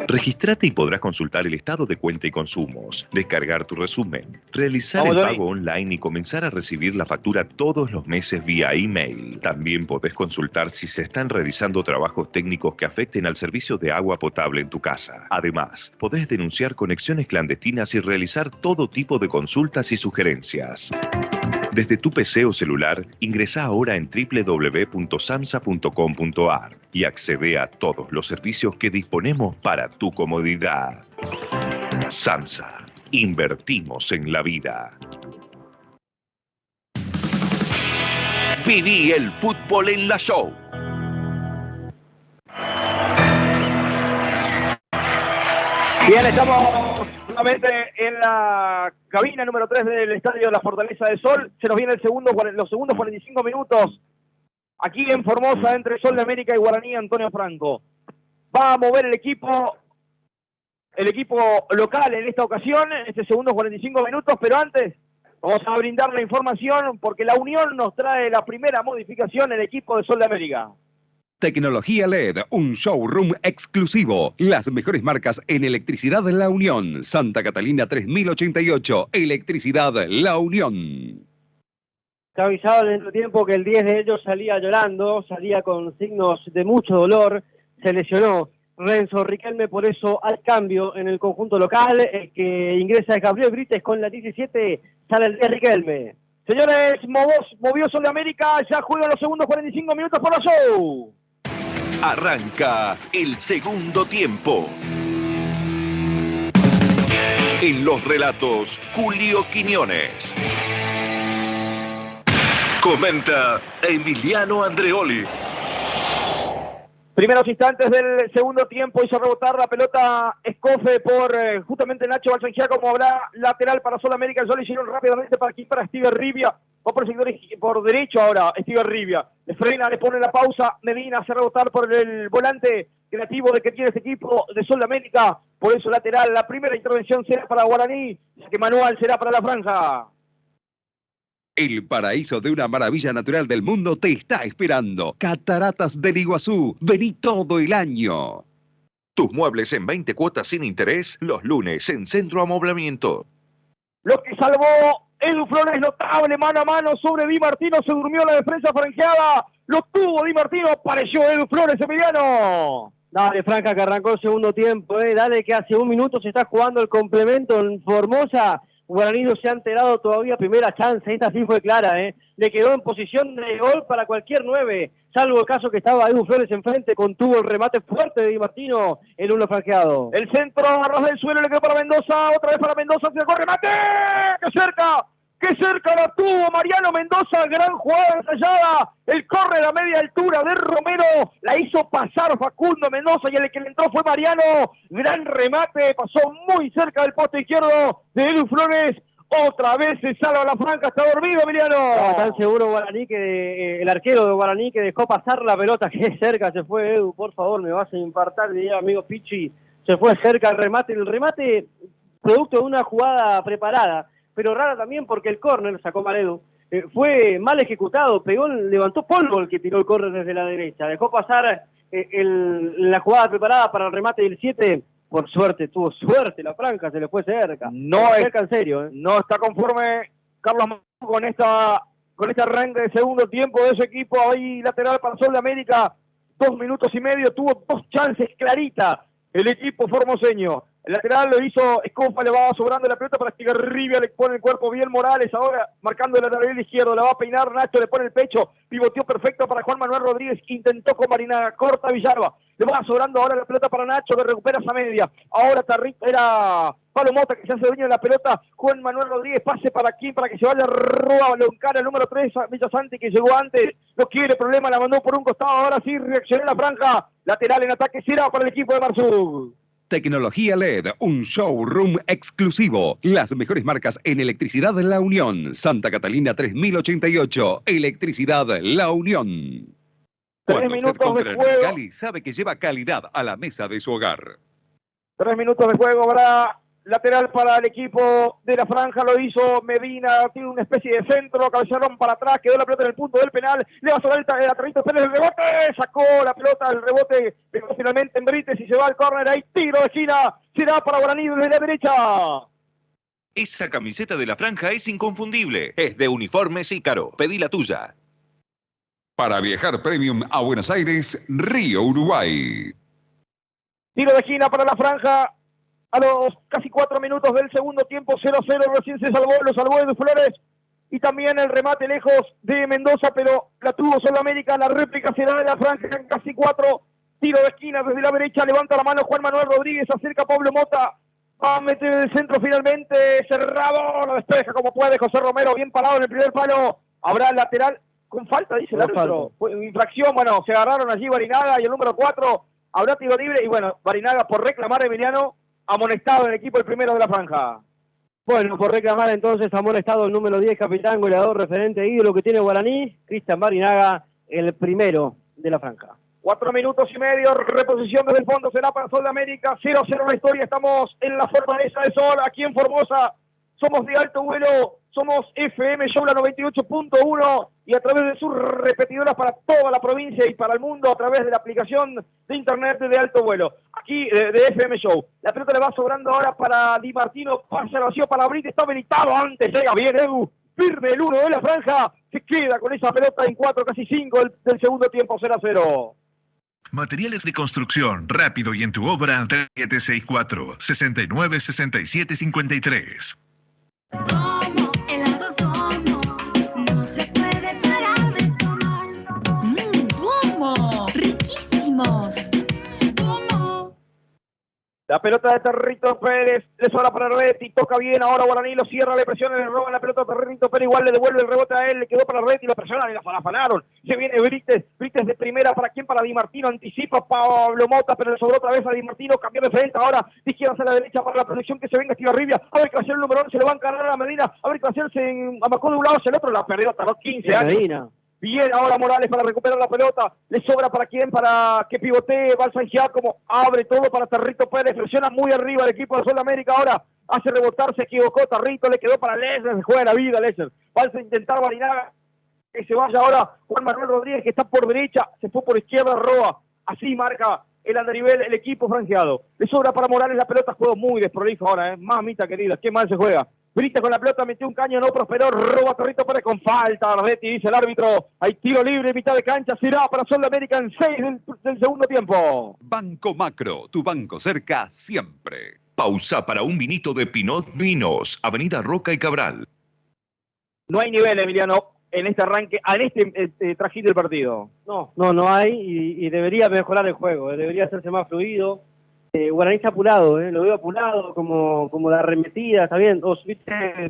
Registrate y podrás consultar el estado de cuenta y consumos, descargar tu resumen, realizar el pago online y comenzar a recibir la factura todos los meses vía email. También podés consultar si se están realizando trabajos técnicos que afecten al servicio de agua potable en tu casa. Además, podés denunciar conexiones clandestinas y realizar todo tipo de consultas y sugerencias. Desde tu PC o celular, ingresá ahora en www.samsa.com.ar y accede a todos los servicios que disponemos para tu comodidad. SAMSA. Invertimos en la vida. Viví el fútbol en la show. Bien, estamos justamente en la cabina número 3 del estadio de la Fortaleza del Sol. Se nos viene los segundos 45 minutos aquí en Formosa entre Sol de América y Guaraní. Antonio Franco va a mover el equipo local en esta ocasión, en este segundos 45 minutos, pero antes vamos a brindar la información porque la Unión nos trae la primera modificación en el equipo de Sol de América. Tecnología LED, un showroom exclusivo. Las mejores marcas en electricidad La Unión. Santa Catalina 3088. Electricidad La Unión. Se ha avisado en el tiempo que el 10 de ellos salía llorando, salía con signos de mucho dolor, se lesionó Renzo Riquelme, por eso al cambio en el conjunto local. El que ingresa es Gabriel Brites con la 17, sale el 10 Riquelme. Señores, movió Sol de América, ya juegan los segundos 45 minutos por la show. Arranca el segundo tiempo. En los relatos, Julio Quiñones. Comenta Emiliano Andreoli. Primeros instantes del segundo tiempo, hizo rebotar la pelota Escofe por justamente Nacho Balsanjá, como habrá lateral para Sol América. Ya lo hicieron rápidamente para aquí, para Steven Rivia. Va por el sector por derecho ahora, Steven Rivia. Le frena, le pone la pausa. Medina hace rebotar por el volante creativo de que tiene este equipo de Sol América. Por eso lateral, la primera intervención será para Guaraní, que Manual será para la franja. El paraíso de una maravilla natural del mundo te está esperando. Cataratas del Iguazú. Vení todo el año. Tus muebles en 20 cuotas sin interés los lunes en Centro Amoblamiento. Lo que salvó Edu Flores, notable mano a mano sobre Di Martino. Se durmió la defensa franqueada. Lo tuvo Di Martino. Apareció Edu Flores, Emiliano. Dale, Franca, que arrancó el segundo tiempo. Dale, que hace un minuto se está jugando el complemento en Formosa. Guaraní no se ha enterado todavía, primera chance, esta sí fue clara, le quedó en posición de gol para cualquier 9, salvo el caso que estaba Edu Flores enfrente, contuvo el remate fuerte de Di Martino, el uno franqueado. El centro, a ras del suelo, le quedó para Mendoza, otra vez para Mendoza, hacia el remate, ¡qué cerca la tuvo Mariano Mendoza! Gran jugada ensayada, el córner a media altura de Romero, la hizo pasar Facundo Mendoza y el que le entró fue Mariano, gran remate, pasó muy cerca del poste izquierdo de Edu Flores, otra vez se salva la franja, está dormido Emiliano. Estaba tan seguro Guaraní que el arquero de Guaraní que dejó pasar la pelota, que cerca se fue Edu, por favor me vas a infartar, diría amigo Pichi, se fue cerca el remate producto de una jugada preparada, pero rara también porque el córner, sacó mal Edu, fue mal ejecutado, levantó polvo el que tiró el córner desde la derecha, dejó pasar la jugada preparada para el remate del 7, por suerte, tuvo suerte la franja, se le fue cerca. Cerca en serio. No está conforme Carlos con este arranque de segundo tiempo de su equipo, ahí lateral para Sol de América, 2 minutos y medio, tuvo 2 chances claritas el equipo formoseño. El lateral lo hizo Escofa, le va sobrando la pelota para que Rivia le pone el cuerpo bien Morales, ahora marcando el lateral izquierdo, la va a peinar Nacho, le pone el pecho, pivoteó perfecto para Juan Manuel Rodríguez, intentó con Marina, corta Villalba, le va sobrando ahora la pelota para Nacho, que recupera esa media, ahora era Pablo Mota que se hace dueño de la pelota, Juan Manuel Rodríguez, pase para aquí, para que se vaya Roa, lo encara el número 3, Villasanti, que llegó antes, no quiere problema, la mandó por un costado, ahora sí reaccionó la franja, lateral en ataque, será para el equipo de Marzú. Tecnología LED, un showroom exclusivo. Las mejores marcas en electricidad La Unión. Santa Catalina 3088. Electricidad La Unión. 3 minutos de juego. Cali sabe que lleva calidad a la mesa de su hogar. 3 minutos de juego, habrá lateral para el equipo de la franja, lo hizo Medina, tiene una especie de centro, cabezaron para atrás, quedó la pelota en el punto del penal, le va a sobrar el atrevito Pérez, el rebote, sacó la pelota, el rebote, pegó finalmente en Brites y se va al córner, ahí tiro de esquina, será para Guaraní desde la derecha. Esa camiseta de la franja es inconfundible, es de Uniformes Ícaro, pedí la tuya. Para viajar premium a Buenos Aires, Río, Uruguay. Tiro de esquina para la franja. A los casi 4 minutos del segundo tiempo, 0-0, recién lo salvó Edu Flores. Y también el remate lejos de Mendoza, pero la tuvo Sol América. La réplica será de la franja en casi 4. Tiro de esquina desde la derecha, levanta la mano Juan Manuel Rodríguez, acerca a Pablo Mota. Va a meter el centro finalmente, cerrado, lo despeja como puede José Romero, bien parado en el primer palo. Habrá lateral con falta, dice el árbitro. Infracción, bueno, se agarraron allí Barinaga y el número 4. Habrá tiro libre y bueno, Barinaga por reclamar a Emiliano. amonestado el equipo el primero de la franja. Bueno, por reclamar entonces amonestado el número 10, capitán, goleador, referente, ídolo que tiene Guaraní, Cristian Barinaga, el primero de la franja. 4 minutos y medio, reposición desde el fondo, será para Sol de América, 0-0 la historia, estamos en la Fortaleza de Sol, aquí en Formosa, somos de alto vuelo, somos FM Show la 98.1 y a través de sus repetidoras para toda la provincia y para el mundo a través de la aplicación de internet de alto vuelo. Aquí de FM Show. La pelota le va sobrando ahora para Di Martino, pase vacío para Brit, está habilitado antes, llega bien Edu, firme el 1 de la franja, se queda con esa pelota en 4, casi 5 del segundo tiempo, 0-0. Materiales de construcción, rápido y en tu obra, 764-696753. Helados Gomo, no se puede parar de tomar. Gomo, riquísimos. Gomo. La pelota de Territo Pérez, le sobra para Ardetti, toca bien, ahora Guaraní lo cierra, le presiona, le roba la pelota a Territo Pérez, igual le devuelve el rebote a él, le quedó para Ardetti, lo presionan y la afanaron. Se viene Brites de primera, ¿para quién? Para Di Martino, anticipa Pablo Mota, pero le sobró otra vez a Di Martino, cambió de frente, ahora de izquierda hacia la derecha para la proyección que se venga Estigarribia, a ver que va a ser el número 11, se le va a encargar a la Medina, a ver que va a ser, se amacó de un lado hacia el otro, la perdió hasta los 15 años. Medina. Bien, ahora Morales para recuperar la pelota. ¿Le sobra para quién? Para que pivotee. Va San Giacomo. Abre todo para Territo Pérez. Presiona muy arriba el equipo de Sol de América. Ahora hace rebotar. Se equivocó Territo. Le quedó para Lesser. Se juega la vida Lesser. Va a intentar Barinaga. Que se vaya ahora Juan Manuel Rodríguez, que está por derecha. Se fue por izquierda. Roba. Así marca el andarivel, el equipo franjeado. Le sobra para Morales la pelota. Juego muy desprolijo ahora. Mamita querida. Qué mal se juega. Brita con la pelota, metió un caño, no prosperó, roba Territo Pérez con falta, Ardetti, dice el árbitro, hay tiro libre, mitad de cancha, será para Sol de América en 6 del segundo tiempo. Banco Macro, tu banco cerca siempre. Pausa para un vinito de Pinot Vinos, Avenida Roca y Cabral. No hay nivel, Emiliano, en este arranque, en este trajín del partido. No hay y debería mejorar el juego, debería hacerse más fluido. Guaraní está apurado, lo veo apurado, como la arremetida, está bien.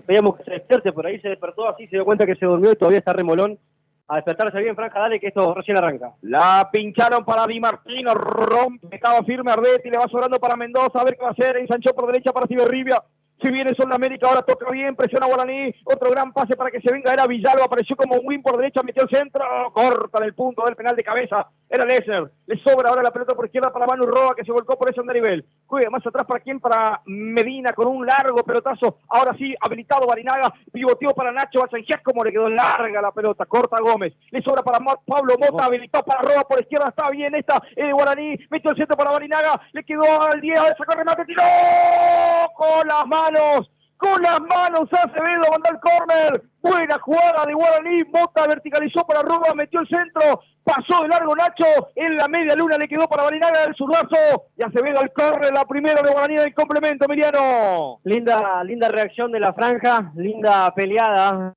Veíamos que se despierte, por ahí se despertó así, se dio cuenta que se durmió y todavía está remolón. A despertarse bien, franja, dale, que esto recién arranca. La pincharon para Di Martino, rompe, estaba firme Ardetti, le va sobrando para Mendoza, a ver qué va a hacer, ensanchó por derecha para Estigarribia. Si viene Sol de América, ahora toca bien, presiona Guaraní, otro gran pase para que se venga, era Villalba, apareció como un win por derecha, metió el centro, corta en el punto del penal de cabeza, era Lesser, le sobra ahora la pelota por izquierda para Manu Roa, que se volcó por ese andarivel, juega más atrás para quién, para Medina, con un largo pelotazo, ahora sí, habilitado Barinaga, pivoteó para Nacho Balsangias, como le quedó larga la pelota, corta Gómez, le sobra para Pablo Mota, habilitado para Roa por izquierda, está bien esta, Guaraní, metió el centro para Barinaga, le quedó al 10, sacó remate, tiró con las manos Acevedo, mandó el córner, buena jugada de Guaraní, Mota verticalizó para Roa, metió el centro, pasó de largo Nacho, en la media luna le quedó para Barinaga del zurdazo, y Acevedo al córner, la primera de Guaraní del complemento, Emiliano. Linda reacción de la franja, linda peleada,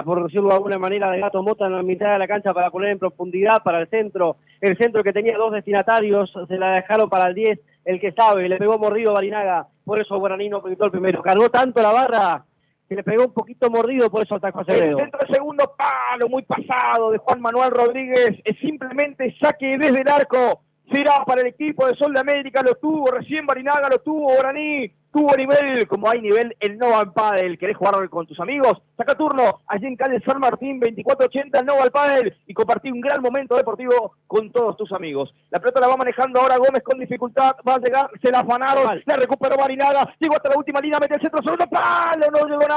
por decirlo de alguna manera, de Gato Mota en la mitad de la cancha para poner en profundidad para el centro que tenía 2 destinatarios, se la dejaron para el 10, el que sabe, le pegó mordido Barinaga, por eso Guaraní no pintó el primero, cargó tanto la barra que le pegó un poquito mordido, por eso atacó a Acevedo. El centro de segundo palo, muy pasado de Juan Manuel Rodríguez, es simplemente saque desde el arco, será para el equipo de Sol de América, lo tuvo recién Barinaga, lo tuvo Guaraní, tuvo nivel, como hay nivel el Nova Padel. ¿Querés jugar con tus amigos? Saca turno allí en calle San Martín, 2480 Nova Padel y compartí un gran momento deportivo con todos tus amigos. La pelota la va manejando ahora Gómez con dificultad, va a llegar, se la afanaron, la recuperó Barinaga, llegó hasta la última línea, mete el centro, segundo palo, no llegó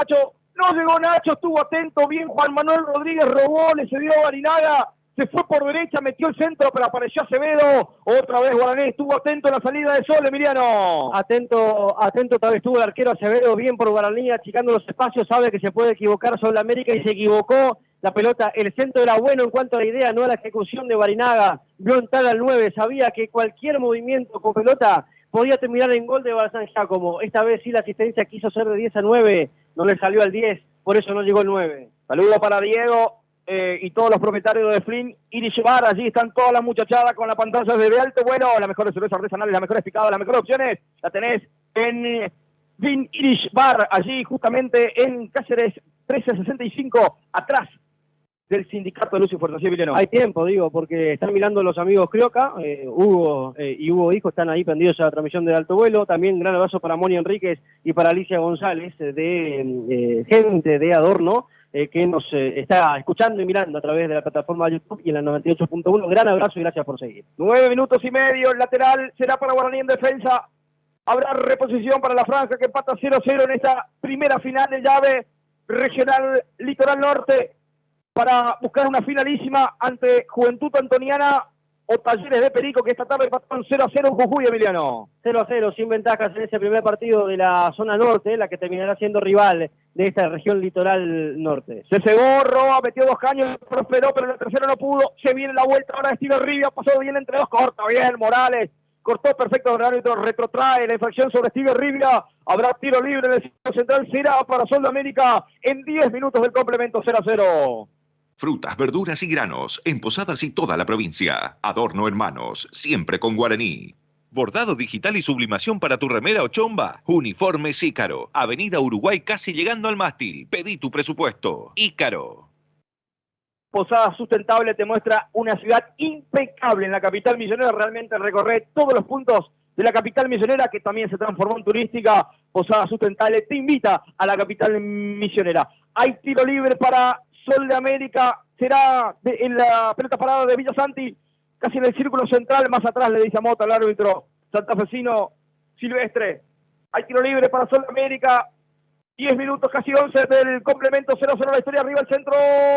Nacho, estuvo atento, bien Juan Manuel Rodríguez, robó, le cedió a Barinaga, se fue por derecha, metió el centro, pero apareció Acevedo. Otra vez Guaraní estuvo atento en la salida de Sol, Emiliano. Atento otra vez estuvo el arquero Acevedo, bien por Guaraní, achicando los espacios, sabe que se puede equivocar Sol de América y se equivocó. La pelota, el centro era bueno en cuanto a la idea, no a la ejecución de Barinaga. Vio entrar al 9, sabía que cualquier movimiento con pelota podía terminar en gol de San Giacomo. Esta vez sí la asistencia quiso ser de 10 a 9, no le salió al 10, por eso no llegó el 9. Saludos para Diego. Y todos los propietarios de Flynn Irish Bar, allí están todas las muchachadas con la pantalla de alto vuelo, las mejores cervezas artesanales, las mejores picadas, las mejores opciones, la tenés en Flynn Irish Bar, allí justamente en Cáceres 1365, atrás del sindicato de luz y fuerza. ¿Sí, Emiliano? Hay tiempo, digo, porque están mirando los amigos Crioca, Hugo y Hugo Hijo están ahí prendidos a la transmisión de Alto Vuelo. También gran abrazo para Moni Enríquez y para Alicia González, de gente de Adorno, que nos está escuchando y mirando a través de la plataforma de YouTube y en la 98.1. Gran abrazo y gracias por seguir. 9 minutos y medio, el lateral será para Guaraní en defensa. Habrá reposición para la franja que empata 0-0 en esta primera final de llave regional Litoral Norte, para buscar una finalísima ante Juventud Antoniana o Talleres de Perico, que esta tarde empataron 0-0 en Jujuy, Emiliano. 0-0, sin ventajas en ese primer partido de la zona norte, la que terminará siendo rival de esta región litoral norte. Se cegó, Roa, metió 2 caños, prosperó, pero en el tercero no pudo. Se viene la vuelta ahora de Steven Rivia, pasó bien entre dos, corta bien Morales. Cortó perfecto el árbitro, retrotrae la infracción sobre Steven Rivia. Habrá tiro libre en el centro central, será para Sol de América en 10 minutos del complemento 0-0. Frutas, verduras y granos en Posadas y toda la provincia. Adorno Hermanos, siempre con Guaraní. Bordado digital y sublimación para tu remera o chomba. Uniformes Ícaro. Avenida Uruguay casi llegando al mástil. Pedí tu presupuesto. Ícaro. Posada Sustentable te muestra una ciudad impecable en la capital misionera. Realmente recorre todos los puntos de la capital misionera, que también se transformó en turística. Posada Sustentable te invita a la capital misionera. Hay tiro libre para Sol de América, será en la pelota parada de Villa Santi, casi en el círculo central, más atrás le dice a Mota al árbitro santafesino Silvestre. Hay tiro libre para Sol de América, 10 minutos, casi 11 del complemento, 0-0 la historia, arriba el centro,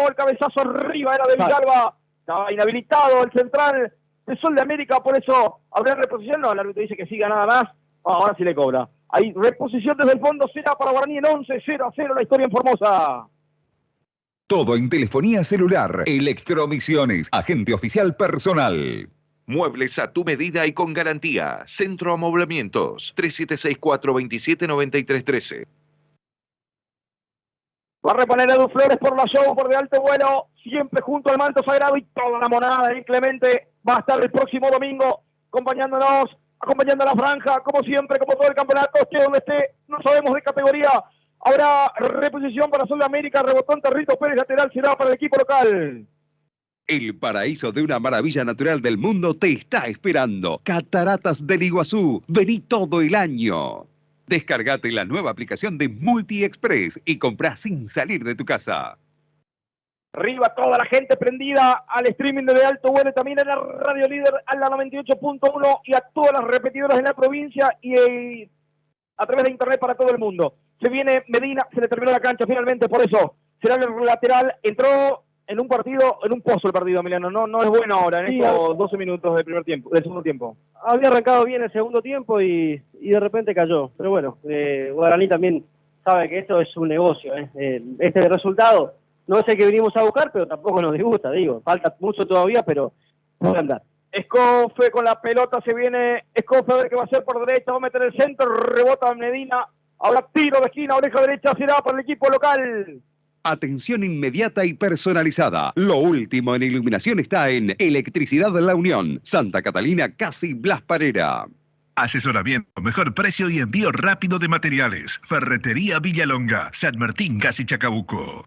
el cabezazo arriba era de Villalba, estaba inhabilitado el central de Sol de América, por eso habrá reposición. No, el árbitro dice que siga nada más. Ahora sí le cobra. Hay reposición desde el fondo, será para Guaraní en 11, 0-0 la historia en Formosa. Todo en telefonía celular. Electromisiones, agente oficial personal. Muebles a tu medida y con garantía. Centro Amoblamientos, 3764-279313. Va a reponer Edu Flores por la show, por de alto vuelo, siempre junto al manto sagrado, y toda la monada de Clemente va a estar el próximo domingo acompañándonos, acompañando a la franja, como siempre, como todo el campeonato, esté donde esté, no sabemos de categoría. Habrá reposición para Sol de América, rebotón Territo Pérez, lateral será para el equipo local. El paraíso de una maravilla natural del mundo te está esperando. Cataratas del Iguazú. Vení todo el año. Descargate la nueva aplicación de MultiExpress y comprá sin salir de tu casa. Arriba toda la gente prendida al streaming de alto vuelo, también en la radio líder a la 98.1 y a todas las repetidoras en la provincia y a través de internet para todo el mundo. Se viene Medina, se le terminó la cancha finalmente, por eso será el lateral. Entró en un partido, en un pozo el partido, Emiliano. No es bueno ahora, en estos 12 minutos del primer tiempo, del segundo tiempo. Había arrancado bien el segundo tiempo y de repente cayó. Pero bueno, Guaraní también sabe que esto es un negocio. Este resultado no es el que venimos a buscar, pero tampoco nos disgusta, digo. Falta mucho todavía, pero puede andar. Escofe con la pelota, se viene Escofe a ver qué va a hacer por derecha, va a meter el centro, rebota Medina. Ahora tiro de esquina, oreja derecha, será para el equipo local. Atención inmediata y personalizada. Lo último en iluminación está en Electricidad La Unión. Santa Catalina, casi Blas Parera. Asesoramiento, mejor precio y envío rápido de materiales. Ferretería Villalonga, San Martín, casi Chacabuco.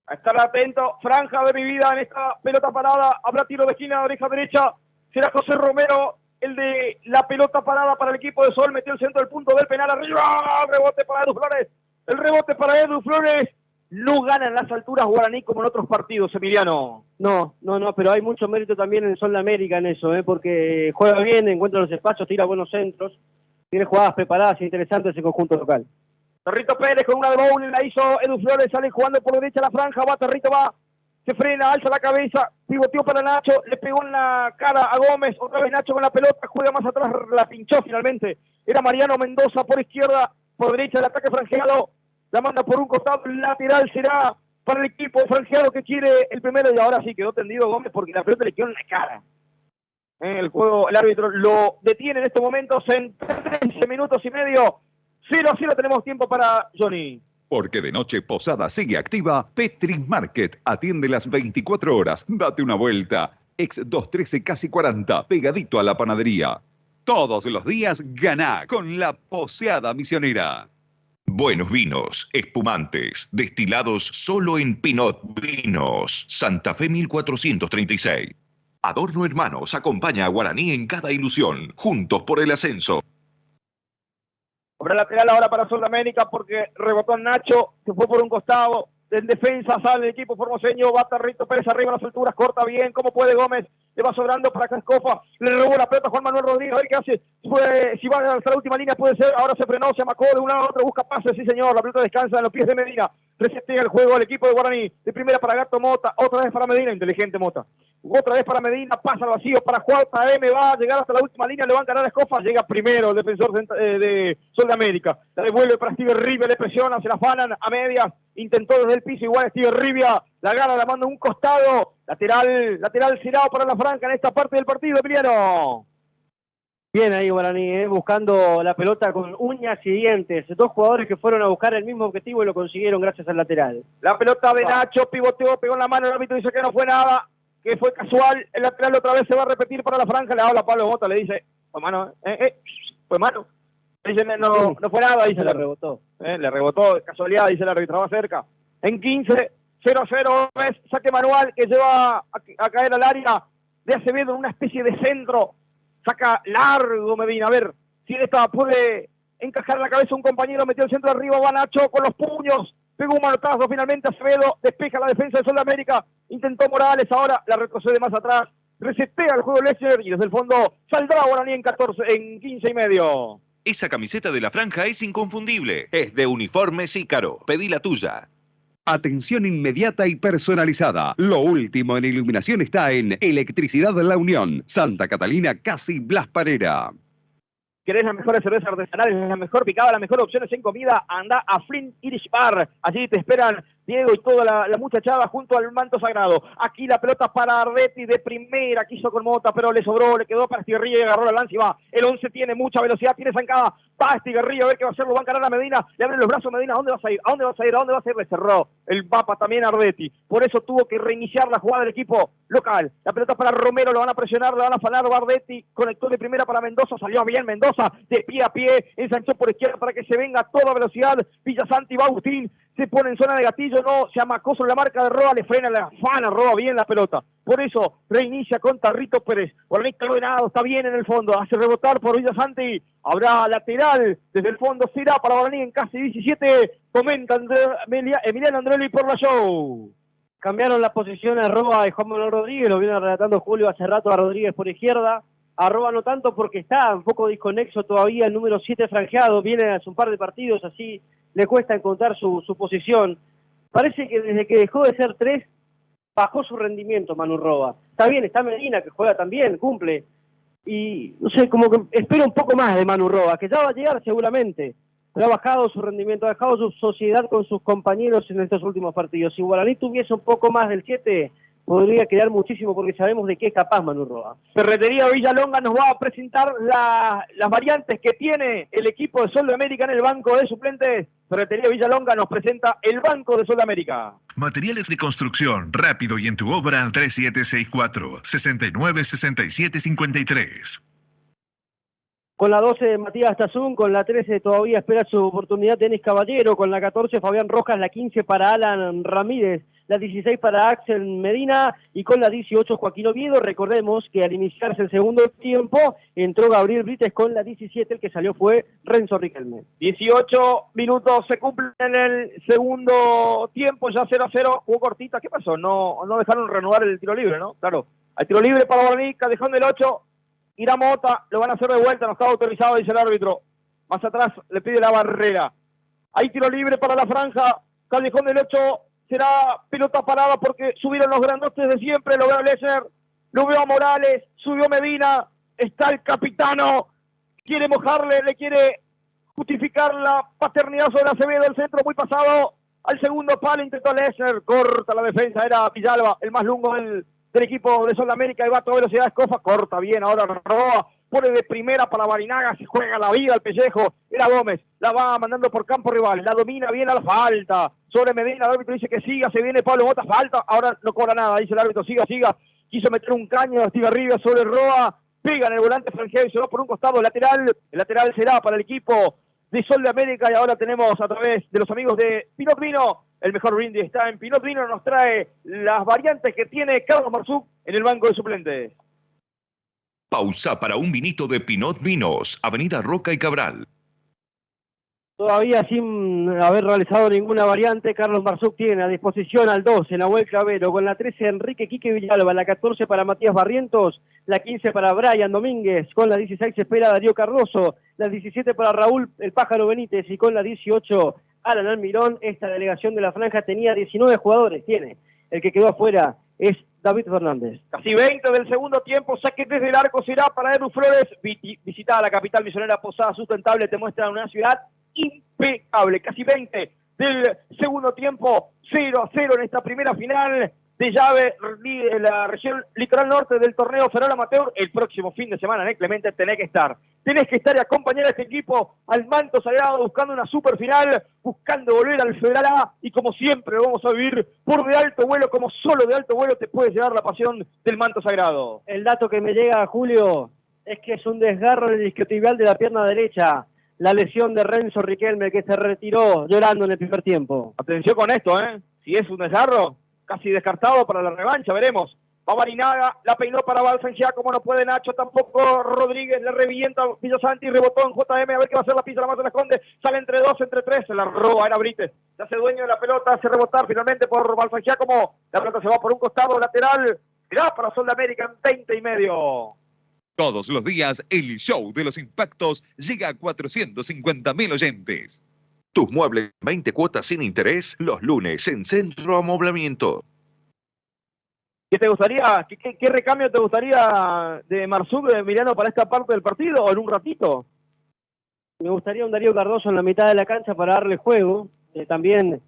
A estar atento, franja de mi vida en esta pelota parada. Habrá tiro de esquina, oreja derecha. Será José Romero, el de la pelota parada para el equipo de Sol. Metió el centro del punto del penal arriba. Rebote para Edu Flores. El rebote para Edu Flores. No ganan las alturas Guaraní como en otros partidos, Emiliano. No, pero hay mucho mérito también en Sol de América en eso, porque juega bien, encuentra los espacios, tira buenos centros, tiene jugadas preparadas e interesantes ese conjunto local. Territo Pérez con una de bowling, la hizo Edu Flores, sale jugando por derecha la franja, va Territo, va, se frena, alza la cabeza, pivoteó para Nacho, le pegó en la cara a Gómez, otra vez Nacho con la pelota, juega más atrás, la pinchó finalmente. Era Mariano Mendoza por izquierda, por derecha el ataque franjeado. La manda por un costado, lateral será para el equipo franjeado que quiere el primero, y ahora sí quedó tendido Gómez porque la pelota le quedó en la cara. En el juego el árbitro lo detiene en estos momentos en 13 minutos y medio. 0-0 tenemos tiempo para Johnny. Porque de noche Posada sigue activa, Petri Market atiende las 24 horas. Date una vuelta. Ex 213 casi 40, pegadito a la panadería. Todos los días ganá con la Poseada Misionera. Buenos vinos, espumantes, destilados solo en Pinot Vinos, Santa Fe 1436. Adorno Hermanos acompaña a Guaraní en cada ilusión, juntos por el ascenso. Habrá lateral ahora para Sudamérica porque rebotó Nacho, se fue por un costado. En defensa sale el equipo formoseño, va Tarrito Pérez arriba a las alturas, corta bien, como puede Gómez, le va sobrando para Cascofa, le robó la pelota a Juan Manuel Rodríguez, a ver qué hace, si va hasta la última línea puede ser, ahora se frenó, se amacó de un lado a otro, busca pases, sí señor, la pelota descansa en los pies de Medina, resetea el juego al equipo de Guaraní, de primera para Gato Mota, otra vez para Medina, inteligente Mota, otra vez para Medina, pasa al vacío para JM, va a llegar hasta la última línea, le van a ganar a Escofa, llega primero el defensor de Sol de América, la devuelve para Steven Rivia, le presiona, se la afanan a medias, intentó desde el piso igual Steven Rivia, la gana, la manda a un costado, lateral Cirao para la Franca en esta parte del partido, Emiliano. Bien ahí Guaraní, buscando la pelota con uñas y dientes. Dos jugadores que fueron a buscar el mismo objetivo y lo consiguieron gracias al lateral. La pelota de Nacho, pivoteó, pegó en la mano, el árbitro dice que no fue nada, que fue casual. El lateral otra vez se va a repetir para la Franja, le habla a Pablo Mota, le dice, fue mano, fue mano. Dice, no fue nada, dice, le rebotó. Le rebotó, casualidad, dice el árbitro, va cerca. En 15, 0-0, saque manual que lleva a caer al área de Acevedo en una especie de centro. Saca largo Medina, a ver si en esta puede encajar la cabeza un compañero, metió el centro arriba, va Nacho con los puños, pegó un manotazo finalmente Acevedo, despeja la defensa de Sol de América, intentó Morales, ahora la retrocede más atrás, resetea el juego Lester y desde el fondo saldrá Guaraní en 15 y medio. Esa camiseta de la Franja es inconfundible, es de Uniformes Ícaro, pedí la tuya. Atención inmediata y personalizada. Lo último en iluminación está en Electricidad de la Unión. Santa Catalina, casi Blas Parera. ¿Querés las mejores cervezas artesanales, la mejor picada, las mejores opciones en comida? Anda a Flint Irish Bar. Allí te esperan Diego y toda la muchachada junto al manto sagrado. Aquí la pelota para Ardetti de primera, quiso con Mota, pero le sobró, le quedó para Estigarrilla y agarró la lanza y va. El 11 tiene mucha velocidad, tiene zancada. Va Estigarrilla a ver qué va a hacer, lo va a encarar a Medina. Le abren los brazos a Medina, ¿a dónde vas a ir? ¿A dónde vas a ir? ¿A dónde vas a ir? Le cerró el Papa también a Ardetti. Por eso tuvo que reiniciar la jugada del equipo local. La pelota para Romero, lo van a presionar, le van a afanar. Ardetti conectó de primera para Mendoza, salió bien Mendoza, de pie a pie, ensanchó por izquierda para que se venga a toda velocidad. Villasanti, va Agustín, se pone en zona de gatillo, no, se amacó sobre la marca de Roa, le frena, le afana, Roa bien la pelota. Por eso reinicia con Tarrito Pérez. Guaraní está ordenado, está bien en el fondo, hace rebotar por Villasanti. Habrá lateral desde el fondo, será para Guaraní en casi 17. Comenta Emiliano Andrelli por la show. Cambiaron la posición a Roa y Juan Manuel Rodríguez, lo viene relatando Julio hace rato a Rodríguez por izquierda. A Roa no tanto porque está un poco desconexo todavía, el número 7 franjeado, viene hace un par de partidos, así le cuesta encontrar su posición. Parece que desde que dejó de ser 3, bajó su rendimiento Manu Roa. Está bien, está Medina, que juega también, cumple. Y no sé, como que espero un poco más de Manu Roa, que ya va a llegar seguramente. Pero ha bajado su rendimiento, ha dejado su sociedad con sus compañeros en estos últimos partidos. Si Guaraní tuviese un poco más del 7, podría quedar muchísimo porque sabemos de qué es capaz Manu Roa. Ferretería Villalonga nos va a presentar las variantes que tiene el equipo de Sol de América en el banco de suplentes. Ferretería Villalonga nos presenta el banco de Sol de América. Materiales de construcción, rápido y en tu obra al 3764-696753. Con la 12 Matías Tazún, con la 13 todavía espera su oportunidad Denis Caballero, con la 14 Fabián Rojas, la 15 para Alan Ramírez, la 16 para Axel Medina y con la 18 Joaquín Oviedo. Recordemos que al iniciarse el segundo tiempo entró Gabriel Brites con la 17, el que salió fue Renzo Riquelme. 18 minutos se cumplen en el segundo tiempo, ya 0-0, jugó cortita. ¿Qué pasó? No dejaron renovar el tiro libre, ¿no? Claro, hay tiro libre para Guaraní, Callejón del 8, irá Mota, lo van a hacer de vuelta, no está autorizado, dice el árbitro. Más atrás le pide la barrera. Hay tiro libre para la Franja, Callejón del 8, será pelota parada porque subieron los grandotes de siempre, lo veo a Lesser, lo veo a Morales, subió Medina, está el capitano, quiere mojarle, le quiere justificar la paternidad sobre Acevedo, el centro muy pasado, al segundo palo intentó Lesser, corta la defensa, era Villalba, el más lungo del equipo de Sol de América, y va a toda velocidad, Escofa, corta bien, ahora Roa, pone de primera para Barinaga, se juega la vida al pellejo, era Gómez, la va mandando por campo rival, la domina bien a la falta, sobre Medina, el árbitro dice que siga, se viene Pablo Mota, falta, ahora no cobra nada, dice el árbitro, siga, quiso meter un caño de Estigarribia sobre Roa, pega en el volante franjeado y se va por un costado lateral, el lateral será para el equipo de Sol de América, y ahora tenemos a través de los amigos de Pinot Vino, el mejor brindis está en Pinot Vino, nos trae las variantes que tiene Carlos Marzuk en el banco de suplentes. Pausa para un vinito de Pinot Vinos, Avenida Roca y Cabral. Todavía sin haber realizado ninguna variante, Carlos Marzuk tiene a disposición al 12, Nahuel Clavero, con la 13 Enrique Quique Villalba, la 14 para Matías Barrientos, la 15 para Brian Domínguez, con la 16 espera Darío Cardoso, la 17 para Raúl El Pájaro Benítez y con la 18 Alan Almirón. Esta delegación de la franja tenía 19 jugadores, tiene. El que quedó afuera es David Fernández. Casi 20 del segundo tiempo, saque desde el arco será para Edu Flores, visitada la capital misionera Posada Sustentable, te muestra una ciudad impecable. Casi 20 del segundo tiempo, 0-0 en esta primera final de llave de la región litoral norte del torneo Ferrol Amateur. El próximo fin de semana, ¿eh, Clemente? Tenés que estar y acompañar a este equipo al manto sagrado, buscando una super final, buscando volver al Federal A, y como siempre lo vamos a vivir por de alto vuelo, como solo de alto vuelo te puede llevar la pasión del manto sagrado. El dato que me llega, Julio, es que es un desgarro en el isquiotibial de la pierna derecha, la lesión de Renzo Riquelme, que se retiró llorando en el primer tiempo. Atención con esto, si es un desgarro, casi descartado para la revancha, veremos. Va Barinaga, la peinó para Balsanchia, como no puede Nacho, tampoco Rodríguez, le revienta Villasanti, rebotó en JM, a ver qué va a hacer la pizza, la mano se la esconde, sale entre dos, entre tres, se la roba, era Brites, se hace dueño de la pelota, hace rebotar finalmente por Balsanchia, como la pelota se va por un costado lateral, será para Sol de América en 20 y medio. Todos los días, el show de los impactos llega a 450.000 oyentes. Tus muebles 20 cuotas sin interés los lunes en Centro Amoblamiento. ¿Qué te gustaría, qué recambio te gustaría de Marzuk, de Emiliano, para esta parte del partido o en un ratito? Me gustaría un Darío Cardoso en la mitad de la cancha para darle juego, también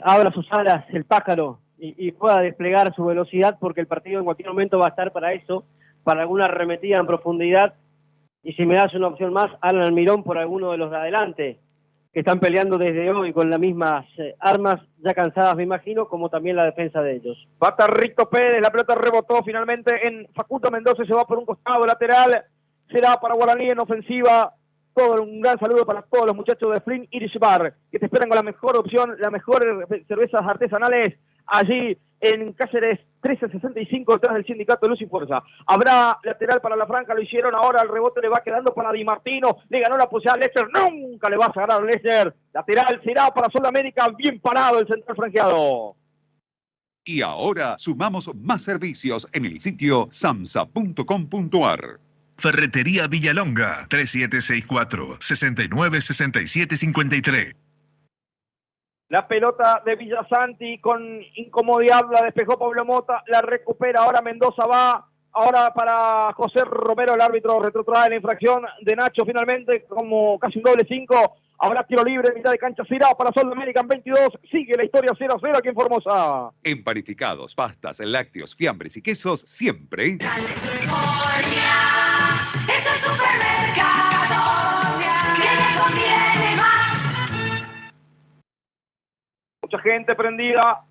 abra sus alas el pájaro y pueda desplegar su velocidad, porque el partido en cualquier momento va a estar para eso, para alguna arremetida en profundidad, y si me das una opción más, Alan Almirón por alguno de los de adelante, que están peleando desde hoy con las mismas armas, ya cansadas me imagino, como también la defensa de ellos. Pata Rito Pérez, la pelota rebotó finalmente en Facundo Mendoza, se va por un costado lateral, será para Guaraní en ofensiva. Todo un gran saludo para todos los muchachos de Flynn Irish Bar, que te esperan con la mejor opción, las mejores cervezas artesanales, allí en Cáceres 1365, detrás del sindicato de Luz y Fuerza. Habrá lateral para la franja, lo hicieron ahora, el rebote le va quedando para Di Martino, le ganó la posibilidad a Lester, nunca le va a sacar a Lester. Lateral será para Sol de América, bien parado el central franqueado. Y ahora sumamos más servicios en el sitio samsa.com.ar. Ferretería Villalonga, 3764-696753. La pelota de Villasanti con incomodidad, la despejó Pablo Mota, la recupera, ahora Mendoza va, ahora para José Romero, el árbitro retrotrae la infracción de Nacho finalmente, como casi un doble 5, habrá tiro libre, mitad de cancha, será para Sol de América en 22, sigue la historia 0-0 aquí en Formosa. En panificados, pastas, lácteos, fiambres y quesos, siempre... California es el supermercado que le conviene más. Mucha gente prendida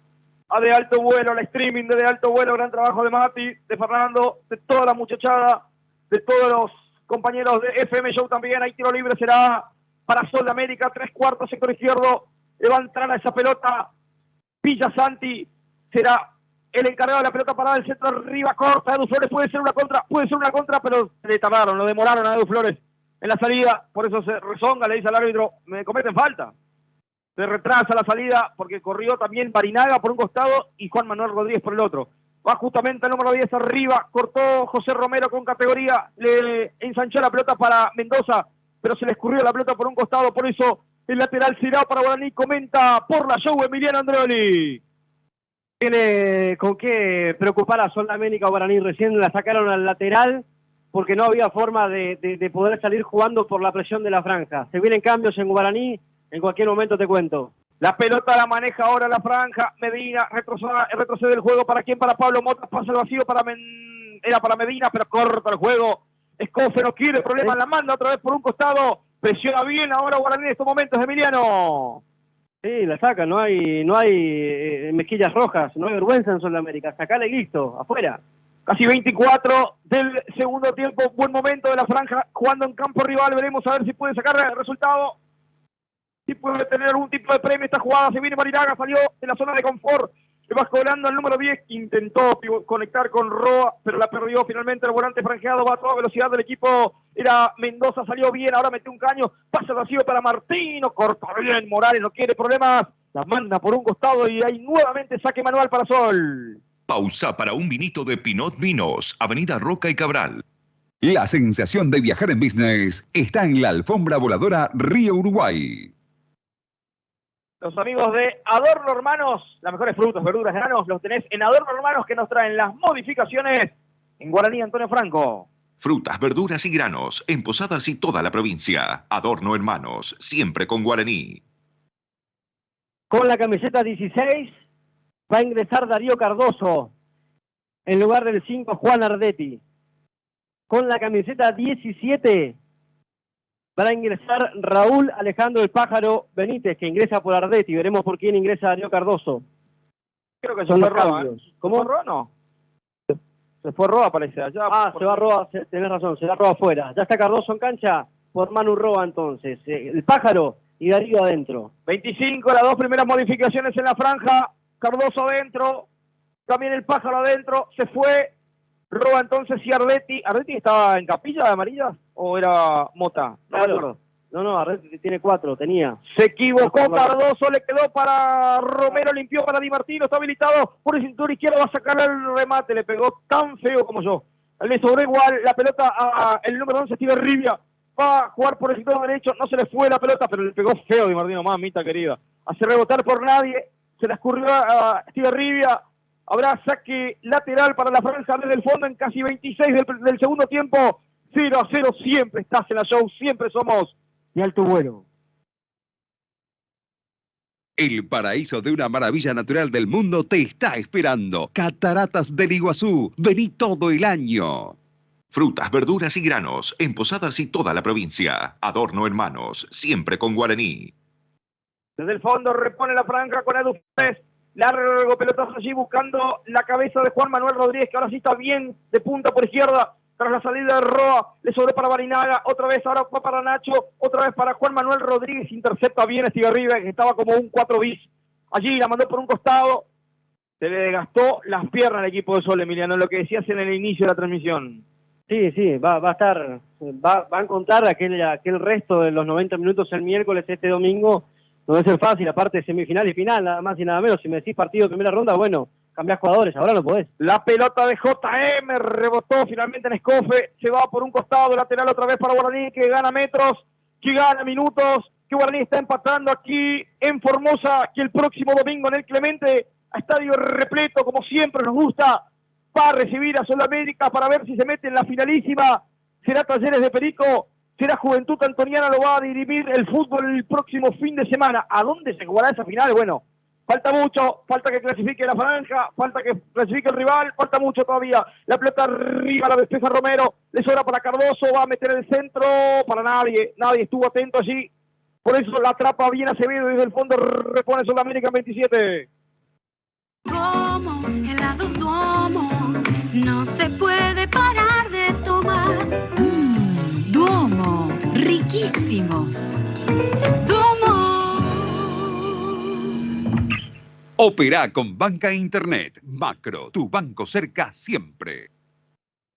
a De Alto Vuelo, al streaming de Alto Vuelo, gran trabajo de Mati, de Fernando, de toda la muchachada, de todos los compañeros de FM Show también. Hay tiro libre, será para Sol de América, 3/4, sector izquierdo, le va a entrar a esa pelota Villasanti, será el encargado de la pelota parada del centro arriba, corta, Edu Flores, puede ser una contra, pero le tardaron, lo demoraron a Edu Flores en la salida, por eso se rezonga, le dice al árbitro, me cometen falta. Se retrasa la salida porque corrió también Barinaga por un costado y Juan Manuel Rodríguez por el otro. Va justamente el número 10 arriba, cortó José Romero con categoría, le ensanchó la pelota para Mendoza, pero se le escurrió la pelota por un costado, por eso el lateral será para Guaraní, comenta por la show Emiliano Andreoli. Tiene con qué preocupar a Sol de América o Guaraní, recién la sacaron al lateral porque no había forma de poder salir jugando por la presión de la franja. Se vienen cambios en Guaraní. En cualquier momento te cuento. La pelota la maneja ahora la franja. Medina retrocede el juego. ¿Para quién? Para Pablo Mota. Pasa el vacío era para Medina, pero corta el juego. Escofe no quiere, problema, la manda otra vez por un costado. Presiona bien ahora Guaraní en estos momentos, Emiliano. Sí, la saca. No hay mezquillas rojas. No hay vergüenza en Sol de América. Sacala y listo. Afuera. Casi 24 del segundo tiempo. Buen momento de la franja jugando en campo rival. Veremos a ver si puede sacar el resultado. Si puede tener algún tipo de premio esta jugada. Se viene Marinaga, salió de la zona de confort. Le va cobrando al número 10. Intentó conectar con Roa, pero la perdió finalmente. El volante franjeado va a toda velocidad del equipo. Era Mendoza, salió bien. Ahora metió un caño. Pasa vacío para Martino. Corta bien. Morales no quiere problemas. La manda por un costado y ahí nuevamente saque manual para Sol. Pausa para un vinito de Pinot Vinos, Avenida Roca y Cabral. La sensación de viajar en business está en la alfombra voladora Río Uruguay. Los amigos de Adorno Hermanos, las mejores frutas, verduras, granos, los tenés en Adorno Hermanos, que nos traen las modificaciones en Guaraní Antonio Franco. Frutas, verduras y granos, en Posadas y toda la provincia. Adorno Hermanos, siempre con Guaraní. Con la camiseta 16 va a ingresar Darío Cardoso en lugar del 5 Juan Ardetti. Con la camiseta 17 va a ingresar Raúl Alejandro el Pájaro Benítez, que ingresa por Ardetti. Veremos por quién ingresa Darío Cardoso. Creo que Son se los fue Roa. cambios. ¿Cómo? ¿Se fue Roa? No. Se fue Roa, parece. Allá Se va Roa, tenés razón, se va Roa afuera. Ya está Cardoso en cancha por Manu Roa entonces. El Pájaro y Darío adentro. 25, las dos primeras modificaciones en la franja. Cardoso adentro, también el Pájaro adentro, se fue. Roba entonces y Ardetti. ¿Ardetti estaba en capilla de amarilla o era Mota? Claro. No, Ardetti tiene 4, tenía. Se equivocó Cardoso, le quedó para Romero, limpió para Di Martino, está habilitado por el cinturón izquierdo, va a sacar el remate, le pegó tan feo como yo. Le sobró igual la pelota a el número 11, Steven Rivia. Va a jugar por el cinturón derecho, no se le fue la pelota, pero le pegó feo Di Martino, mamita querida. Hace rebotar por nadie. Se la escurrió a Steven Rivia. Habrá saque lateral para la franja desde el fondo en casi 26 del segundo tiempo. 0-0, siempre estás en la show, siempre somos de alto vuelo. El paraíso de una maravilla natural del mundo te está esperando. Cataratas del Iguazú. Vení todo el año. Frutas, verduras y granos, en Posadas y toda la provincia. Adorno Hermanos, siempre con Guaraní. Desde el fondo repone la franja con Edu Flores. Largo pelotazo allí buscando la cabeza de Juan Manuel Rodríguez, que ahora sí está bien de punta por izquierda. Tras la salida de Roa, le sobró para Barinaga. Otra vez ahora fue para Nacho. Otra vez para Juan Manuel Rodríguez. Intercepta bien Estigarriba, que estaba como un 4 bis. Allí la mandó por un costado. Se le desgastó las piernas al equipo de Sol, Emiliano, lo que decías en el inicio de la transmisión. Sí, va a estar, va a contar aquel resto de los 90 minutos el miércoles, este domingo. No debe ser fácil, aparte de semifinal y final, nada más y nada menos. Si me decís partido de primera ronda, bueno, cambiás jugadores, ahora no podés. La pelota de JM rebotó finalmente en Escofe, se va por un costado, lateral otra vez para Guaraní, que gana metros, que gana minutos, que Guaraní está empatando aquí en Formosa, que el próximo domingo en el Clemente, a estadio repleto, como siempre nos gusta, va a recibir a Sudamérica para ver si se mete en la finalísima. Será Talleres de Perico, será Juventud Antoniana, lo va a dirimir el fútbol el próximo fin de semana. ¿A dónde se jugará esa final? Bueno, falta mucho, falta que clasifique la franja, falta que clasifique el rival, falta mucho todavía. La pelota arriba, la despeja Romero, le sobra para Cardoso, va a meter el centro para nadie estuvo atento allí. Por eso la atrapa bien Acevedo y desde el fondo repone Sudamérica en 27. Como helado somos, no se puede parar de tomar. Duomo, riquísimos. Duomo. Opera con Banca Internet. Macro, tu banco cerca siempre.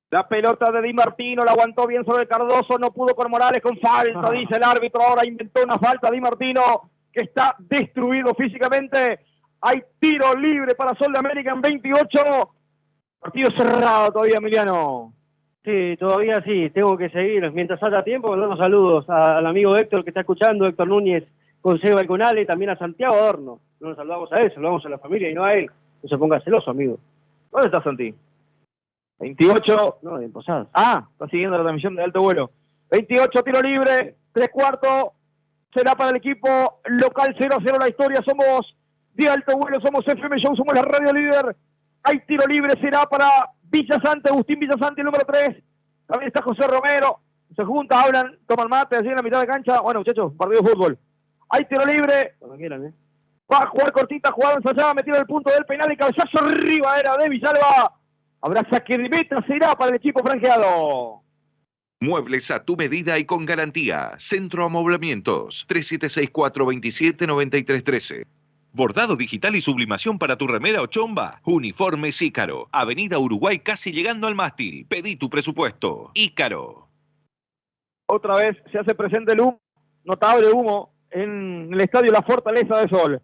La pelota de Di Martino la aguantó bien sobre Cardoso, no pudo con Morales, con falta, dice el árbitro. Ahora inventó una falta Di Martino, que está destruido físicamente. Hay tiro libre para Sol de América en 28. Partido cerrado todavía, Emiliano. Sí, todavía sí, tengo que seguir. Mientras haya tiempo, mandamos saludos al amigo Héctor que está escuchando, Héctor Núñez, con Seba Alconale, también a Santiago Adorno. No nos saludamos a él, saludamos a la familia y no a él. No se ponga celoso, amigo. ¿Dónde está Santi? 28. No, en Posadas. Está siguiendo la transmisión de alto vuelo. 28, tiro libre, 3/4. Será para el equipo local 0-0 la historia. Somos de alto vuelo, somos FM Show, somos la radio líder. Hay tiro libre, será para Villasante, Agustín Villasante, el número 3. También está José Romero. Se juntan, hablan, toman mate, así en la mitad de cancha. Bueno, muchachos, partido de fútbol. Hay tiro libre. Cuando quieran, Va a jugar cortita, jugada ensayada, metido en el punto del penal y cabezazo arriba era de Villalba. Habrá saque de meta, será para el equipo franjeado. Muebles a tu medida y con garantía. Centro Amoblamientos. 3764-279313. Bordado digital y sublimación para tu remera o chomba. Uniformes Ícaro. Avenida Uruguay casi llegando al mástil. Pedí tu presupuesto. Ícaro. Otra vez se hace presente el humo, notable humo, en el estadio La Fortaleza de Sol.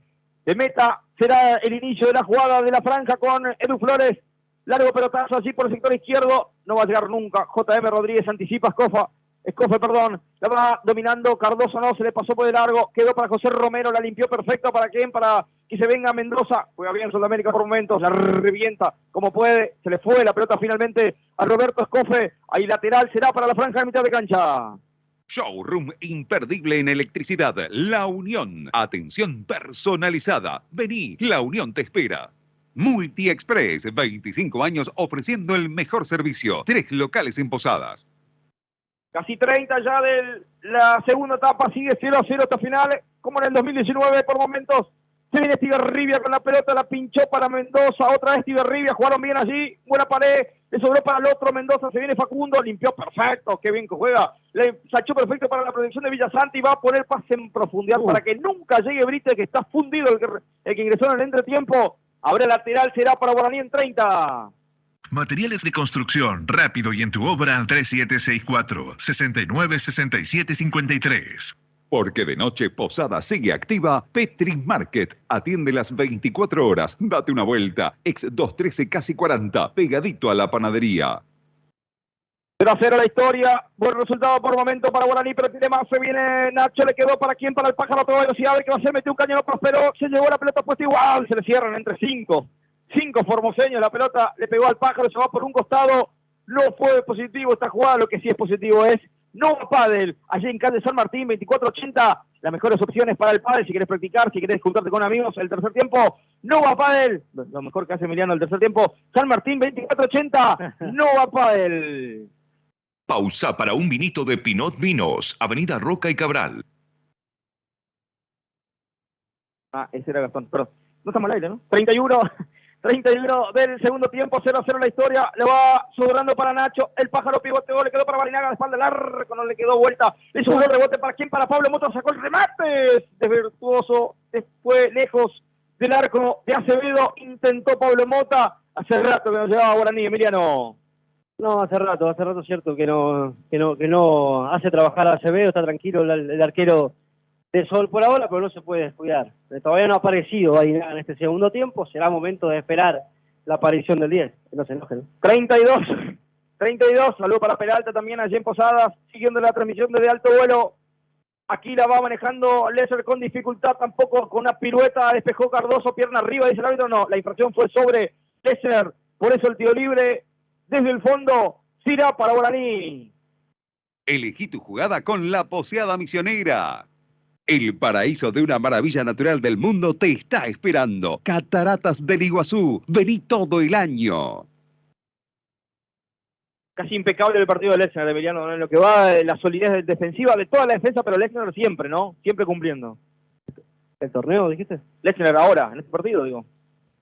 De meta será el inicio de la jugada de la franja con Edu Flores. Largo pelotazo allí por el sector izquierdo. No va a llegar nunca. JM Rodríguez anticipa Escofe, perdón. La va dominando. Cardoso no, se le pasó por el largo. Quedó para José Romero. La limpió perfecto. ¿Para quién? Para que se venga Mendoza. Juega bien Sudamérica por momentos. La revienta como puede. Se le fue la pelota finalmente a Roberto Escofe. Ahí lateral será para la franja de mitad de cancha. Showroom imperdible en electricidad. La Unión. Atención personalizada. Vení, La Unión te espera. Multi-Express, 25 años ofreciendo el mejor servicio. 3 locales en Posadas. Casi 30 ya de la segunda etapa, sigue 0-0 hasta final, como en el 2019 por momentos. Se viene Estigarribia con la pelota, la pinchó para Mendoza, otra vez Estigarribia, jugaron bien allí, buena pared, le sobró para el otro Mendoza, se viene Facundo, limpió perfecto, qué bien que juega, le sachó perfecto para la protección de Villasanti, va a poner pase en profundidad para que nunca llegue Brite, que está fundido el que ingresó en el entretiempo. Ahora lateral será para Guaraní en 30. Materiales de construcción, rápido y en tu obra al 3764-696753. Porque de noche Posada sigue activa, Petri Market. Atiende las 24 horas. Date una vuelta. Ex 213 casi 40, pegadito a la panadería. 0-0 la historia, buen resultado por momento para Guaraní, pero tiene más, se viene Nacho, le quedó para quién, para el Pájaro, toda velocidad, a ver qué va a hacer, metió un cañón, no prosperó, se llevó la pelota puesta igual, se le cierran entre 5 formoseños, la pelota le pegó al Pájaro, se va por un costado, no fue positivo esta jugada, lo que sí es positivo es Nova Padel, allí en calle San Martín, 2480, las mejores opciones para el pádel, si querés practicar, si querés juntarte con amigos, el tercer tiempo, Nova Padel, lo mejor que hace Emiliano el tercer tiempo, San Martín, 2480, Nova Padel. Pausa para un vinito de Pinot Vinos, Avenida Roca y Cabral. Ese era Gastón, perdón. No estamos al aire, ¿no? 31 del segundo tiempo, 0-0 la historia, le va sobrando para Nacho, el Pájaro pivoteó, le quedó para Barinaga, de espalda largo, no le quedó vuelta, le subió el rebote para quién, para Pablo Mota, sacó el remate, desvirtuoso, después lejos del arco de Acevedo, intentó Pablo Mota, hace rato que nos llevaba Guaraní, Emiliano. No, hace rato cierto que no hace trabajar a Acevedo, está tranquilo el arquero de Sol por ahora, pero no se puede descuidar. Todavía no ha aparecido ahí en este segundo tiempo, será momento de esperar la aparición del 10, que no se enojen. 32, saludo para Peralta también allí en Posadas, siguiendo la transmisión desde alto vuelo. Aquí la va manejando Lesser con dificultad, tampoco con una pirueta, despejó Cardoso, pierna arriba, dice el árbitro, no, la infracción fue sobre Lesser, por eso el tiro libre desde el fondo, será para Guaraní. Elegí tu jugada con la Poseada Misionera. El paraíso de una maravilla natural del mundo te está esperando. Cataratas del Iguazú. Vení todo el año. Casi impecable el partido de Lechner, Emiliano, ¿no? En lo que va la solidez defensiva de toda la defensa, pero Lechner siempre, ¿no? Siempre cumpliendo. ¿El torneo, dijiste? Lechner ahora, en este partido, digo.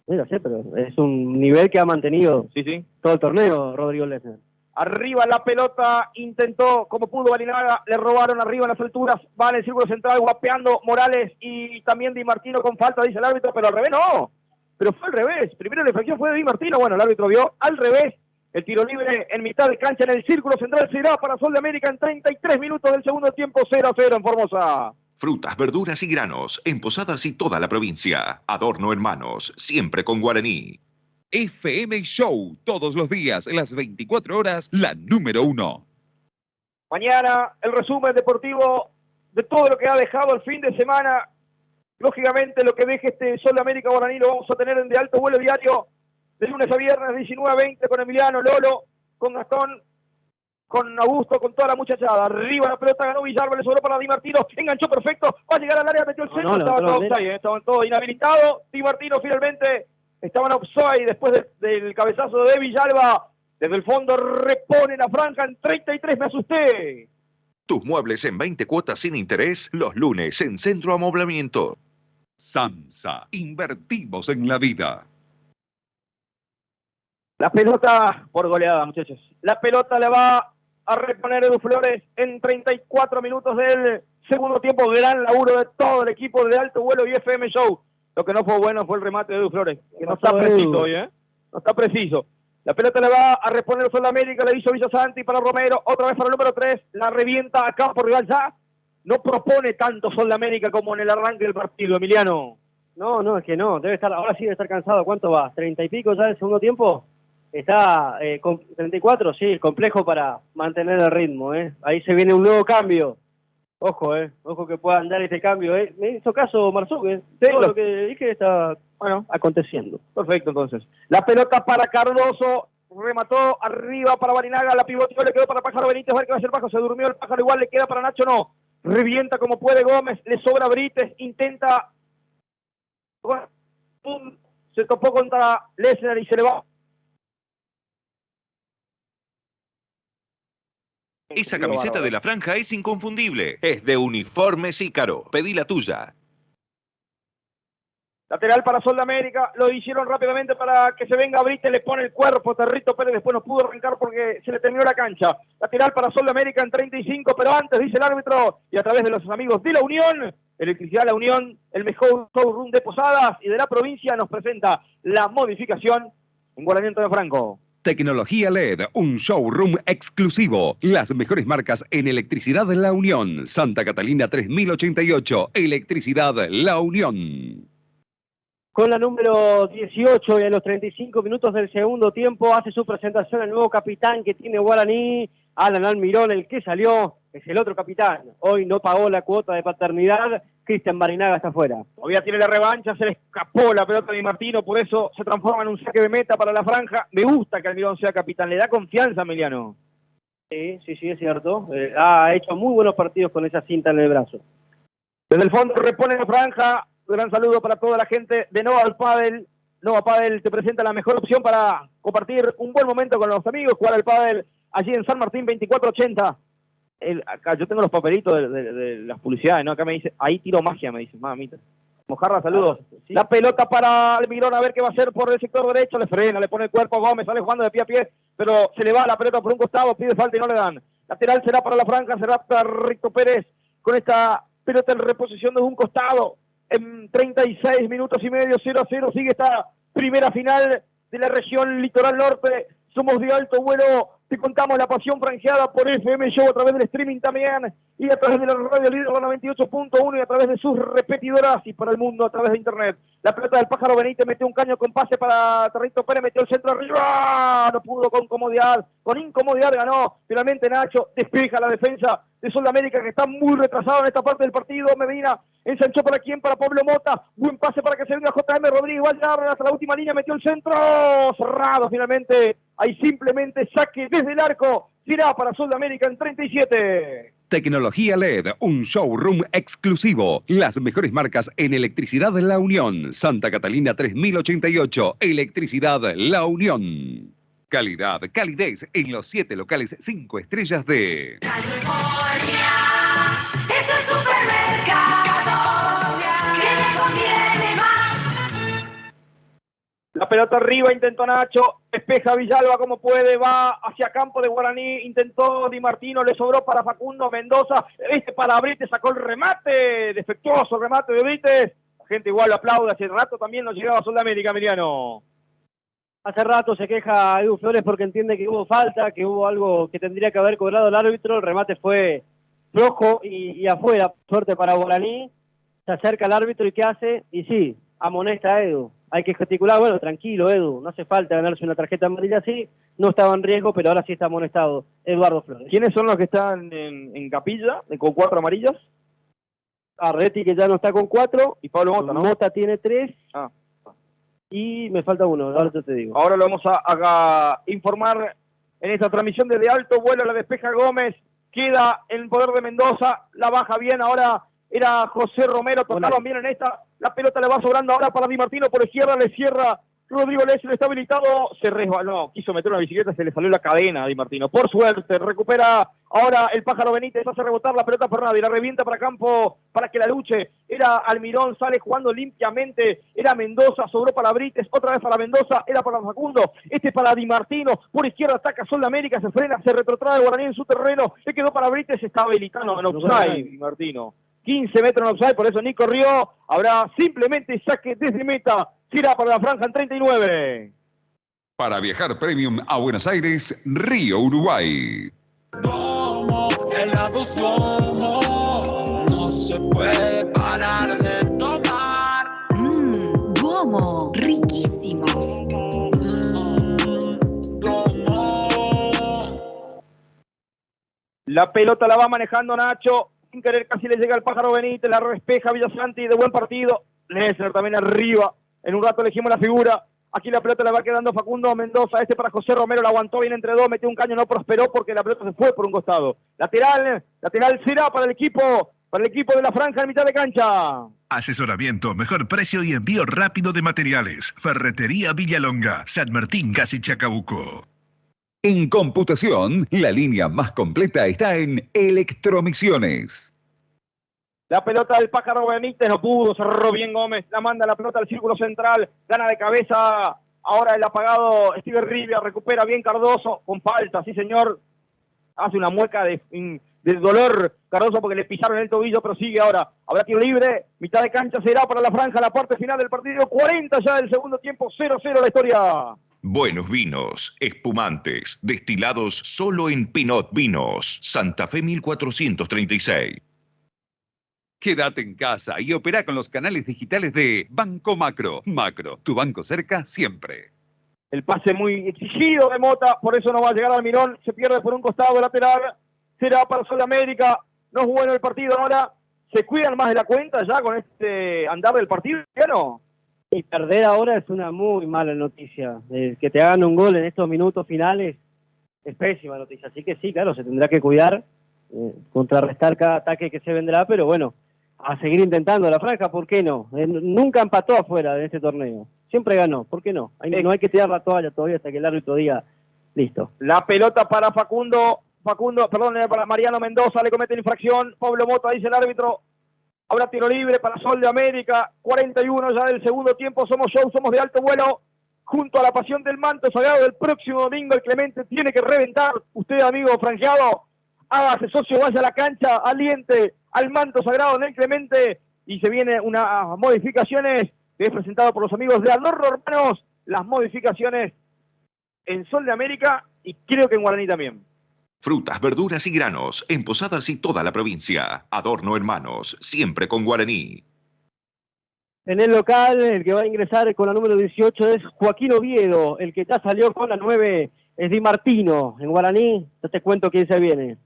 Sí, lo sé, pero es un nivel que ha mantenido todo el torneo, Rodrigo Lechner. Arriba la pelota, intentó como pudo Barinaga, le robaron arriba en las alturas, va en el círculo central guapeando Morales y también Di Martino con falta, dice el árbitro, pero al revés no, pero fue al revés, primero la infracción fue de Di Martino, bueno, el árbitro vio al revés, el tiro libre en mitad de cancha en el círculo central será para Sol de América en 33 minutos del segundo tiempo, 0-0 en Formosa. Frutas, verduras y granos, en Posadas y toda la provincia. Adorno en manos, siempre con Guaraní. FM Show, todos los días, las 24 horas, la número 1. Mañana el resumen deportivo de todo lo que ha dejado el fin de semana. Lógicamente lo que deje este Sol de América Guaraní lo vamos a tener en De Alto Vuelo diario, de lunes a viernes, 19 a 20, con Emiliano, Lolo, con Gastón, con Augusto, con toda la muchachada. Arriba la pelota, ganó Villalba, le sobró para Di Martino, enganchó perfecto, va a llegar al área, metió el centro, estaba todo offside, estaban todos inhabilitados. Di Martino finalmente estaba en offside después del cabezazo de Villalba. Desde el fondo repone la franja en 33, me asusté. Tus muebles en 20 cuotas sin interés, los lunes en Centro Amoblamiento. SAMSA, invertimos en la vida. La pelota por goleada, muchachos. La pelota le va a reponer Edu Flores en 34 minutos del segundo tiempo. Gran laburo de todo el equipo de Alto Vuelo y FM Show. Lo que no fue bueno fue el remate de Edu Flores, que no está preciso hoy, ¿eh? No está preciso. La pelota le va a reponer Sudamérica, le hizo Villasanti para Romero, otra vez para el número 3, la revienta a campo rival ya. No propone tanto Sudamérica como en el arranque del partido, Emiliano. No, es que no, debe estar, ahora sí debe estar cansado. ¿Cuánto va? ¿30 y pico ya del segundo tiempo? Está con 34, sí, complejo para mantener el ritmo, ¿eh? Ahí se viene un nuevo cambio. Ojo, ojo que pueda andar este cambio, ¿eh? Me hizo caso Marzuk, ¿eh? Todo lo que dije está, bueno, aconteciendo. Perfecto, entonces. La pelota para Cardoso, remató arriba para Barinaga, la pivoteó, le quedó para Pájaro Benítez, a ver qué va a hacer Pájaro, se durmió el Pájaro, igual le queda para Nacho, no. Revienta como puede Gómez, le sobra Brites, intenta... Bueno, se topó contra Lesnar y se le va. Esa camiseta de la franja es inconfundible. Es de Uniformes Ícaro. Pedí la tuya. Lateral para Sudamérica, lo hicieron rápidamente para que se venga Brite, le pone el cuerpo, Territo Pérez después no pudo arrancar porque se le terminó la cancha. Lateral para Sudamérica en 35, pero antes dice el árbitro, y a través de los amigos de La Unión, Electricidad La Unión, el mejor showroom de Posadas y de la provincia, nos presenta la modificación en Guaraní de Franco. Tecnología LED, un showroom exclusivo. Las mejores marcas en electricidad La Unión. Santa Catalina 3088, Electricidad La Unión. Con la número 18 y a los 35 minutos del segundo tiempo hace su presentación el nuevo capitán que tiene Guaraní, Alan Almirón, el que salió, es el otro capitán. Hoy no pagó la cuota de paternidad, Cristian Barinaga está afuera. Todavía tiene la revancha, se le escapó la pelota de Di Martino, por eso se transforma en un saque de meta para la franja. Me gusta que Almirón sea capitán, le da confianza, Emiliano. Sí, es cierto. Ha hecho muy buenos partidos con esa cinta en el brazo. Desde el fondo repone la franja. Un gran saludo para toda la gente de Nova Padel. Nova Padel te presenta la mejor opción para compartir un buen momento con los amigos, jugar al pádel allí en San Martín 2480. Acá yo tengo los papelitos de las publicidades, ¿no? Acá me dice, ahí tiro magia, me dice, mamita. Mojarra, saludos. Sí. La pelota para Almirón, a ver qué va a hacer por el sector derecho, le frena, le pone el cuerpo a Gómez, sale jugando de pie a pie, pero se le va la pelota por un costado, pide falta y no le dan. Lateral será para la franja, será para Ricto Pérez, con esta pelota en reposición de un costado. En 36 minutos y medio, 0-0, sigue esta primera final de la región Litoral Norte. Somos de Alto Vuelo, te contamos la pasión franjeada por FM Show a través del streaming también, y a través de la radio líder 98.1 y a través de sus repetidoras y para el mundo a través de internet. La pelota del Pájaro Benítez metió un caño con pase para Territo Pérez, metió el centro arriba, no pudo con incomodidad ganó. Finalmente Nacho despeja la defensa de Sudamérica que está muy retrasado en esta parte del partido. Medina ensanchó para quién, para Pablo Mota, buen pase para que se venga JM Rodríguez, va a llegar hasta la última línea, metió el centro, cerrado finalmente, hay simplemente saque desde el arco, será para Sudamérica en 37. Tecnología LED, un showroom exclusivo. Las mejores marcas en electricidad La Unión. Santa Catalina 3088, Electricidad La Unión. Calidad, calidez en los 7 locales 5 estrellas de... California es el supermercado que le conviene más. La pelota arriba, intentó Nacho, despeja Villalba como puede, va hacia campo de Guaraní, intentó Di Martino, le sobró para Facundo Mendoza, para Brites, sacó el remate, defectuoso el remate de Brites. La gente igual lo aplaude, hace rato también no llegaba a Sudamérica, Emiliano. Hace rato se queja Edu Flores porque entiende que hubo falta, que hubo algo que tendría que haber cobrado el árbitro. El remate fue flojo y afuera. Suerte para Guaraní. Se acerca el árbitro y ¿qué hace? Y sí, amonesta a Edu. Hay que gesticular. Bueno, tranquilo, Edu. No hace falta ganarse una tarjeta amarilla así. No estaba en riesgo, pero ahora sí está amonestado Eduardo Flores. ¿Quiénes son los que están en capilla con 4 amarillas? Arretti, que ya no está con 4. Y Pablo Mota, ¿no? Mota tiene 3. Y me falta uno, ahora yo te digo. Ahora lo vamos a informar en esta transmisión desde Alto Vuelo. La despeja Gómez, queda en poder de Mendoza, la baja bien, ahora era José Romero, tocaban bien en esta, la pelota le va sobrando ahora para Di Martino, por izquierda le cierra Rodrigo Leslie, está habilitado, se resbaló, quiso meter una bicicleta, se le salió la cadena a Di Martino. Por suerte, recupera Ahora el Pájaro Benítez hace rebotar la pelota por nadie, la revienta para campo para que la luche. Era Almirón, sale jugando limpiamente. Era Mendoza, sobró para Brites, otra vez para Mendoza, era para Facundo. Este para Di Martino, por izquierda ataca Sol de América, se frena, se retrotrae el Guaraní en su terreno. Le quedó para Brites, está habilitando en offside, Di Martino. 15 metros en offside, por eso ni corrió. Habrá simplemente saque desde meta. Será para la franja en 39. Para viajar premium a Buenos Aires, Río, Uruguay. Domo, helado Domo, no se puede parar de tomar. Duomo, riquísimos. La pelota la va manejando Nacho, sin querer casi le llega al Pájaro Benítez, la respeja Villasanti de buen partido. Lesser también arriba, en un rato elegimos la figura. Aquí la pelota la va quedando Facundo Mendoza, este para José Romero, la aguantó bien entre dos, metió un caño, no prosperó porque la pelota se fue por un costado. Lateral será para el equipo de la franja en mitad de cancha. Asesoramiento, mejor precio y envío rápido de materiales. Ferretería Villalonga, San Martín, casi Chacabuco. En computación, la línea más completa está en Electromisiones. La pelota del Pájaro Benítez no pudo, cerró bien Gómez, la manda la pelota al círculo central, gana de cabeza, ahora el apagado Steven Rivia, recupera bien Cardoso, con falta, sí señor, hace una mueca de dolor Cardoso porque le pisaron el tobillo, pero sigue ahora, habrá tiro libre, mitad de cancha será para la franja, la parte final del partido, 40 ya del segundo tiempo, 0-0 la historia. Buenos vinos, espumantes, destilados solo en Pinot Vinos, Santa Fe 1436. Quédate en casa y opera con los canales digitales de Banco Macro. Macro, tu banco cerca siempre. El pase muy exigido de Mota, por eso no va a llegar Almirón, se pierde por un costado lateral, será para Sol de América, no es bueno el partido ahora, se cuidan más de la cuenta ya con este andar del partido, ¿ya no? Y perder ahora es una muy mala noticia. Que te hagan un gol en estos minutos finales es pésima noticia. Así que sí, claro, se tendrá que cuidar, contrarrestar cada ataque que se vendrá, pero bueno, a seguir intentando la franja, ¿por qué no? Nunca empató afuera de este torneo. Siempre ganó, ¿por qué no? No hay que tirar la toalla todavía hasta que el árbitro diga, listo. La pelota para para Mariano Mendoza, le comete la infracción, Pablo Mota dice el árbitro, habrá tiro libre para Sol de América, 41 ya del segundo tiempo, somos show, somos de alto vuelo, junto a la pasión del manto sagrado del próximo domingo, el Clemente tiene que reventar, usted amigo franjeado, hágase socio, vaya a la cancha, aliente al manto sagrado del Clemente, y se viene unas modificaciones que es presentado por los amigos de Adorno Hermanos, las modificaciones en Sol de América y creo que en Guaraní también. Frutas, verduras y granos en Posadas y toda la provincia. Adorno Hermanos, siempre con Guaraní. En el local, el que va a ingresar con la número 18 es Joaquín Oviedo, el que ya salió con la 9 es Di Martino. En Guaraní, ya te cuento quién se viene.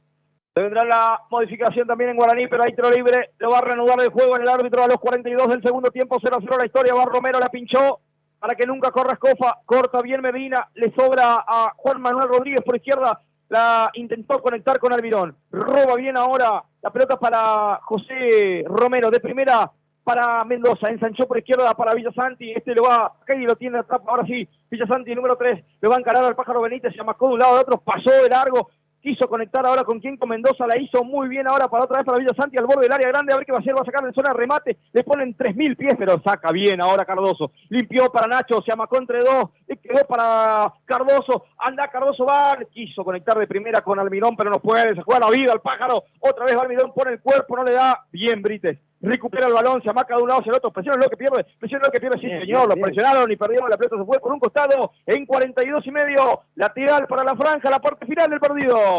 Tendrá la modificación también en Guaraní, pero hay tiro libre, lo va a reanudar el juego en el árbitro a los 42 del segundo tiempo, 0-0 la historia, va Romero, la pinchó, para que nunca corra Escofa, corta bien Medina, le sobra a Juan Manuel Rodríguez por izquierda, la intentó conectar con Almirón, roba bien ahora, la pelota para José Romero, de primera para Mendoza, ensanchó por izquierda para Villasanti, este lo va, acá y lo tiene atrás, ahora sí, Villasanti número 3, le va a encarar al Pájaro Benítez, se amacó de un lado a otro, pasó de largo, quiso conectar ahora con quien, con Mendoza, la hizo muy bien ahora para otra vez para Villasanti al borde del área grande, a ver qué va a hacer, va a sacar en zona de remate, le ponen 3.000 pies, pero saca bien ahora Cardoso, limpió para Nacho, se amacó entre dos, le quedó para Cardoso, anda Cardoso, va, quiso conectar de primera con Almirón, pero no puede, se juega la vida al Pájaro, otra vez Almirón pone el cuerpo, no le da, bien Brites, recupera el balón, se amaca de un lado hacia el otro, presiona lo que pierde, sí señor, lo presionaron y perdieron, la pelota se fue por un costado, en 42 y medio, lateral para la franja, la parte final del partido.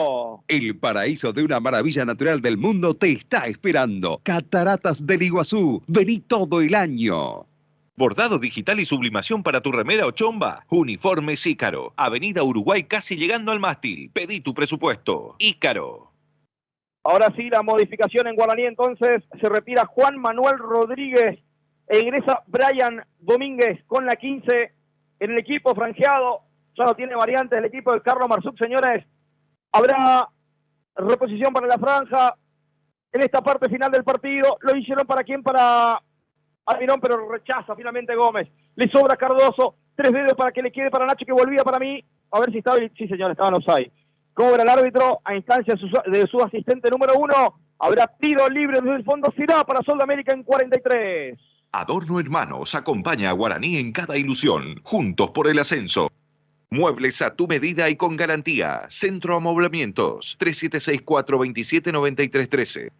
El paraíso de una maravilla natural del mundo te está esperando. Cataratas del Iguazú, vení todo el año. Bordado digital y sublimación para tu remera o chomba. Uniformes Ícaro. Avenida Uruguay casi llegando al mástil. Pedí tu presupuesto. Ícaro. Ahora sí, la modificación en Guaraní, entonces se retira Juan Manuel Rodríguez e ingresa Brian Domínguez con la 15 en el equipo franjeado. Ya no tiene variantes el equipo de Carlos Marzuc, señores. Habrá reposición para la franja en esta parte final del partido. Lo hicieron para quién, para Almirón, pero rechaza finalmente Gómez. Le sobra Cardoso, 3 dedos para que le quede para Nacho, que volvía para mí. A ver si estaba, sí señor, estaba en offside. Cobra el árbitro a instancia de su asistente número 1. Habrá tiro libre desde el fondo. Será para Sol de América en 43. Adorno Hermanos acompaña a Guaraní en cada ilusión. Juntos por el ascenso. Muebles a tu medida y con garantía. Centro Amoblamientos. 3764-279313.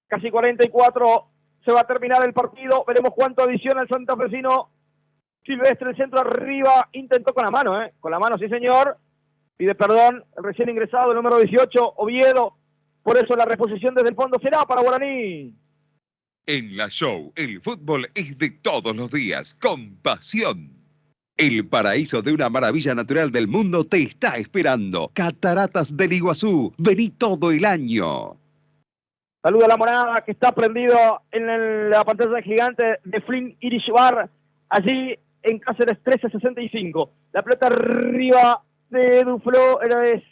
Casi 44. Se va a terminar el partido. Veremos cuánto adiciona el santafesino. Silvestre, el centro arriba. Intentó con la mano, Con la mano, sí, señor. Pide perdón. El recién ingresado, el número 18, Oviedo. Por eso la reposición desde el fondo será para Guaraní. En la Show, el fútbol es de todos los días, con pasión. El paraíso de una maravilla natural del mundo te está esperando. Cataratas del Iguazú, vení todo el año. Saluda a la monada que está prendido en la pantalla gigante de Flynn Irish Bar, allí en Cáceres 1365. La pelota arriba de Duflo,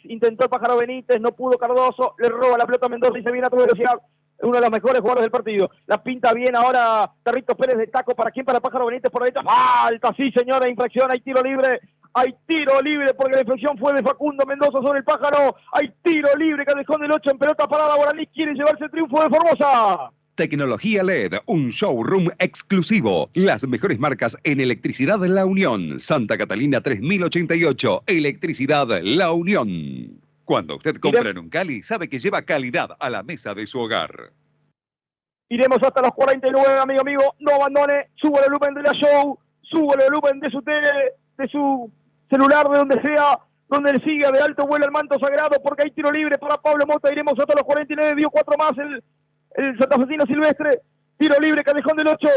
intentó el Pájaro Benítez, no pudo Cardoso, le roba la pelota a Mendoza y se viene a toda velocidad. Uno de los mejores jugadores del partido. La pinta bien ahora Tarrito Pérez de taco. ¿Para quién? Para Pájaro Benítez por derecha. Falta, sí señora, infracción, hay tiro libre. Hay tiro libre porque la infracción fue de Facundo Mendoza sobre el Pájaro. Hay tiro libre, Callejón del 8 en pelota parada. Guaraní quiere llevarse el triunfo de Formosa. Tecnología LED, un showroom exclusivo. Las mejores marcas en electricidad La Unión. Santa Catalina 3088, Electricidad La Unión. Cuando usted compra en un Cali, sabe que lleva calidad a la mesa de su hogar. Iremos hasta los 49, amigo mío. No abandone. Suba el volumen de la show. Suba el volumen de su tele, de su celular, de donde sea, donde le siga de alto vuelo el manto sagrado, porque hay tiro libre para Pablo Mota. Iremos hasta los 49. Dio 4 más el santafesino Silvestre. Tiro libre, Callejón del 8.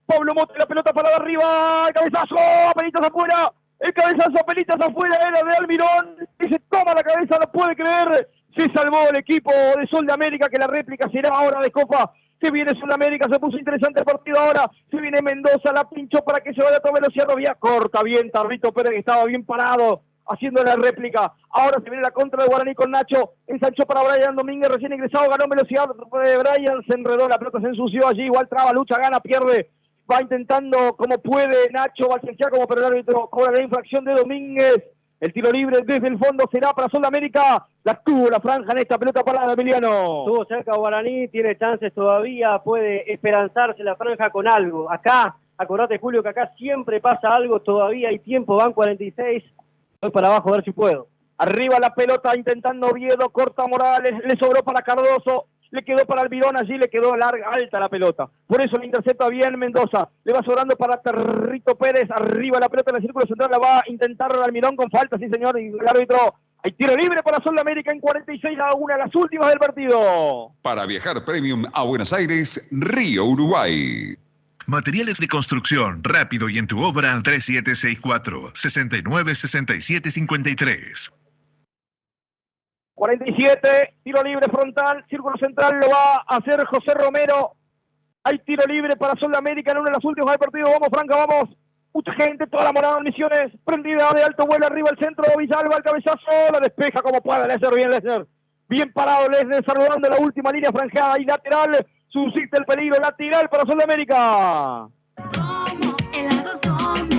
Pablo Mota, la pelota parada arriba. Cabezazo. Pelitas afuera. El cabezazo a pelitas afuera era de Almirón. Y se toma la cabeza, no puede creer. Se salvó el equipo de Sol de América, que la réplica será ahora de Copa. Se viene Sol de América, se puso interesante el partido ahora. Se viene Mendoza, la pinchó para que se vaya a toda velocidad. Vía corta, bien Tarrito Pérez, que estaba bien parado haciendo la réplica. Ahora se viene la contra de Guaraní con Nacho. Ensanchó para Brian Domínguez, recién ingresado, ganó velocidad. Brian se enredó, la pelota se ensució allí. Igual traba, lucha, gana, pierde. Va intentando como puede Nacho Valsencia, como pero el árbitro cobra la infracción de Domínguez. El tiro libre desde el fondo será para Sol de América. La tuvo la franja en esta pelota parada, Emiliano. Estuvo cerca Guaraní, tiene chances todavía, puede esperanzarse la franja con algo. Acá, acordate Julio que acá siempre pasa algo, todavía hay tiempo, van 46. Voy para abajo a ver si puedo. Arriba la pelota intentando Oviedo, corta Morales, le sobró para Cardoso. Le quedó para Almirón, allí le quedó larga, alta la pelota. Por eso le intercepta bien Mendoza. Le va sobrando para Tarrito Pérez. Arriba la pelota en el círculo central. La va a intentar Almirón con falta, sí señor. Y el árbitro, hay tiro libre para Sol de América en 46 a 1, las últimas del partido. Para viajar premium a Buenos Aires, Río, Uruguay. Materiales de construcción, rápido y en tu obra al 3764-696753. 47, tiro libre frontal, círculo central lo va a hacer José Romero. Hay tiro libre para Sol de América en una de las últimas del partido. Vamos, Franca, vamos. Mucha gente, toda la morada en Misiones, prendida de alto vuelo arriba al centro. Villalba, el cabezazo, la despeja como puede. Lesner, bien Lesner. Bien parado Lesner, saludando la última línea franjeada y lateral. Suscita el peligro lateral para Sol de América. Helados somos,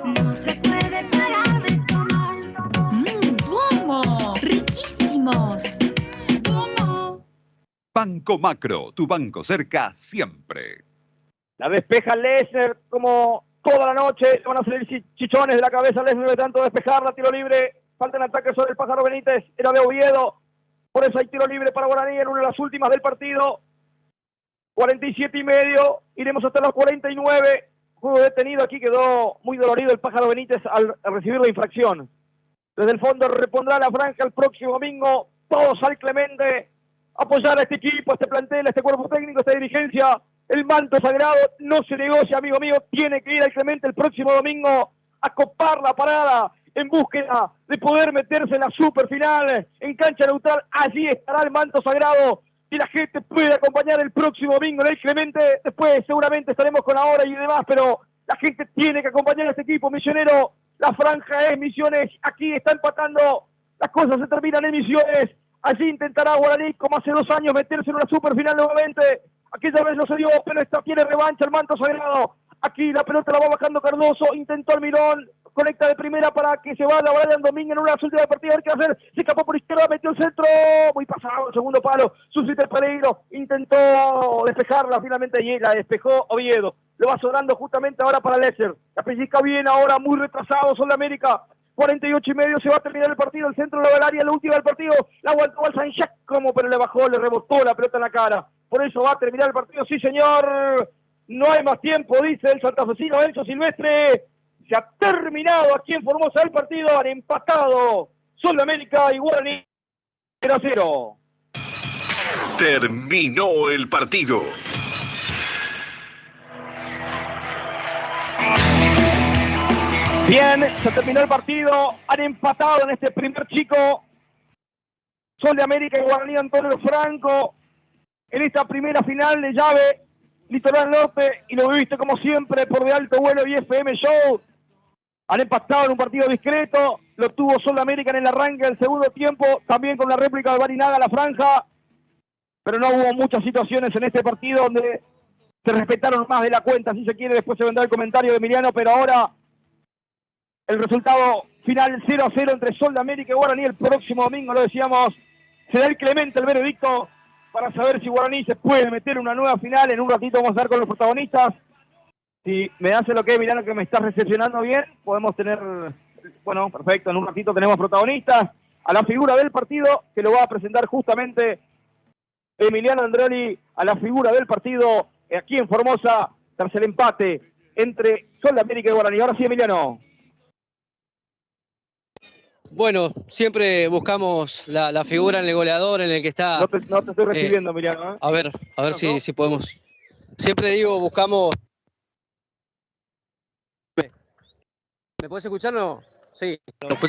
no se puede parar de tomar. ¿Cómo? Riquísimos. Banco Macro, tu banco cerca siempre. La despeja Lesner como toda la noche. Van a salir chichones de la cabeza Lesner de tanto despejarla. Tiro libre. Falta en ataque sobre el Pájaro Benítez. Era de Oviedo. Por eso hay tiro libre para Guaraní en una de las últimas del partido. 47 y medio. Iremos hasta los 49. Juego detenido. Aquí quedó muy dolorido el Pájaro Benítez al recibir la infracción. Desde el fondo repondrá la franja el próximo domingo. Todos al Clemente. Apoyar a este equipo, a este plantel, a este cuerpo técnico, a esta dirigencia. El manto sagrado no se negocia, amigo mío. Tiene que ir al Clemente el próximo domingo a copar la parada en búsqueda de poder meterse en la superfinal en cancha neutral. Allí estará el manto sagrado y la gente puede acompañar el próximo domingo en el Clemente. Después seguramente estaremos con la hora y demás, pero la gente tiene que acompañar a este equipo misionero. La franja es Misiones. Aquí está empatando. Las cosas se terminan en Misiones. Allí intentará Guaraní, como hace 2 años, meterse en una superfinal nuevamente. Aquella vez no se dio, pero esta quiere revancha el manto sagrado. Aquí la pelota la va bajando Cardoso. Intentó Almirón. conecta de primera para que se vaya Brian Domínguez en una última partida, a ver qué va a hacer, se escapó por izquierda, metió el centro, muy pasado, el segundo palo, suscita el peligro, intentó despejarla, finalmente y la despejó Oviedo, lo va sobrando justamente ahora para Lesser, la pellizca bien ahora, muy retrasado, Sol de América, 48:30, se va a terminar el partido, el centro del área, la última del partido, la aguantó al Saint-Jacques, como pero le bajó, le rebotó la pelota en la cara, por eso va a terminar el partido, sí señor, no hay más tiempo, dice el santafesino Enzo Silvestre. Se ha terminado aquí en Formosa el partido, han empatado Sol de América y Guaraní 0-0. Terminó el partido. Bien, se terminó el partido, han empatado en este primer chico Sol de América y Guaraní Antonio Franco en esta primera final de llave Litoral Norte, y lo viste como siempre por De Alto Vuelo y FM Show. Han empatado en un partido discreto, lo tuvo Sol de América en el arranque del segundo tiempo, también con la réplica de Barinaga a la franja, pero no hubo muchas situaciones en este partido donde se respetaron más de la cuenta, si se quiere, después se vendrá el comentario de Emiliano, pero ahora el resultado final 0-0 entre Sol de América y Guaraní. El próximo domingo, lo decíamos, será el clemente el veredicto para saber si Guaraní se puede meter en una nueva final. En un ratito vamos a ver con los protagonistas. Si me hace lo que es Emiliano, que me está recepcionando bien, podemos tener, bueno, perfecto, en un ratito tenemos protagonistas, a la figura del partido, que lo va a presentar justamente Emiliano Andreoli, a la figura del partido, aquí en Formosa, tras el empate entre Sol de América y Guaraní. Ahora sí, Emiliano. Bueno, siempre buscamos la figura en el goleador, en el que está... No te estoy recibiendo, Emiliano. A ver si podemos... Siempre digo, buscamos... ¿Me puedes escuchar o no? Sí.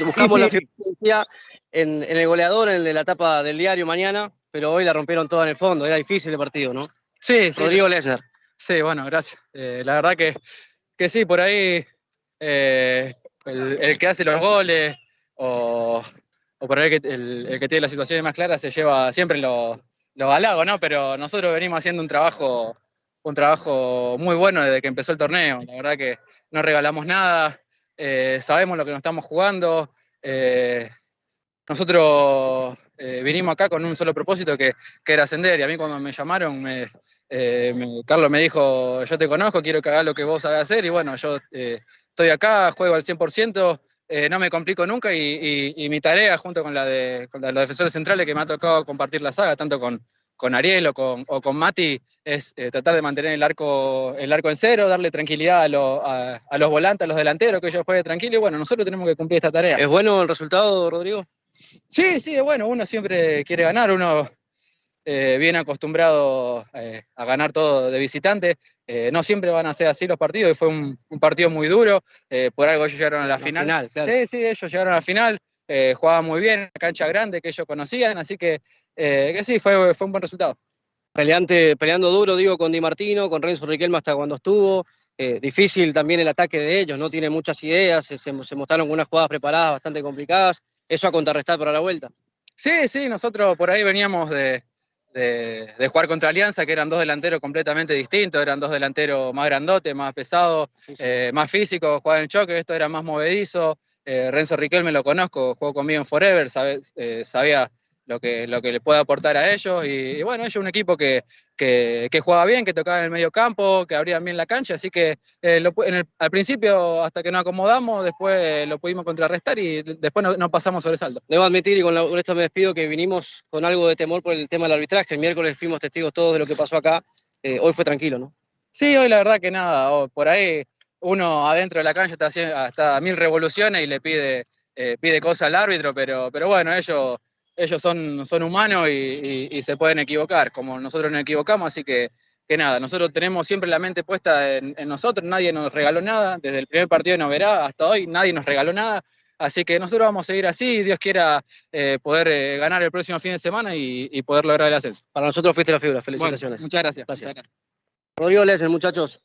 Buscamos la figura en el goleador, en el de la tapa del diario mañana, pero hoy la rompieron toda en el fondo. Era difícil el partido, ¿no? Sí. Rodrigo Lesser. Sí, bueno, gracias. La verdad que sí, por ahí el que hace los goles o por ahí el que tiene las situaciones más claras se lleva siempre los halagos, ¿no? Pero nosotros venimos haciendo un trabajo muy bueno desde que empezó el torneo. La verdad que no regalamos nada. Sabemos lo que nos estamos jugando. Nosotros vinimos acá con un solo propósito que era ascender, y a mí cuando me llamaron, Carlos me dijo, yo te conozco, quiero que hagas lo que vos sabés hacer, y bueno, yo estoy acá, juego al 100%, no me complico nunca, y mi tarea junto con la de los defensores centrales que me ha tocado compartir la saga, tanto con Ariel o con Mati, es tratar de mantener el arco en cero, darle tranquilidad a los volantes, a los delanteros, que ellos jueguen tranquilos, y bueno, nosotros tenemos que cumplir esta tarea. ¿Es bueno el resultado, Rodrigo? Sí, es bueno, uno siempre quiere ganar, uno viene acostumbrado a ganar todo de visitante, no siempre van a ser así los partidos, y fue un partido muy duro, por algo ellos llegaron a la final. Claro. Sí, ellos llegaron a la final, jugaban muy bien, una cancha grande que ellos conocían, así que sí, fue un buen resultado. Peleando duro, digo, con Di Martino, con Renzo Riquelme hasta cuando estuvo. Difícil también el ataque de ellos, no tiene muchas ideas, se mostraron con unas jugadas preparadas bastante complicadas. Eso a contrarrestar para la vuelta. Sí, nosotros por ahí veníamos de jugar contra Alianza, que eran dos delanteros completamente distintos, eran dos delanteros más grandotes, más pesados, más físicos, jugaban en choque, esto era más movedizo. Renzo Riquelme lo conozco, jugó conmigo en Forever, sabía lo que le puede aportar a ellos, y bueno, ellos un equipo que jugaba bien, que tocaba en el medio campo, que abrían bien la cancha, así que al principio, hasta que nos acomodamos, después lo pudimos contrarrestar y después no pasamos sobresalto. Debo admitir, y con esto me despido, que vinimos con algo de temor por el tema del arbitraje. El miércoles fuimos testigos todos de lo que pasó acá, hoy fue tranquilo, ¿no? Sí, hoy la verdad que nada, por ahí uno adentro de la cancha está hasta a 1000 revoluciones y le pide cosas al árbitro, pero bueno, ellos son humanos y se pueden equivocar, como nosotros nos equivocamos, así que nada, nosotros tenemos siempre la mente puesta en nosotros, nadie nos regaló nada, desde el primer partido de Noverá hasta hoy nadie nos regaló nada, así que nosotros vamos a seguir así, Dios quiera poder ganar el próximo fin de semana y poder lograr el ascenso. Para nosotros fuiste la figura, felicitaciones. Bueno, muchas gracias. Rodrigo Lesser, muchachos.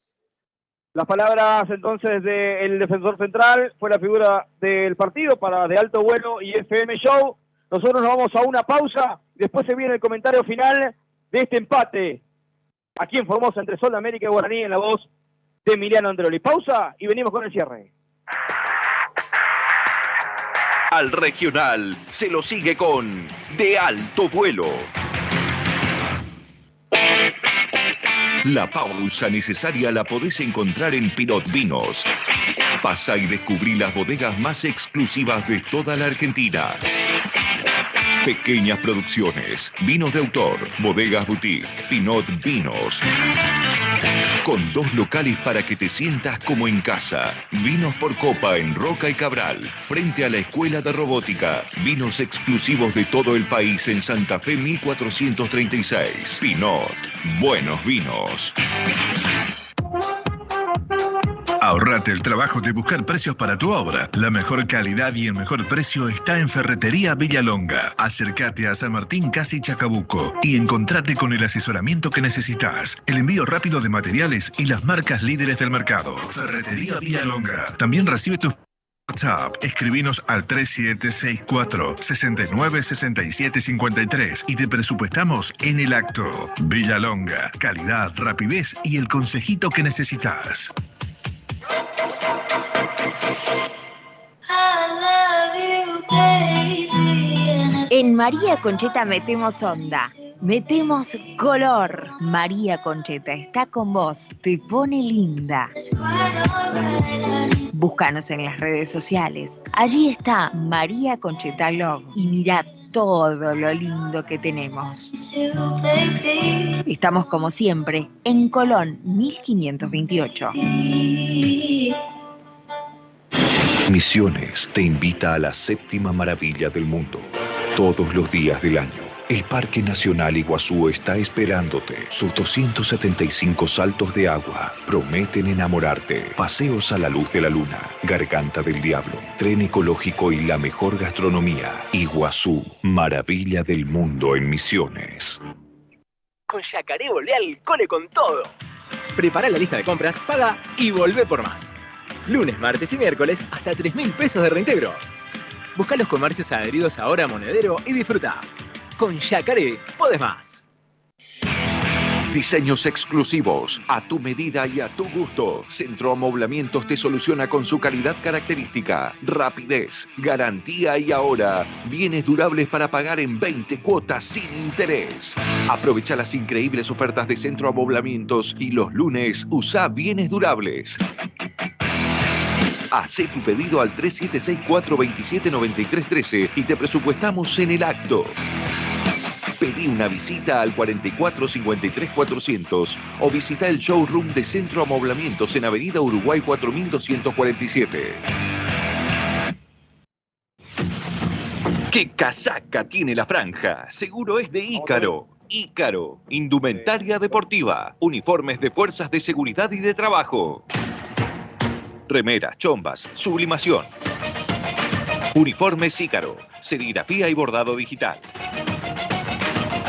Las palabras entonces del defensor central, fue la figura del partido para De Alto Vuelo y FM Show. Nosotros nos vamos a una pausa, después se viene el comentario final de este empate aquí en Formosa entre Sol de América y Guaraní en la voz de Emiliano Andreoli. Pausa y venimos con el cierre. Al regional se lo sigue con De Alto Vuelo. La pausa necesaria la podés encontrar en Pinot Vinos. Pasa y descubrí las bodegas más exclusivas de toda la Argentina. Pequeñas producciones, vinos de autor, bodegas boutique, Pinot Vinos. Con 2 locales para que te sientas como en casa. Vinos por copa en Roca y Cabral, frente a la Escuela de Robótica. Vinos exclusivos de todo el país en Santa Fe 1436. Pinot, buenos vinos. Ahorrate el trabajo de buscar precios para tu obra. La mejor calidad y el mejor precio está en Ferretería Villalonga. Acércate a San Martín, casi Chacabuco, y encontrate con el asesoramiento que necesitas, el envío rápido de materiales y las marcas líderes del mercado. Ferretería Villalonga. También recibe tus WhatsApp. Escribinos al 3764-696753 y te presupuestamos en el acto. Villalonga. Calidad, rapidez y el consejito que necesitas. En María Concheta metemos onda, metemos color. María Concheta está con vos, te pone linda. Búscanos en las redes sociales. Allí está María Concheta Love y mirá todo lo lindo que tenemos. Estamos como siempre en Colón 1528. Misiones te invita a la 7ª maravilla del mundo. Todos los días del año, el Parque Nacional Iguazú está esperándote. Sus 275 saltos de agua prometen enamorarte. Paseos a la luz de la luna, Garganta del Diablo, tren ecológico y la mejor gastronomía. Iguazú, maravilla del mundo en Misiones. Con Yacaré volvé al cole con todo. Prepará la lista de compras, paga y volvé por más. Lunes, martes y miércoles hasta 3.000 pesos de reintegro. Buscá los comercios adheridos ahora a Monedero y disfruta. Con Yacaré podés más. Diseños exclusivos, a tu medida y a tu gusto. Centro Amoblamientos te soluciona con su calidad característica, rapidez, garantía y ahora bienes durables para pagar en 20 cuotas sin interés. Aprovecha las increíbles ofertas de Centro Amoblamientos y los lunes usá bienes durables. Hacé tu pedido al 3764-279313 y te presupuestamos en el acto. Pedí una visita al 4453-400 o visita el showroom de Centro Amoblamientos en Avenida Uruguay 4247. ¡Qué casaca tiene la franja! Seguro es de Ícaro. Ícaro, indumentaria deportiva, uniformes de fuerzas de seguridad y de trabajo. Remeras, chombas, sublimación. Uniformes Ícaro, serigrafía y bordado digital.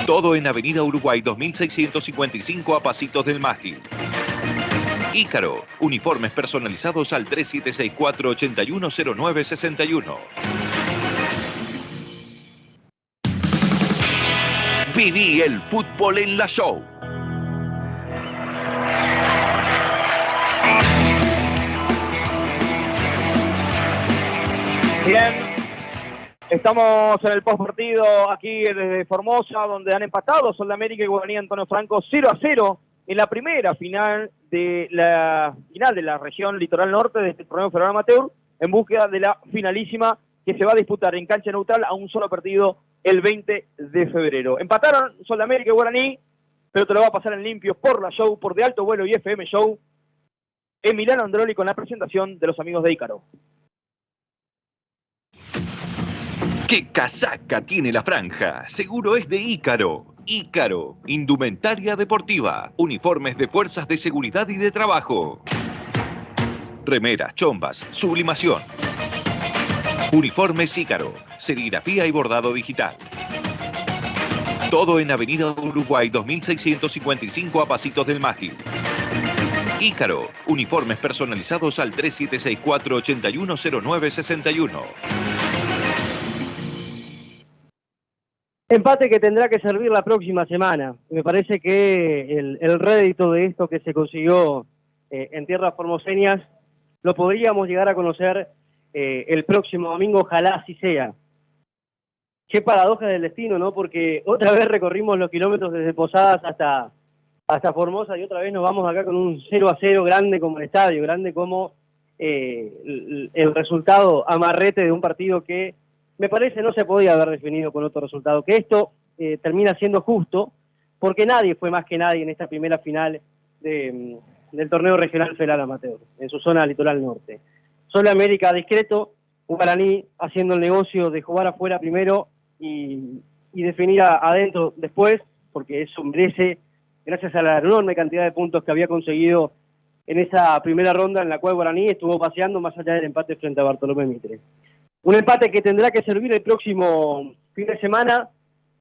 Todo en Avenida Uruguay 2655 a pasitos del mástil. Ícaro, uniformes personalizados al 3764-810961. Viví el fútbol en la show. Bien, estamos en el postpartido aquí desde Formosa, donde han empatado Sol de América y Guaraní Antonio Franco 0-0 en la primera final de la región litoral norte de este torneo federal amateur, en búsqueda de la finalísima que se va a disputar en cancha neutral a un solo partido el 20 de febrero. Empataron Sol de América y Guaraní, pero te lo va a pasar en limpio por la show, por De Alto Vuelo y FM Show, Emiliano Androli con la presentación de los amigos de Ícaro. ¡Qué casaca tiene la franja! Seguro es de Ícaro. Ícaro, indumentaria deportiva, uniformes de fuerzas de seguridad y de trabajo. Remeras, chombas, sublimación. Uniformes Ícaro, serigrafía y bordado digital. Todo en Avenida Uruguay 2655 a pasitos del mástil. Ícaro, uniformes personalizados al 3764-810961. Empate que tendrá que servir la próxima semana. Me parece que el rédito de esto que se consiguió en tierras formoseñas lo podríamos llegar a conocer el próximo domingo, ojalá así sea. Qué paradoja del destino, ¿no? Porque otra vez recorrimos los kilómetros desde Posadas hasta Formosa y otra vez nos vamos acá con un 0-0 grande como el estadio, grande como el resultado amarrete de un partido que me parece no se podía haber definido con otro resultado. Que esto termina siendo justo porque nadie fue más que nadie en esta primera final del torneo regional federal amateur, en su zona litoral norte. Solo América discreto, Guaraní haciendo el negocio de jugar afuera primero y definir adentro después, porque eso merece, gracias a la enorme cantidad de puntos que había conseguido en esa primera ronda en la cual Guaraní estuvo paseando más allá del empate frente a Bartolomé Mitre. Un empate que tendrá que servir el próximo fin de semana,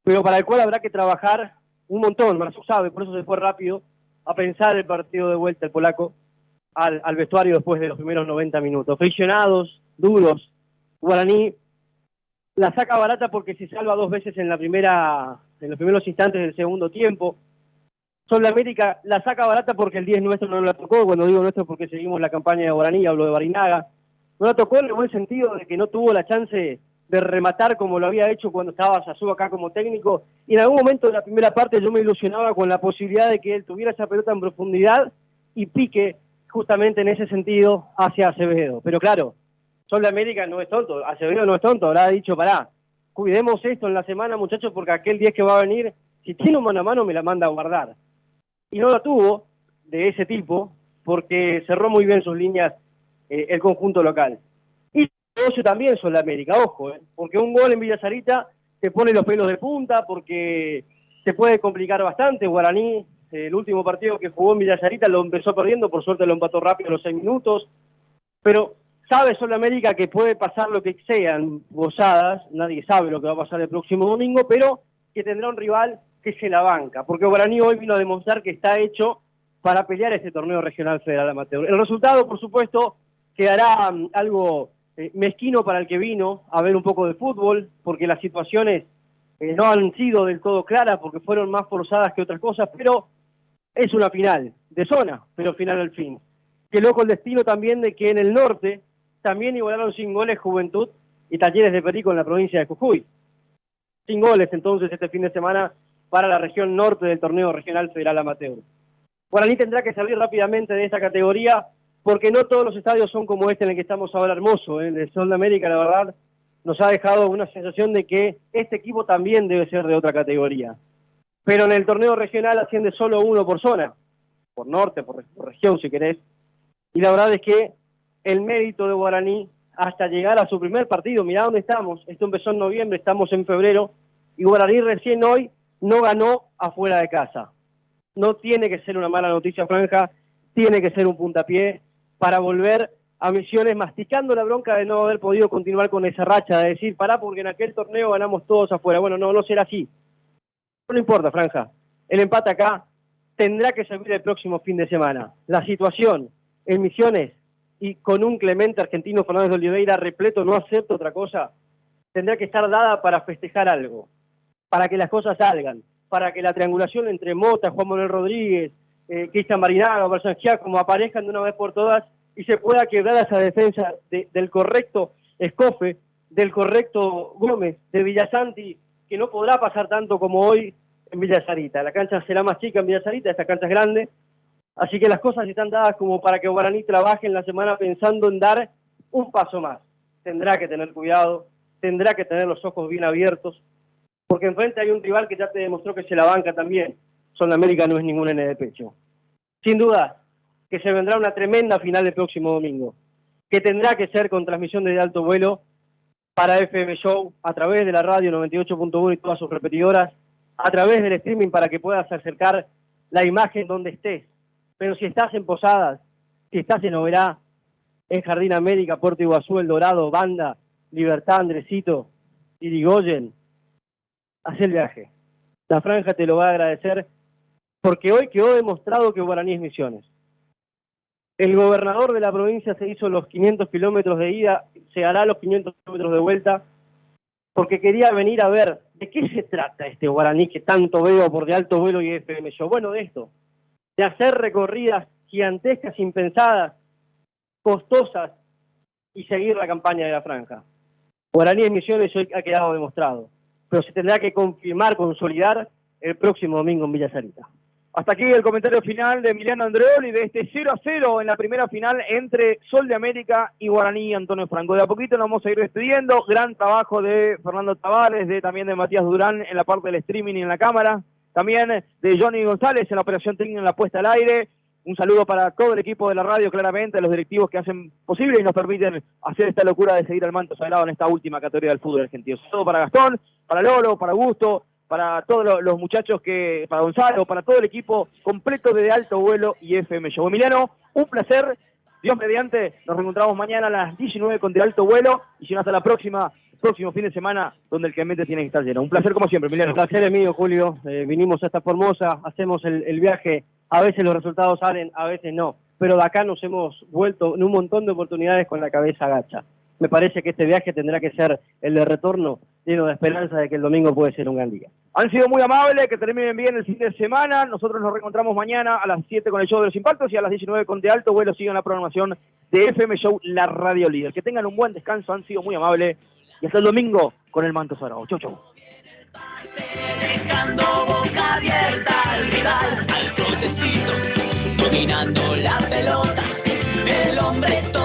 pero para el cual habrá que trabajar un montón, Marzo sabe, por eso se fue rápido a pensar el partido de vuelta, el polaco, al vestuario después de los primeros 90 minutos. Friccionados, duros, Guaraní la saca barata porque se salva 2 veces en los primeros instantes del segundo tiempo. Sol de América la saca barata porque el 10 nuestro no la tocó. Cuando digo nuestro porque seguimos la campaña de Guaraní, hablo de Barinaga. No la tocó en el buen sentido de que no tuvo la chance de rematar como lo había hecho cuando estaba Sasú acá como técnico. Y en algún momento de la primera parte yo me ilusionaba con la posibilidad de que él tuviera esa pelota en profundidad y pique justamente en ese sentido hacia Acevedo. Pero claro, Sol de América no es tonto, Acevedo no es tonto, habrá dicho, pará, cuidemos esto en la semana, muchachos, porque aquel 10 que va a venir, si tiene un mano a mano, me la manda a guardar. Y no la tuvo de ese tipo, porque cerró muy bien sus líneas el conjunto local. Y negocio también Sol de América, ojo, porque un gol en Villa Sarita te pone los pelos de punta, porque se puede complicar bastante. Guaraní, el último partido que jugó en Villa Sarita lo empezó perdiendo, por suerte lo empató rápido a los 6 minutos, pero sabe Sol de América que puede pasar lo que sean gozadas, nadie sabe lo que va a pasar el próximo domingo, pero que tendrá un rival que se la banca, porque Guaraní hoy vino a demostrar que está hecho para pelear este torneo regional federal amateur. El resultado, por supuesto, quedará algo mezquino para el que vino a ver un poco de fútbol, porque las situaciones no han sido del todo claras, porque fueron más forzadas que otras cosas, pero es una final de zona, pero final al fin. Qué loco el destino también de que en el norte también igualaron sin goles Juventud y Talleres de Perico en la provincia de Jujuy. Sin goles entonces este fin de semana para la región norte del torneo regional federal amateur. Guaraní tendrá que salir rápidamente de esta categoría porque no todos los estadios son como este en el que estamos ahora, hermoso. El Sol de América, la verdad, nos ha dejado una sensación de que este equipo también debe ser de otra categoría. Pero en el torneo regional asciende solo uno por zona, por norte, por región si querés. Y la verdad es que el mérito de Guaraní hasta llegar a su primer partido, mirá dónde estamos, esto empezó en noviembre, estamos en febrero, y Guaraní recién hoy no ganó afuera de casa. No tiene que ser una mala noticia, Franja, tiene que ser un puntapié para volver a Misiones masticando la bronca de no haber podido continuar con esa racha, de decir, pará, porque en aquel torneo ganamos todos afuera. Bueno, no será así. No importa, Franja, el empate acá tendrá que servir el próximo fin de semana. La situación en Misiones y con un Clemente Argentino Fernández de Oliveira repleto, no acepto otra cosa, tendrá que estar dada para festejar algo, para que las cosas salgan, para que la triangulación entre Mota, Juan Manuel Rodríguez, Cristian Marinaga, Barsan Giacomo aparezcan de una vez por todas y se pueda quebrar esa defensa del correcto Escofe, del correcto Gómez, de Villasanti, que no podrá pasar tanto como hoy en Villa Sarita. La cancha será más chica en Villa Sarita, esta cancha es grande. Así que las cosas están dadas como para que Guaraní trabaje en la semana pensando en dar un paso más. Tendrá que tener cuidado, tendrá que tener los ojos bien abiertos, porque enfrente hay un rival que ya te demostró que se la banca también. Sol de América no es ningún N de pecho. Sin duda que se vendrá una tremenda final el próximo domingo, que tendrá que ser con transmisión de alto vuelo para FM Show, a través de la radio 98.1 y todas sus repetidoras, a través del streaming para que puedas acercar la imagen donde estés. Pero si estás en Posadas, si estás en Oberá, en Jardín América, Puerto Iguazú, El Dorado, Banda, Libertad, Andresito, Irigoyen, haz el viaje. La Franja te lo va a agradecer porque hoy quedó demostrado que Guaraní es Misiones. El gobernador de la provincia se hizo los 500 kilómetros de ida, se hará los 500 kilómetros de vuelta, porque quería venir a ver de qué se trata este Guaraní que tanto veo por de alto vuelo y FM Show. Bueno, de esto, de hacer recorridas gigantescas, impensadas, costosas, y seguir la campaña de la franja. Guaraní en Misiones hoy ha quedado demostrado, pero se tendrá que confirmar, consolidar el próximo domingo en Villa Sarita. Hasta aquí el comentario final de Emiliano Andreoli de este 0-0 en la primera final entre Sol de América y Guaraní Antonio Franco. De a poquito nos vamos a ir despidiendo. Gran trabajo de Fernando Tavares, también de Matías Durán en la parte del streaming y en la cámara. También de Johnny González en la operación técnica en la puesta al aire. Un saludo para todo el equipo de la radio, claramente, a los directivos que hacen posible y nos permiten hacer esta locura de seguir al manto sagrado en esta última categoría del fútbol argentino. Todo para Gastón, para Lolo, para Augusto, para todos los muchachos para Gonzalo, para todo el equipo completo de Alto Vuelo y FM Show. Emiliano, un placer. Dios mediante, nos reencontramos mañana a las 19 con De Alto Vuelo y si no hasta la próximo fin de semana donde el Clemente tiene que estar lleno. Un placer como siempre, Emiliano. El placer es mío, Julio. Vinimos hasta Formosa, hacemos el viaje. A veces los resultados salen, a veces no. Pero de acá nos hemos vuelto en un montón de oportunidades con la cabeza gacha. Me parece que este viaje tendrá que ser el de retorno, lleno de esperanza de que el domingo puede ser un gran día. Han sido muy amables, que terminen bien el fin de semana. Nosotros nos reencontramos mañana a las 7 con el show de los impactos y a las 19 con De Alto Vuelo. Sigan la programación de FM Show, la radio líder. Que tengan un buen descanso, han sido muy amables. Y hasta el domingo con el manto sagrado. Chau, chau. Dejando boca abierta al rival, al trotecito, dominando la pelota, el hombre todo.